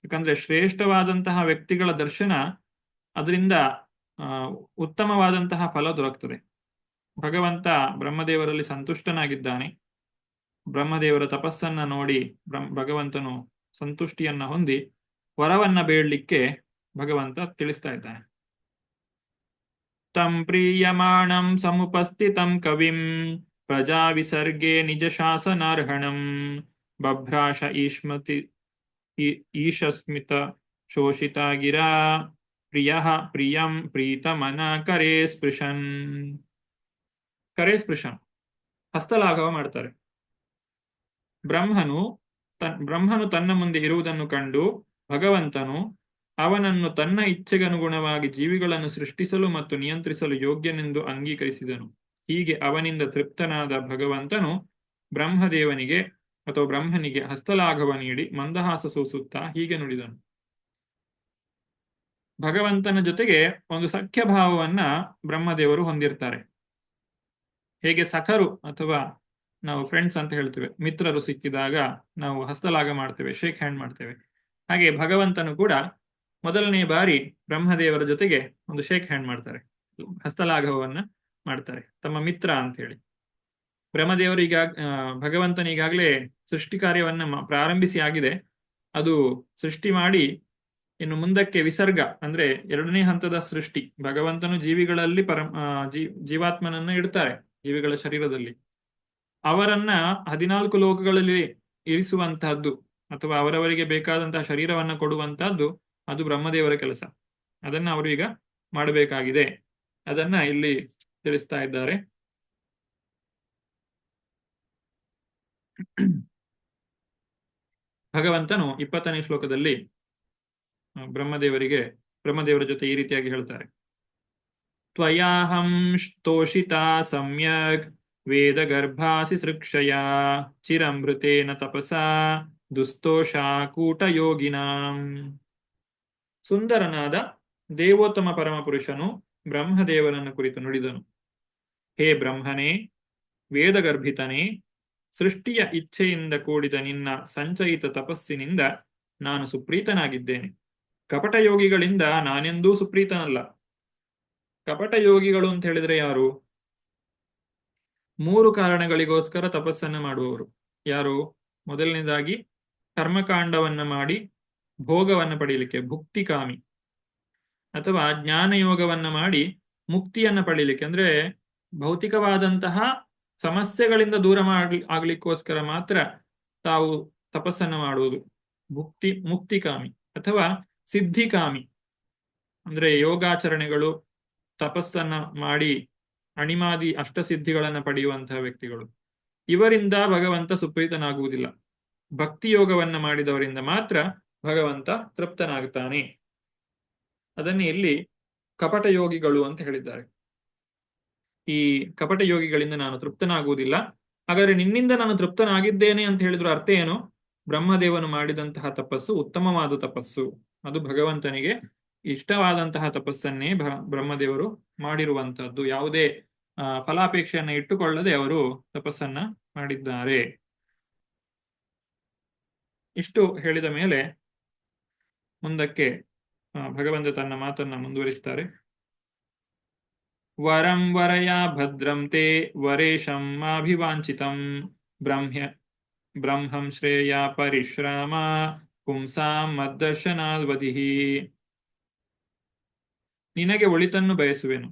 ಯಾಕಂದ್ರೆ ಶ್ರೇಷ್ಠವಾದಂತಹ ವ್ಯಕ್ತಿಗಳ ದರ್ಶನ, ಅದರಿಂದ ಉತ್ತಮವಾದಂತಹ ಫಲ ದೊರಕ್ತದೆ. ಭಗವಂತ ಬ್ರಹ್ಮದೇವರಲ್ಲಿ ಸಂತುಷ್ಟನಾಗಿದ್ದಾನೆ. ಬ್ರಹ್ಮದೇವರ ತಪಸ್ಸನ್ನ ನೋಡಿ ಭಗವಂತನು ಸಂತುಷ್ಟಿಯನ್ನ ಹೊಂದಿ ವರವನ್ನ ಬೇಡಲಿಕ್ಕೆ ಭಗವಂತ ತಿಳಿಸ್ತಾ ಇದ್ದಾನೆ. ತಂ ಪ್ರೀಯಮಾಣಂ ಸಮುಪಸ್ಥಿತಂ ಕವಿಂ ಪ್ರಜಾ ವಿಸರ್ಗೆ ನಿಜ ಶಾಸನಾರ್ಹಣಂ ಬಭ್ರಾಶ ಈಶಸ್ಮಿತ ಶೋಷಿತ ಗಿರಾ ಪ್ರಿಯಃ ಪ್ರಿಯಂ ಪ್ರೀತಮನ ಕರೇ ಸ್ಪೃಶನ್. ಕರೇ ಸ್ಪೃಶನ್, ಹಸ್ತಲಾಘವ ಮಾಡ್ತಾರೆ. ಬ್ರಹ್ಮನು ಬ್ರಹ್ಮನು ತನ್ನ ಮುಂದೆ ಇರುವುದನ್ನು ಕಂಡು ಭಗವಂತನು ಅವನನ್ನು ತನ್ನ ಇಚ್ಛೆಗನುಗುಣವಾಗಿ ಜೀವಿಗಳನ್ನು ಸೃಷ್ಟಿಸಲು ಮತ್ತು ನಿಯಂತ್ರಿಸಲು ಯೋಗ್ಯನೆಂದು ಅಂಗೀಕರಿಸಿದನು. ಹೀಗೆ ಅವನಿಂದ ತೃಪ್ತನಾದ ಭಗವಂತನು ಬ್ರಹ್ಮದೇವನಿಗೆ ಅಥವಾ ಬ್ರಹ್ಮನಿಗೆ ಹಸ್ತಲಾಘವ ನೀಡಿ ಮಂದಹಾಸ ಸೂಸುತ್ತಾ ಹೀಗೆ ನುಡಿದನು. ಭಗವಂತನ ಜೊತೆಗೆ ಒಂದು ಸಖ್ಯ ಭಾವವನ್ನ ಬ್ರಹ್ಮದೇವರು ಹೊಂದಿರ್ತಾರೆ. ಹೇಗೆ ಸಖರು ಅಥವಾ ನಾವು ಫ್ರೆಂಡ್ಸ್ ಅಂತ ಹೇಳ್ತೇವೆ, ಮಿತ್ರರು ಸಿಕ್ಕಿದಾಗ ನಾವು ಹಸ್ತಲಾಘ ಮಾಡ್ತೇವೆ, ಶೇಕ್ ಹ್ಯಾಂಡ್ ಮಾಡ್ತೇವೆ. ಹಾಗೆ ಭಗವಂತನು ಕೂಡ ಮೊದಲನೇ ಬಾರಿ ಬ್ರಹ್ಮದೇವರ ಜೊತೆಗೆ ಒಂದು ಶೇಕ್ ಹ್ಯಾಂಡ್ ಮಾಡ್ತಾರೆ, ಹಸ್ತಲಾಘವನ್ನ ಮಾಡ್ತಾರೆ, ತಮ್ಮ ಮಿತ್ರ ಅಂತ ಹೇಳಿ. ಬ್ರಹ್ಮದೇವರು ಭಗವಂತನ ಈಗಾಗಲೇ ಸೃಷ್ಟಿ ಕಾರ್ಯವನ್ನ ಪ್ರಾರಂಭಿಸಿ ಆಗಿದೆ. ಅದು ಸೃಷ್ಟಿ ಮಾಡಿ ಇನ್ನು ಮುಂದಕ್ಕೆ ವಿಸರ್ಗ ಅಂದ್ರೆ ಎರಡನೇ ಹಂತದ ಸೃಷ್ಟಿ. ಭಗವಂತನು ಜೀವಿಗಳಲ್ಲಿ ಜೀವಾತ್ಮನನ್ನ ಇಡ್ತಾರೆ ಜೀವಿಗಳ ಶರೀರದಲ್ಲಿ. ಅವರನ್ನ 14 ಲೋಕಗಳಲ್ಲಿ ಇರಿಸುವಂತಹದ್ದು ಅಥವಾ ಅವರವರಿಗೆ ಬೇಕಾದಂತಹ ಶರೀರವನ್ನ ಕೊಡುವಂತಹದ್ದು ಅದು ಬ್ರಹ್ಮದೇವರ ಕೆಲಸ. ಅದನ್ನ ಅವರು ಈಗ ಮಾಡಬೇಕಾಗಿದೆ. ಅದನ್ನ ಇಲ್ಲಿ ತಿಳಿಸ್ತಾ ಇದ್ದಾರೆ. ಭಗವಂತನು 20ನೇ ಶ್ಲೋಕದಲ್ಲಿ ಬ್ರಹ್ಮದೇವರ ಜೊತೆ ಈ ರೀತಿಯಾಗಿ ಹೇಳ್ತಾರೆ. ತ್ವಯಾಹಂ ತೋಷಿತಾ ಸಮ್ಯಕ್ ವೇದ ಗರ್ಭಾಸಿ ಸೃಕ್ಷಯ ಚಿರಮೃತೇನ ತಪಸಾ ದುಸ್ತೋಷಾ ಕೂಟಯೋಗಿನಾಂ. ಸುಂದರನಾದ ದೇವೋತ್ತಮ ಪರಮಪುರುಷನು ಬ್ರಹ್ಮದೇವನನ್ನು ಕುರಿತು ನುಡಿದನು. ಹೇ ಬ್ರಹ್ಮನೇ, ವೇದಗರ್ಭಿತನೇ, ಸೃಷ್ಟಿಯ ಇಚ್ಛೆಯಿಂದ ಕೂಡಿದ ನಿನ್ನ ಸಂಚಯಿತ ತಪಸ್ಸಿನಿಂದ ನಾನು ಸುಪ್ರೀತನಾಗಿದ್ದೇನೆ. ಕಪಟಯೋಗಿಗಳಿಂದ ನಾನೆಂದೂ ಸುಪ್ರೀತನಲ್ಲ. ಕಪಟಯೋಗಿಗಳು ಅಂತ ಹೇಳಿದ್ರೆ ಯಾರು? 3 ಕಾರಣಗಳಿಗೋಸ್ಕರ ತಪಸ್ಸನ್ನ ಮಾಡುವವರು. ಯಾರು? ಮೊದಲನೇದಾಗಿ ಕರ್ಮಕಾಂಡವನ್ನ ಮಾಡಿ ಭೋಗವನ್ನ ಪಡೀಲಿಕ್ಕೆ ಭುಕ್ತಿಕಾಮಿ, ಅಥವಾ ಜ್ಞಾನಯೋಗವನ್ನ ಮಾಡಿ ಮುಕ್ತಿಯನ್ನ ಪಡೀಲಿಕ್ಕೆ ಅಂದ್ರೆ ಭೌತಿಕವಾದಂತಹ ಸಮಸ್ಯೆಗಳಿಂದ ದೂರ ಆಗ್ಲಿಕ್ಕೋಸ್ಕರ ಮಾತ್ರ ತಾವು ತಪಸ್ಸನ್ನ ಮಾಡುವುದು ಮುಕ್ತಿಕಾಮಿ. ಅಥವಾ ಸಿದ್ಧಿಕಾಮಿ ಅಂದ್ರೆ ಯೋಗಾಚರಣೆಗಳು, ತಪಸ್ಸನ್ನ ಮಾಡಿ ಅಣಿಮಾದಿ ಅಷ್ಟಸಿದ್ಧಿಗಳನ್ನ ಪಡೆಯುವಂತಹ ವ್ಯಕ್ತಿಗಳು. ಇವರಿಂದ ಭಗವಂತ ಸುಪ್ರೀತನಾಗುವುದಿಲ್ಲ. ಭಕ್ತಿ ಯೋಗವನ್ನ ಮಾಡಿದವರಿಂದ ಮಾತ್ರ ಭಗವಂತ ತೃಪ್ತನಾಗುತ್ತಾನೆ. ಅದನ್ನೇ ಇಲ್ಲಿ ಕಪಟ ಯೋಗಿಗಳು ಅಂತ ಹೇಳಿದ್ದಾರೆ. ಈ ಕಪಟ ಯೋಗಿಗಳಿಂದ ನಾನು ತೃಪ್ತನಾಗುವುದಿಲ್ಲ. ಹಾಗಾದ್ರೆ ನಿನ್ನಿಂದ ನಾನು ತೃಪ್ತನಾಗಿದ್ದೇನೆ ಅಂತ ಹೇಳಿದ್ರು ಅರ್ಥ ಏನು? ಬ್ರಹ್ಮದೇವನು ಮಾಡಿದಂತಹ ತಪಸ್ಸು ಉತ್ತಮವಾದ ತಪಸ್ಸು. ಅದು ಭಗವಂತನಿಗೆ ಇಷ್ಟವಾದಂತಹ ತಪಸ್ಸನ್ನೇ ಬ್ರಹ್ಮದೇವರು ಮಾಡಿರುವಂತಹದ್ದು. ಯಾವುದೇ ಫಲಾಪೇಕ್ಷೆಯನ್ನ ಇಟ್ಟುಕೊಳ್ಳದೆ ಅವರು ತಪಸ್ಸನ್ನ ಮಾಡಿದ್ದಾರೆ. ಇಷ್ಟು ಹೇಳಿದ ಮೇಲೆ ಮುಂದಕ್ಕೆ ಭಗವಂತ ತನ್ನ ಮಾತನ್ನ ಮುಂದುವರಿಸ್ತಾರೆ. ವರಂ ವರಯ ಭದ್ರಂ ತೇ ವರೇಶಂ ಮಾಭಿವಾಂಚಿತಂ ಬ್ರಹ್ಮಂ ಶ್ರೇಯ ಪರಿಶ್ರಾಮ ಪುಂಸಾಂ ಮದ್ದರ್ಶನಾದ್ವತಿ. ನಿನಗೆ ಒಳಿತನ್ನು ಬಯಸುವೆನು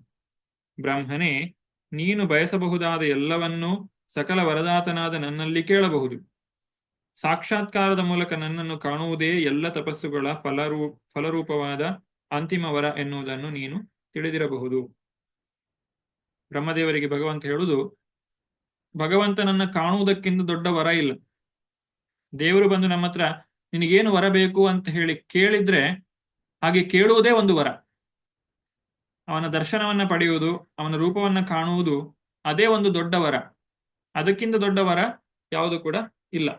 ಬ್ರಹ್ಮನೇ. ನೀನು ಬಯಸಬಹುದಾದ ಎಲ್ಲವನ್ನೂ ಸಕಲ ವರದಾತನಾದ ನನ್ನಲ್ಲಿ ಕೇಳಬಹುದು. ಸಾಕ್ಷಾತ್ಕಾರದ ಮೂಲಕ ನನ್ನನ್ನು ಕಾಣುವುದೇ ಎಲ್ಲ ತಪಸ್ಸುಗಳ ಫಲರೂಪವಾದ ಅಂತಿಮ ವರ ಎನ್ನುವುದನ್ನು ನೀನು ತಿಳಿದಿರಬಹುದು. ಬ್ರಹ್ಮದೇವರಿಗೆ ಭಗವಂತ ಹೇಳುವುದು, ಭಗವಂತನನ್ನ ಕಾಣುವುದಕ್ಕಿಂತ ದೊಡ್ಡ ವರ ಇಲ್ಲ. ದೇವರು ಬಂದು ನಮ್ಮ ಹತ್ರ ನಿನಗೇನು ವರ ಬೇಕು ಅಂತ ಹೇಳಿ ಕೇಳಿದ್ರೆ ಹಾಗೆ ಕೇಳುವುದೇ ಒಂದು ವರ. ಅವನ ದರ್ಶನವನ್ನ ಪಡೆಯುವುದು, ಅವನ ರೂಪವನ್ನ ಕಾಣುವುದು, ಅದೇ ಒಂದು ದೊಡ್ಡ ವರ. ಅದಕ್ಕಿಂತ ದೊಡ್ಡ ವರ ಯಾವುದು ಕೂಡ ಇಲ್ಲ.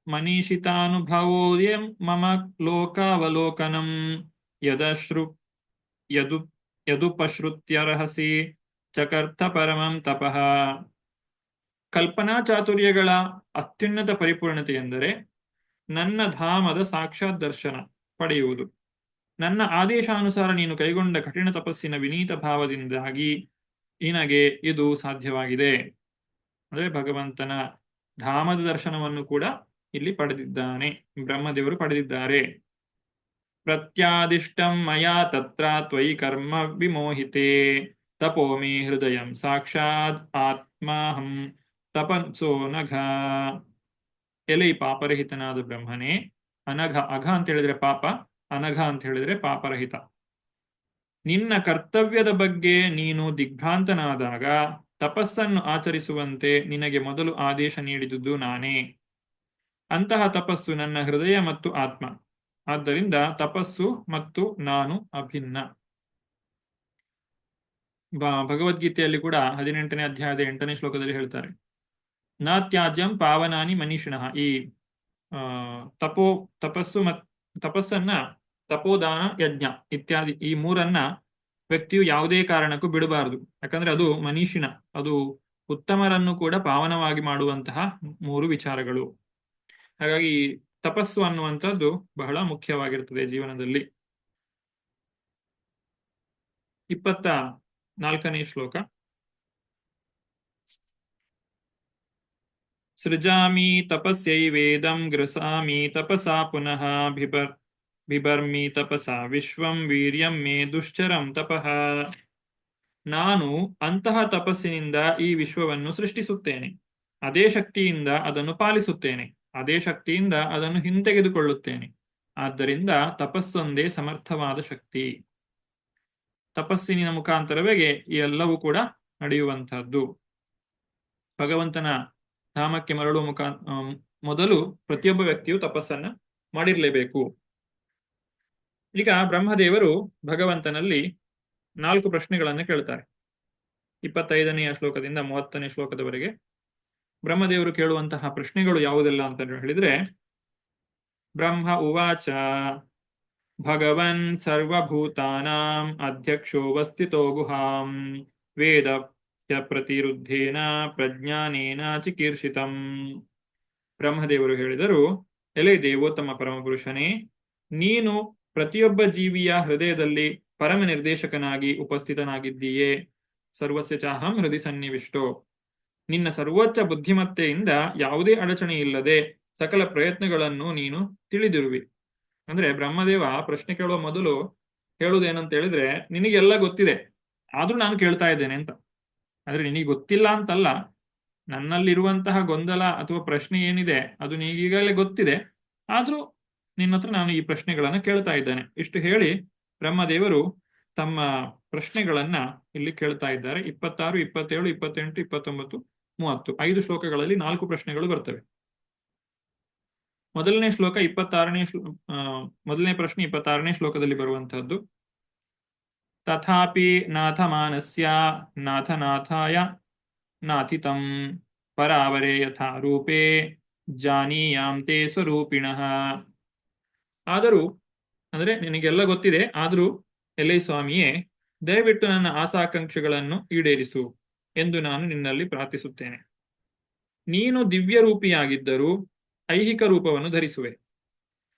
ಮನೀಷಿತಾನುಭವೋಯಂ ಮಮ ಲೋಕಾವಲೋಕನಂ ಯದುಪಶ್ರುತ್ಯರ್ಹಸಿ ಚಕರ್ಥ ಪರಮಂ ತಪಃ. ಕಲ್ಪನಾ ಚಾತುರ್ಯಗಳ ಅತ್ಯುನ್ನತ ಪರಿಪೂರ್ಣತೆ ಎಂದರೆ ನನ್ನ ಧಾಮದ ಸಾಕ್ಷಾತ್ ದರ್ಶನ ಪಡೆಯುವುದು. ನನ್ನ ಆದೇಶಾನುಸಾರ ನೀನು ಕೈಗೊಂಡ ಕಠಿಣ ತಪಸ್ಸಿನ ವಿನೀತ ಭಾವದಿಂದಾಗಿ ನಿನಗೆ ಇದು ಸಾಧ್ಯವಾಗಿದೆ. ಅಂದರೆ ಭಗವಂತನ ಧಾಮದ ದರ್ಶನವನ್ನು ಕೂಡ ಇಲ್ಲಿ ಪಡೆದಿದ್ದಾನೆ, ಬ್ರಹ್ಮದೇವರು ಪಡೆದಿದ್ದಾರೆ. ಪ್ರತ್ಯಾದಿಷ್ಟಂ ಮಯಾ ತತ್ರ ತ್ವಯಿ ಕರ್ಮ ವಿಮೋಹಿತೆ ತಪೋ ಮೇ ಹೃದಯಂ ಸಾಕ್ಷಾತ್ ಆತ್ಮಾಹಂ ತಪನ್ಸೋ ನಘ. ಎಲೈ ಪಾಪರಹಿತನಾದ ಬ್ರಹ್ಮನೇ, ಅನಘ, ಅಘ ಅಂತ ಹೇಳಿದ್ರೆ ಪಾಪ, ಅನಘ ಅಂತ ಹೇಳಿದ್ರೆ ಪಾಪರಹಿತ. ನಿನ್ನ ಕರ್ತವ್ಯದ ಬಗ್ಗೆ ನೀನು ದಿಗ್ಭ್ರಾಂತನಾದಾಗ ತಪಸ್ಸನ್ನು ಆಚರಿಸುವಂತೆ ನಿನಗೆ ಮೊದಲು ಆದೇಶ ನೀಡಿದುದು ನಾನೇ. ಅಂತಹ ತಪಸ್ಸು ನನ್ನ ಹೃದಯ ಮತ್ತು ಆತ್ಮ. ಆದ್ದರಿಂದ ತಪಸ್ಸು ಮತ್ತು ನಾನು ಅಭಿನ್ನ. ಭಗವದ್ಗೀತೆಯಲ್ಲಿ ಕೂಡ 18ನೇ ಅಧ್ಯಾಯದ 8ನೇ ಶ್ಲೋಕದಲ್ಲಿ ಹೇಳ್ತಾರೆ, ನ ತ್ಯಾಜ್ಯಂ ಪಾವನಾನಿ ಮನೀಷಿಣಃ. ಈ ತಪಸ್ಸನ್ನ, ತಪೋದಾನ, ಯಜ್ಞ ಇತ್ಯಾದಿ ಈ ಮೂರನ್ನ ವ್ಯಕ್ತಿಯು ಯಾವುದೇ ಕಾರಣಕ್ಕೂ ಬಿಡಬಾರದು. ಯಾಕಂದ್ರೆ ಅದು ಮನೀಷಿಣ, ಅದು ಉತ್ತಮರನ್ನು ಕೂಡ ಪಾವನವಾಗಿ ಮಾಡುವಂತಹ ಮೂರು ವಿಚಾರಗಳು. ಹಾಗಾಗಿ ತಪಸ್ಸು ಅನ್ನುವಂಥದ್ದು ಬಹಳ ಮುಖ್ಯವಾಗಿರ್ತದೆ ಜೀವನದಲ್ಲಿ. 24ನೇ ಶ್ಲೋಕ. ಸೃಜಾಮಿ ತಪಸ್ಯೈವೇದಂ ಗೃಸಾಮಿ ತಪಸಾ ಪುನಃ ಬಿಭರ್ಮಿ ತಪಸಾ ವಿಶ್ವಂ ವೀರ್ಯಂ ಮೇ ದುಶ್ಚರಂ ತಪಃ. ನಾನು ಅಂತಹ ತಪಸ್ಸಿನಿಂದ ಈ ವಿಶ್ವವನ್ನು ಸೃಷ್ಟಿಸುತ್ತೇನೆ, ಅದೇ ಶಕ್ತಿಯಿಂದ ಅದನ್ನು ಪಾಲಿಸುತ್ತೇನೆ, ಅದೇ ಶಕ್ತಿಯಿಂದ ಅದನ್ನು ಹಿಂತೆಗೆದುಕೊಳ್ಳುತ್ತೇನೆ. ಆದ್ದರಿಂದ ತಪಸ್ಸೊಂದೇ ಸಮರ್ಥವಾದ ಶಕ್ತಿ. ತಪಸ್ಸಿನ ಮುಖಾಂತರವೇ ಈ ಎಲ್ಲವೂ ಕೂಡ ನಡೆಯುವಂತಹದ್ದು. ಭಗವಂತನ ಧಾಮಕ್ಕೆ ಮರಳುವ ಮೊದಲು ಪ್ರತಿಯೊಬ್ಬ ವ್ಯಕ್ತಿಯು ತಪಸ್ಸನ್ನ ಮಾಡಿರಲೇಬೇಕು. ಈಗ ಬ್ರಹ್ಮದೇವರು ಭಗವಂತನಲ್ಲಿ 4 ಪ್ರಶ್ನೆಗಳನ್ನು ಕೇಳ್ತಾರೆ. 25ನೆಯ ಶ್ಲೋಕದಿಂದ 30ನೇ ಶ್ಲೋಕದವರೆಗೆ ಬ್ರಹ್ಮದೇವರು ಕೇಳುವಂತಹ ಪ್ರಶ್ನೆಗಳು ಯಾವುದೆಲ್ಲ ಅಂತ ಹೇಳಿದ್ರೆ, ಬ್ರಹ್ಮ ಉವಾಚ ಭಗವನ್ ಸರ್ವಭೂತಾನಾಂ ಅಧ್ಯಕ್ಷೋ ವಸ್ಥಿತೋ ಗುಹಾಂ ವೇದ ಪ್ರತಿರುದ್ಧೇನ ಪ್ರಜ್ಞಾನೇನ ಚಿಕೀರ್ಷಿತಂ. ಬ್ರಹ್ಮದೇವರು ಹೇಳಿದರು, ಎಲೆ ದೇವೋತ್ತಮ ಪರಮಪುರುಷನೇ, ನೀನು ಪ್ರತಿಯೊಬ್ಬ ಜೀವಿಯ ಹೃದಯದಲ್ಲಿ ಪರಮ ನಿರ್ದೇಶಕನಾಗಿ ಉಪಸ್ಥಿತನಾಗಿದ್ದೀಯೇ. ಸರ್ವಸ್ಯ ಚಾಹಂ ಹೃದಯ ಸನ್ನಿವಿಷ್ಟೋ. ನಿನ್ನ ಸರ್ವೋಚ್ಚ ಬುದ್ಧಿಮತ್ತೆಯಿಂದ ಯಾವುದೇ ಅಡಚಣೆ ಇಲ್ಲದೆ ಸಕಲ ಪ್ರಯತ್ನಗಳನ್ನು ನೀನು ತಿಳಿದಿರುವಿ. ಅಂದ್ರೆ ಬ್ರಹ್ಮದೇವ ಪ್ರಶ್ನೆ ಕೇಳುವ ಮೊದಲು ಹೇಳುವುದೇನಂತ ಹೇಳಿದ್ರೆ, ನಿನಗೆಲ್ಲ ಗೊತ್ತಿದೆ, ಆದ್ರೂ ನಾನು ಕೇಳ್ತಾ ಇದ್ದೇನೆ ಅಂತ. ಅಂದ್ರೆ ನಿನಗೆ ಗೊತ್ತಿಲ್ಲ ಅಂತಲ್ಲ, ನನ್ನಲ್ಲಿರುವಂತಹ ಗೊಂದಲ ಅಥವಾ ಪ್ರಶ್ನೆ ಏನಿದೆ ಅದು ನಿನಗೀಗಲೇ ಗೊತ್ತಿದೆ, ಆದ್ರೂ ನಿನ್ನ ಹತ್ರ ನಾನು ಈ ಪ್ರಶ್ನೆಗಳನ್ನು ಕೇಳ್ತಾ ಇದ್ದೇನೆ. ಇಷ್ಟು ಹೇಳಿ ಬ್ರಹ್ಮದೇವರು ತಮ್ಮ ಪ್ರಶ್ನೆಗಳನ್ನ ಇಲ್ಲಿ ಕೇಳ್ತಾ ಇದ್ದಾರೆ. 26, 27, 28, 29, 30 5 ಶ್ಲೋಕಗಳಲ್ಲಿ 4 ಪ್ರಶ್ನೆಗಳು ಬರ್ತವೆ. ಮೊದಲನೇ ಶ್ಲೋಕ ಮೊದಲನೇ ಪ್ರಶ್ನೆ 26ನೇ ಶ್ಲೋಕದಲ್ಲಿ ಬರುವಂತಹದ್ದು. ತಥಾಪಿ ನಾಥಮಾನಸ್ಯ ನಾಥನಾಥಾಯ ನಾಥಿತಂ ಪರಾವರೇ ಯಥಾ ರೂಪೇ ಜಾನೀಯಾಂ ತೇ ಸ್ವರೂಪಿಣಃ. ಆದರೂ, ಅಂದ್ರೆ ನಿನಗೆಲ್ಲ ಗೊತ್ತಿದೆ, ಆದರೂ ಎಲೆ ಸ್ವಾಮಿಯೇ, ದಯವಿಟ್ಟು ನನ್ನ ಆಸಾಕಾಂಕ್ಷೆಗಳನ್ನು ಈಡೇರಿಸು ಎಂದು ನಾನು ನಿನ್ನಲ್ಲಿ ಪ್ರಾರ್ಥಿಸುತ್ತೇನೆ. ನೀನು ದಿವ್ಯ ರೂಪಿಯಾಗಿದ್ದರೂ ಐಹಿಕ ರೂಪವನ್ನು ಧರಿಸುವೆ.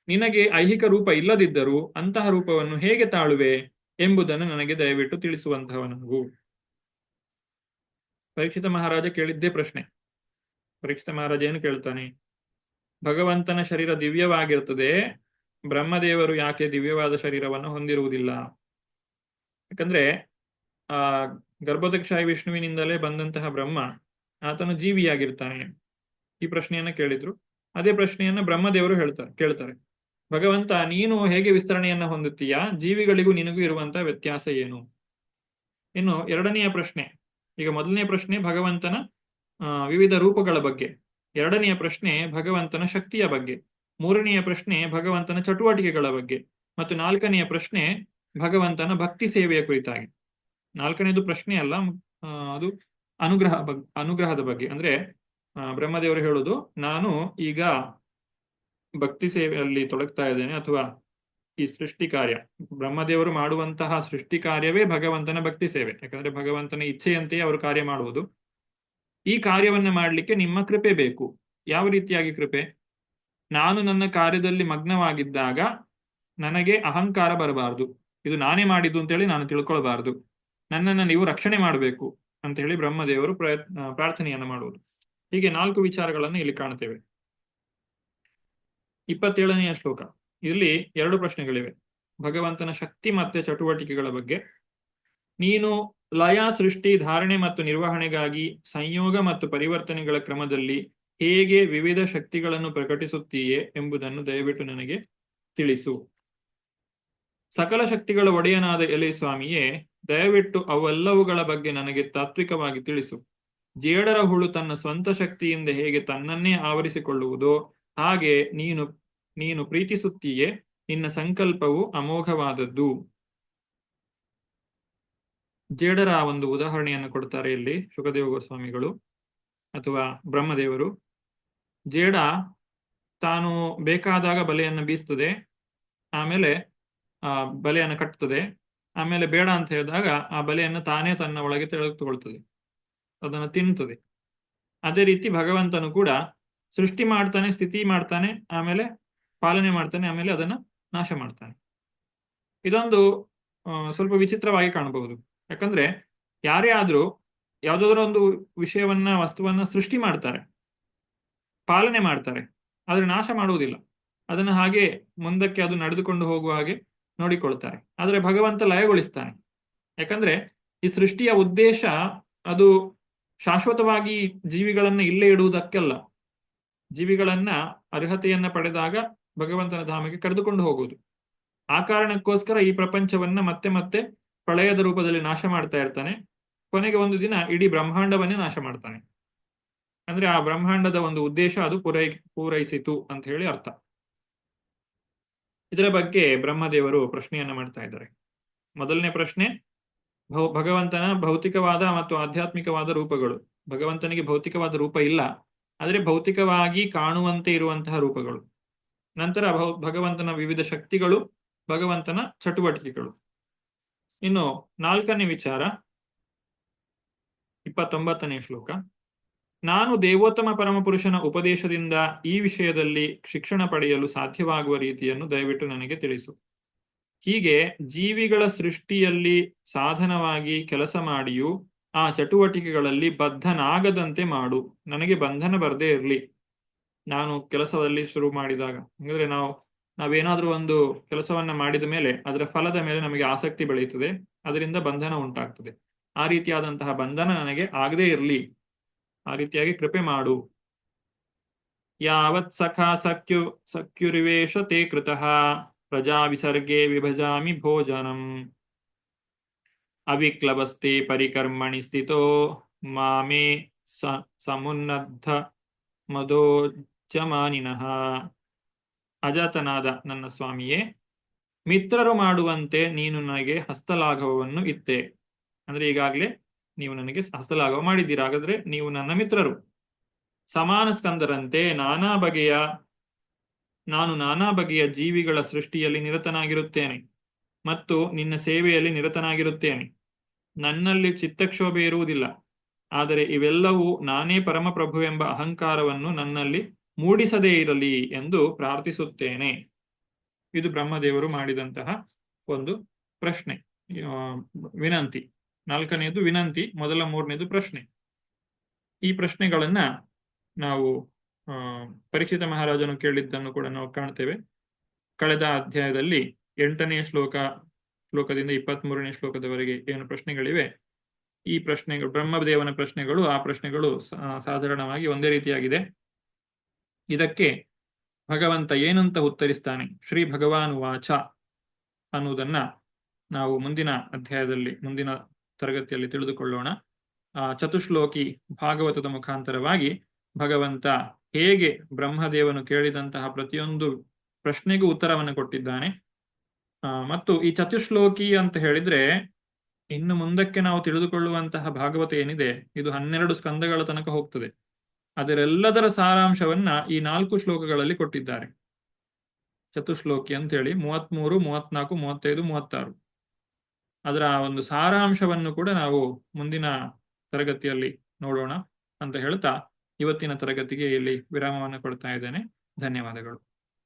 ನಿನಗೆ ಐಹಿಕ ರೂಪ ಇಲ್ಲದಿದ್ದರೂ ಅಂತಹ ರೂಪವನ್ನು ಹೇಗೆ ತಾಳುವೆ ಎಂಬುದನ್ನು ನನಗೆ ದಯವಿಟ್ಟು ತಿಳಿಸುವಂತಹವನಿಗೂ. ಪರೀಕ್ಷಿತ ಮಹಾರಾಜ ಕೇಳಿದ್ದೇ ಪ್ರಶ್ನೆ. ಪರೀಕ್ಷಿತ ಮಹಾರಾಜ ಏನು ಕೇಳ್ತಾನೆ? ಭಗವಂತನ ಶರೀರ ದಿವ್ಯವಾಗಿರ್ತದೆ, ಬ್ರಹ್ಮದೇವರು ಯಾಕೆ ದಿವ್ಯವಾದ ಶರೀರವನ್ನು ಹೊಂದಿರುವುದಿಲ್ಲ? ಯಾಕಂದ್ರೆ ಗರ್ಭೋದಕ್ಷಾಯಿ ವಿಷ್ಣುವಿನಿಂದಲೇ ಬಂದಂತಹ ಬ್ರಹ್ಮ, ಆತನು ಜೀವಿಯಾಗಿರ್ತಾನೆ. ಈ ಪ್ರಶ್ನೆಯನ್ನ ಕೇಳಿದ್ರು. ಅದೇ ಪ್ರಶ್ನೆಯನ್ನ ಬ್ರಹ್ಮದೇವರು ಕೇಳ್ತಾರೆ, ಭಗವಂತ ನೀನು ಹೇಗೆ ವಿಸ್ತರಣೆಯನ್ನ ಹೊಂದುತ್ತೀಯಾ? ಜೀವಿಗಳಿಗೂ ನಿನಗೂ ಇರುವಂತಹ ವ್ಯತ್ಯಾಸ ಏನು? ಇನ್ನು ಎರಡನೆಯ ಪ್ರಶ್ನೆ, ಈಗ ಮೊದಲನೇ ಪ್ರಶ್ನೆ ಭಗವಂತನ ವಿವಿಧ ರೂಪಗಳ ಬಗ್ಗೆ, ಎರಡನೆಯ ಪ್ರಶ್ನೆ ಭಗವಂತನ ಶಕ್ತಿಯ ಬಗ್ಗೆ, ಮೂರನೆಯ ಪ್ರಶ್ನೆ ಭಗವಂತನ ಚಟುವಟಿಕೆಗಳ ಬಗ್ಗೆ, ಮತ್ತು ನಾಲ್ಕನೆಯ ಪ್ರಶ್ನೆ ಭಗವಂತನ ಭಕ್ತಿ ಸೇವೆಯ ಕುರಿತಾಗಿ. ನಾಲ್ಕನೇದು ಪ್ರಶ್ನೆ ಅಲ್ಲ, ಅದು ಅನುಗ್ರಹದ ಬಗ್ಗೆ. ಅಂದ್ರೆ ಬ್ರಹ್ಮದೇವರು ಹೇಳುದು, ನಾನು ಈಗ ಭಕ್ತಿ ಸೇವೆಯಲ್ಲಿ ತೊಡಗ್ತಾ ಇದ್ದೇನೆ, ಅಥವಾ ಈ ಸೃಷ್ಟಿ ಕಾರ್ಯ, ಬ್ರಹ್ಮದೇವರು ಮಾಡುವಂತಹ ಸೃಷ್ಟಿ ಕಾರ್ಯವೇ ಭಗವಂತನ ಭಕ್ತಿ ಸೇವೆ. ಯಾಕಂದ್ರೆ ಭಗವಂತನ ಇಚ್ಛೆಯಂತೆಯೇ ಅವರು ಕಾರ್ಯ ಮಾಡುವುದು. ಈ ಕಾರ್ಯವನ್ನ ಮಾಡಲಿಕ್ಕೆ ನಿಮ್ಮ ಕೃಪೆ ಬೇಕು. ಯಾವ ರೀತಿಯಾಗಿ ಕೃಪೆ? ನಾನು ನನ್ನ ಕಾರ್ಯದಲ್ಲಿ ಮಗ್ನವಾಗಿದ್ದಾಗ ನನಗೆ ಅಹಂಕಾರ ಬರಬಾರದು, ಇದು ನಾನೇ ಮಾಡಿದ್ದು ಅಂತೇಳಿ ನಾನು ತಿಳ್ಕೊಳ್ಬಾರದು, ನನ್ನನ್ನು ನೀವು ರಕ್ಷಣೆ ಮಾಡಬೇಕು ಅಂತ ಹೇಳಿ ಬ್ರಹ್ಮದೇವರು ಪ್ರಾರ್ಥನೆಯನ್ನು ಮಾಡುವುದು. ಹೀಗೆ 4 ವಿಚಾರಗಳನ್ನು ಇಲ್ಲಿ ಕಾಣ್ತೇವೆ. 27ನೆಯ ಶ್ಲೋಕ, ಇಲ್ಲಿ 2 ಪ್ರಶ್ನೆಗಳಿವೆ. ಭಗವಂತನ ಶಕ್ತಿ ಮತ್ತೆ ಚಟುವಟಿಕೆಗಳ ಬಗ್ಗೆ. ನೀನು ಲಯ, ಸೃಷ್ಟಿ, ಧಾರಣೆ ಮತ್ತು ನಿರ್ವಹಣೆಗಾಗಿ ಸಂಯೋಗ ಮತ್ತು ಪರಿವರ್ತನೆಗಳ ಕ್ರಮದಲ್ಲಿ ಹೇಗೆ ವಿವಿಧ ಶಕ್ತಿಗಳನ್ನು ಪ್ರಕಟಿಸುತ್ತೀಯೇ ಎಂಬುದನ್ನು ದಯವಿಟ್ಟು ನನಗೆ ತಿಳಿಸು. ಸಕಲ ಶಕ್ತಿಗಳ ಒಡೆಯನಾದ ಎಲೆ ಸ್ವಾಮಿಯೇ, ದಯವಿಟ್ಟು ಅವೆಲ್ಲವುಗಳ ಬಗ್ಗೆ ನನಗೆ ತಾತ್ವಿಕವಾಗಿ ತಿಳಿಸು. ಜೇಡರ ಹುಳು ತನ್ನ ಸ್ವಂತ ಶಕ್ತಿಯಿಂದ ಹೇಗೆ ತನ್ನನ್ನೇ ಆವರಿಸಿಕೊಳ್ಳುವುದೋ ಹಾಗೆ ನೀನು ನೀನು ಪ್ರೀತಿಸುತ್ತೀಯೇ, ನಿನ್ನ ಸಂಕಲ್ಪವು ಅಮೋಘವಾದದ್ದು. ಜೇಡರ ಒಂದು ಉದಾಹರಣೆಯನ್ನು ಕೊಡ್ತಾರೆ ಇಲ್ಲಿ ಶುಕದೇವ ಗೋಸ್ವಾಮಿಗಳು ಅಥವಾ ಬ್ರಹ್ಮದೇವರು. ಜೇಡ ತಾನು ಬೇಕಾದಾಗ ಬಲೆಯನ್ನು ಬೀಸ್ತದೆ, ಆಮೇಲೆ ಬಲೆಯನ್ನು ಕಟ್ತದೆ, ಆಮೇಲೆ ಬೇಡ ಅಂತ ಹೇಳಿದಾಗ ಆ ಬಲೆಯನ್ನು ತಾನೇ ತನ್ನ ಒಳಗೆ ತೆಗೆದುಕೊಳ್ತದೆ, ಅದನ್ನು ತಿನ್ನುತ್ತದೆ. ಅದೇ ರೀತಿ ಭಗವಂತನು ಕೂಡ ಸೃಷ್ಟಿ ಮಾಡ್ತಾನೆ, ಸ್ಥಿತಿ ಮಾಡ್ತಾನೆ, ಆಮೇಲೆ ಪಾಲನೆ ಮಾಡ್ತಾನೆ, ಆಮೇಲೆ ಅದನ್ನು ನಾಶ ಮಾಡ್ತಾನೆ. ಇದೊಂದು ಸ್ವಲ್ಪ ವಿಚಿತ್ರವಾಗಿ ಕಾಣಬಹುದು. ಯಾಕಂದ್ರೆ ಯಾರೇ ಆದ್ರೂ ಯಾವುದಾದ್ರೂ ಒಂದು ವಿಷಯವನ್ನ, ವಸ್ತುವನ್ನ ಸೃಷ್ಟಿ ಮಾಡ್ತಾರೆ, ಪಾಲನೆ ಮಾಡ್ತಾರೆ, ಆದ್ರೆ ನಾಶ ಮಾಡುವುದಿಲ್ಲ. ಅದನ್ನು ಹಾಗೆ ಮುಂದಕ್ಕೆ ಅದು ನಡೆದುಕೊಂಡು ಹೋಗುವ ಹಾಗೆ ನೋಡಿಕೊಳ್ತಾರೆ. ಆದರೆ ಭಗವಂತ ಲಯಗೊಳಿಸ್ತಾನೆ. ಯಾಕಂದ್ರೆ ಈ ಸೃಷ್ಟಿಯ ಉದ್ದೇಶ ಅದು ಶಾಶ್ವತವಾಗಿ ಜೀವಿಗಳನ್ನ ಇಲ್ಲೇ ಇಡುವುದಕ್ಕೆಲ್ಲ. ಜೀವಿಗಳನ್ನ ಅರ್ಹತೆಯನ್ನ ಪಡೆದಾಗ ಭಗವಂತನ ಧಾಮಕ್ಕೆ ಕರೆದುಕೊಂಡು ಹೋಗುವುದು. ಆ ಕಾರಣಕ್ಕೋಸ್ಕರ ಈ ಪ್ರಪಂಚವನ್ನ ಮತ್ತೆ ಮತ್ತೆ ಪ್ರಳಯದ ರೂಪದಲ್ಲಿ ನಾಶ ಮಾಡ್ತಾ ಇರ್ತಾನೆ. ಕೊನೆಗೆ ಒಂದು ದಿನ ಇಡೀ ಬ್ರಹ್ಮಾಂಡವನ್ನೇ ನಾಶ ಮಾಡ್ತಾನೆ. ಅಂದ್ರೆ ಆ ಬ್ರಹ್ಮಾಂಡದ ಒಂದು ಉದ್ದೇಶ ಅದು ಪೂರೈಸಿತು ಅಂತ ಹೇಳಿ ಅರ್ಥ. ಇದರ ಬಗ್ಗೆ ಬ್ರಹ್ಮದೇವರು ಪ್ರಶ್ನೆಯನ್ನ ಮಾಡ್ತಾ ಇದ್ದಾರೆ. ಮೊದಲನೇ ಪ್ರಶ್ನೆ, ಭಗವಂತನ ಭೌತಿಕವಾದ ಮತ್ತು ಆಧ್ಯಾತ್ಮಿಕವಾದ ರೂಪಗಳು. ಭಗವಂತನಿಗೆ ಭೌತಿಕವಾದ ರೂಪ ಇಲ್ಲ, ಆದರೆ ಭೌತಿಕವಾಗಿ ಕಾಣುವಂತೆ ಇರುವಂತಹ ರೂಪಗಳು. ನಂತರ ಭಗವಂತನ ವಿವಿಧ ಶಕ್ತಿಗಳು, ಭಗವಂತನ ಚಟುವಟಿಕೆಗಳು. ಇನ್ನು ನಾಲ್ಕನೇ ವಿಚಾರ, 29ನೇ ಶ್ಲೋಕ. ನಾನು ದೇವೋತ್ತಮ ಪರಮಪುರುಷನ ಉಪದೇಶದಿಂದ ಈ ವಿಷಯದಲ್ಲಿ ಶಿಕ್ಷಣ ಪಡೆಯಲು ಸಾಧ್ಯವಾಗುವ ರೀತಿಯನ್ನು ದಯವಿಟ್ಟು ನನಗೆ ತಿಳಿಸು. ಹೀಗೆ ಜೀವಿಗಳ ಸೃಷ್ಟಿಯಲ್ಲಿ ಸಾಧನವಾಗಿ ಕೆಲಸ ಮಾಡಿಯೂ ಆ ಚಟುವಟಿಕೆಗಳಲ್ಲಿ ಬದ್ಧನಾಗದಂತೆ ಮಾಡು. ನನಗೆ ಬಂಧನ ಬರದೇ ಇರಲಿ. ನಾನು ಕೆಲಸದಲ್ಲಿ ಶುರು ಮಾಡಿದಾಗ, ಅಂದ್ರೆ ನಾವೇನಾದ್ರೂ ಒಂದು ಕೆಲಸವನ್ನ ಮಾಡಿದ ಮೇಲೆ ಅದರ ಫಲದ ಮೇಲೆ ನಮಗೆ ಆಸಕ್ತಿ ಬೆಳೆಯುತ್ತದೆ, ಅದರಿಂದ ಬಂಧನ ಉಂಟಾಗ್ತದೆ. ಆ ರೀತಿಯಾದಂತಹ ಬಂಧನ ನನಗೆ ಆಗದೇ ಇರಲಿ, ಆ ರೀತಿಯಾಗಿ ಕೃಪೆ ಮಾಡು. ಯಾವತ್ ಸಖಾ ಸಖ್ಯುರಿವೇಶ ತೇ ಕೃತಃ ಪ್ರಜಾ ವಿಸರ್ಗೆ ವಿಭಜಾಮಿ ಭೋಜನಂ ಅವಿಕ್ಲವಸ್ತೆ ಪರಿಕರ್ಮಣಿ ಸ್ಥಿತೋ ಮಾಮೇ ಸಮುನ್ನದ್ಧ ಮದೋಜಮಾನಿನಃ. ಅಜಾತನಾದ ನನ್ನ ಸ್ವಾಮಿಯೇ, ಮಿತ್ರರು ಮಾಡುವಂತೆ ನೀನು ನನಗೆ ಹಸ್ತಲಾಘವವನ್ನು ಇತ್ತೆ. ಅಂದ್ರೆ ಈಗಾಗಲೇ ನೀವು ನನಗೆ ಹಸ್ತಲಾಘವ ಮಾಡಿದ್ದೀರಾ, ಹಾಗಾದ್ರೆ ನೀವು ನನ್ನ ಮಿತ್ರರು. ಸಮಾನ ಸ್ಕಂದರಂತೆ ನಾನು ನಾನಾ ಬಗೆಯ ಜೀವಿಗಳ ಸೃಷ್ಟಿಯಲ್ಲಿ ನಿರತನಾಗಿರುತ್ತೇನೆ ಮತ್ತು ನಿನ್ನ ಸೇವೆಯಲ್ಲಿ ನಿರತನಾಗಿರುತ್ತೇನೆ. ನನ್ನಲ್ಲಿ ಚಿತ್ತಕ್ಷೋಭೆ ಇರುವುದಿಲ್ಲ, ಆದರೆ ಇವೆಲ್ಲವೂ ನಾನೇ ಪರಮಪ್ರಭುವೆಂಬ ಅಹಂಕಾರವನ್ನು ನನ್ನಲ್ಲಿ ಮೂಡಿಸದೇ ಇರಲಿ ಎಂದು ಪ್ರಾರ್ಥಿಸುತ್ತೇನೆ. ಇದು ಬ್ರಹ್ಮದೇವರು ಮಾಡಿದಂತಹ ಒಂದು ಪ್ರಶ್ನೆ, ವಿನಂತಿ. ನಾಲ್ಕನೆಯದು ವಿನಂತಿ, ಮೊದಲ ಮೂರನೇದು ಪ್ರಶ್ನೆ. ಈ ಪ್ರಶ್ನೆಗಳನ್ನ ನಾವು ಪರೀಕ್ಷಿತ ಮಹಾರಾಜನು ಕೇಳಿದ್ದನ್ನು ಕೂಡ ನಾವು ಕಾಣ್ತೇವೆ. ಕಳೆದ ಅಧ್ಯಾಯದಲ್ಲಿ 8ನೇ ಶ್ಲೋಕದಿಂದ 23ನೇ ಶ್ಲೋಕದವರೆಗೆ ಏನು ಪ್ರಶ್ನೆಗಳಿವೆ, ಈ ಪ್ರಶ್ನೆಗಳು ಬ್ರಹ್ಮದೇವನ ಪ್ರಶ್ನೆಗಳು. ಆ ಪ್ರಶ್ನೆಗಳು ಸಾಧಾರಣವಾಗಿ ಒಂದೇ ರೀತಿಯಾಗಿದೆ. ಇದಕ್ಕೆ ಭಗವಂತ ಏನಂತ ಉತ್ತರಿಸ್ತಾನೆ, ಶ್ರೀ ಭಗವಾನ್ ವಾಚ ಅನ್ನುವುದನ್ನ ನಾವು ಮುಂದಿನ ಅಧ್ಯಾಯದಲ್ಲಿ, ಮುಂದಿನ ತರಗತಿಯಲ್ಲಿ ತಿಳಿದುಕೊಳ್ಳೋಣ. ಚತುಶ್ಲೋಕಿ ಭಾಗವತದ ಮುಖಾಂತರವಾಗಿ ಭಗವಂತ ಹೇಗೆ ಬ್ರಹ್ಮದೇವನು ಕೇಳಿದಂತಹ ಪ್ರತಿಯೊಂದು ಪ್ರಶ್ನೆಗೂ ಉತ್ತರವನ್ನು ಕೊಟ್ಟಿದ್ದಾನೆ. ಮತ್ತು ಈ ಚತುಶ್ಲೋಕಿ ಅಂತ ಹೇಳಿದ್ರೆ, ಇನ್ನು ಮುಂದಕ್ಕೆ ನಾವು ತಿಳಿದುಕೊಳ್ಳುವಂತಹ ಭಾಗವತ ಏನಿದೆ, ಇದು 12 ಸ್ಕಂದಗಳ ತನಕ ಹೋಗ್ತದೆ. ಅದರೆಲ್ಲದರ ಸಾರಾಂಶವನ್ನ ಈ 4 ಶ್ಲೋಕಗಳಲ್ಲಿ ಕೊಟ್ಟಿದ್ದಾರೆ. ಚತುಶ್ಲೋಕಿ ಅಂತೇಳಿ 33, 34, 35, 36. ಅದರ ಒಂದು ಸಾರಾಂಶವನ್ನು ಕೂಡ ನಾವು ಮುಂದಿನ ತರಗತಿಯಲ್ಲಿ ನೋಡೋಣ ಅಂತ ಹೇಳ್ತಾ ಇವತ್ತಿನ ತರಗತಿಗೆ ಇಲ್ಲಿ ವಿರಾಮವನ್ನು ಕೊಡ್ತಾ ಇದ್ದೇನೆ. ಧನ್ಯವಾದಗಳು.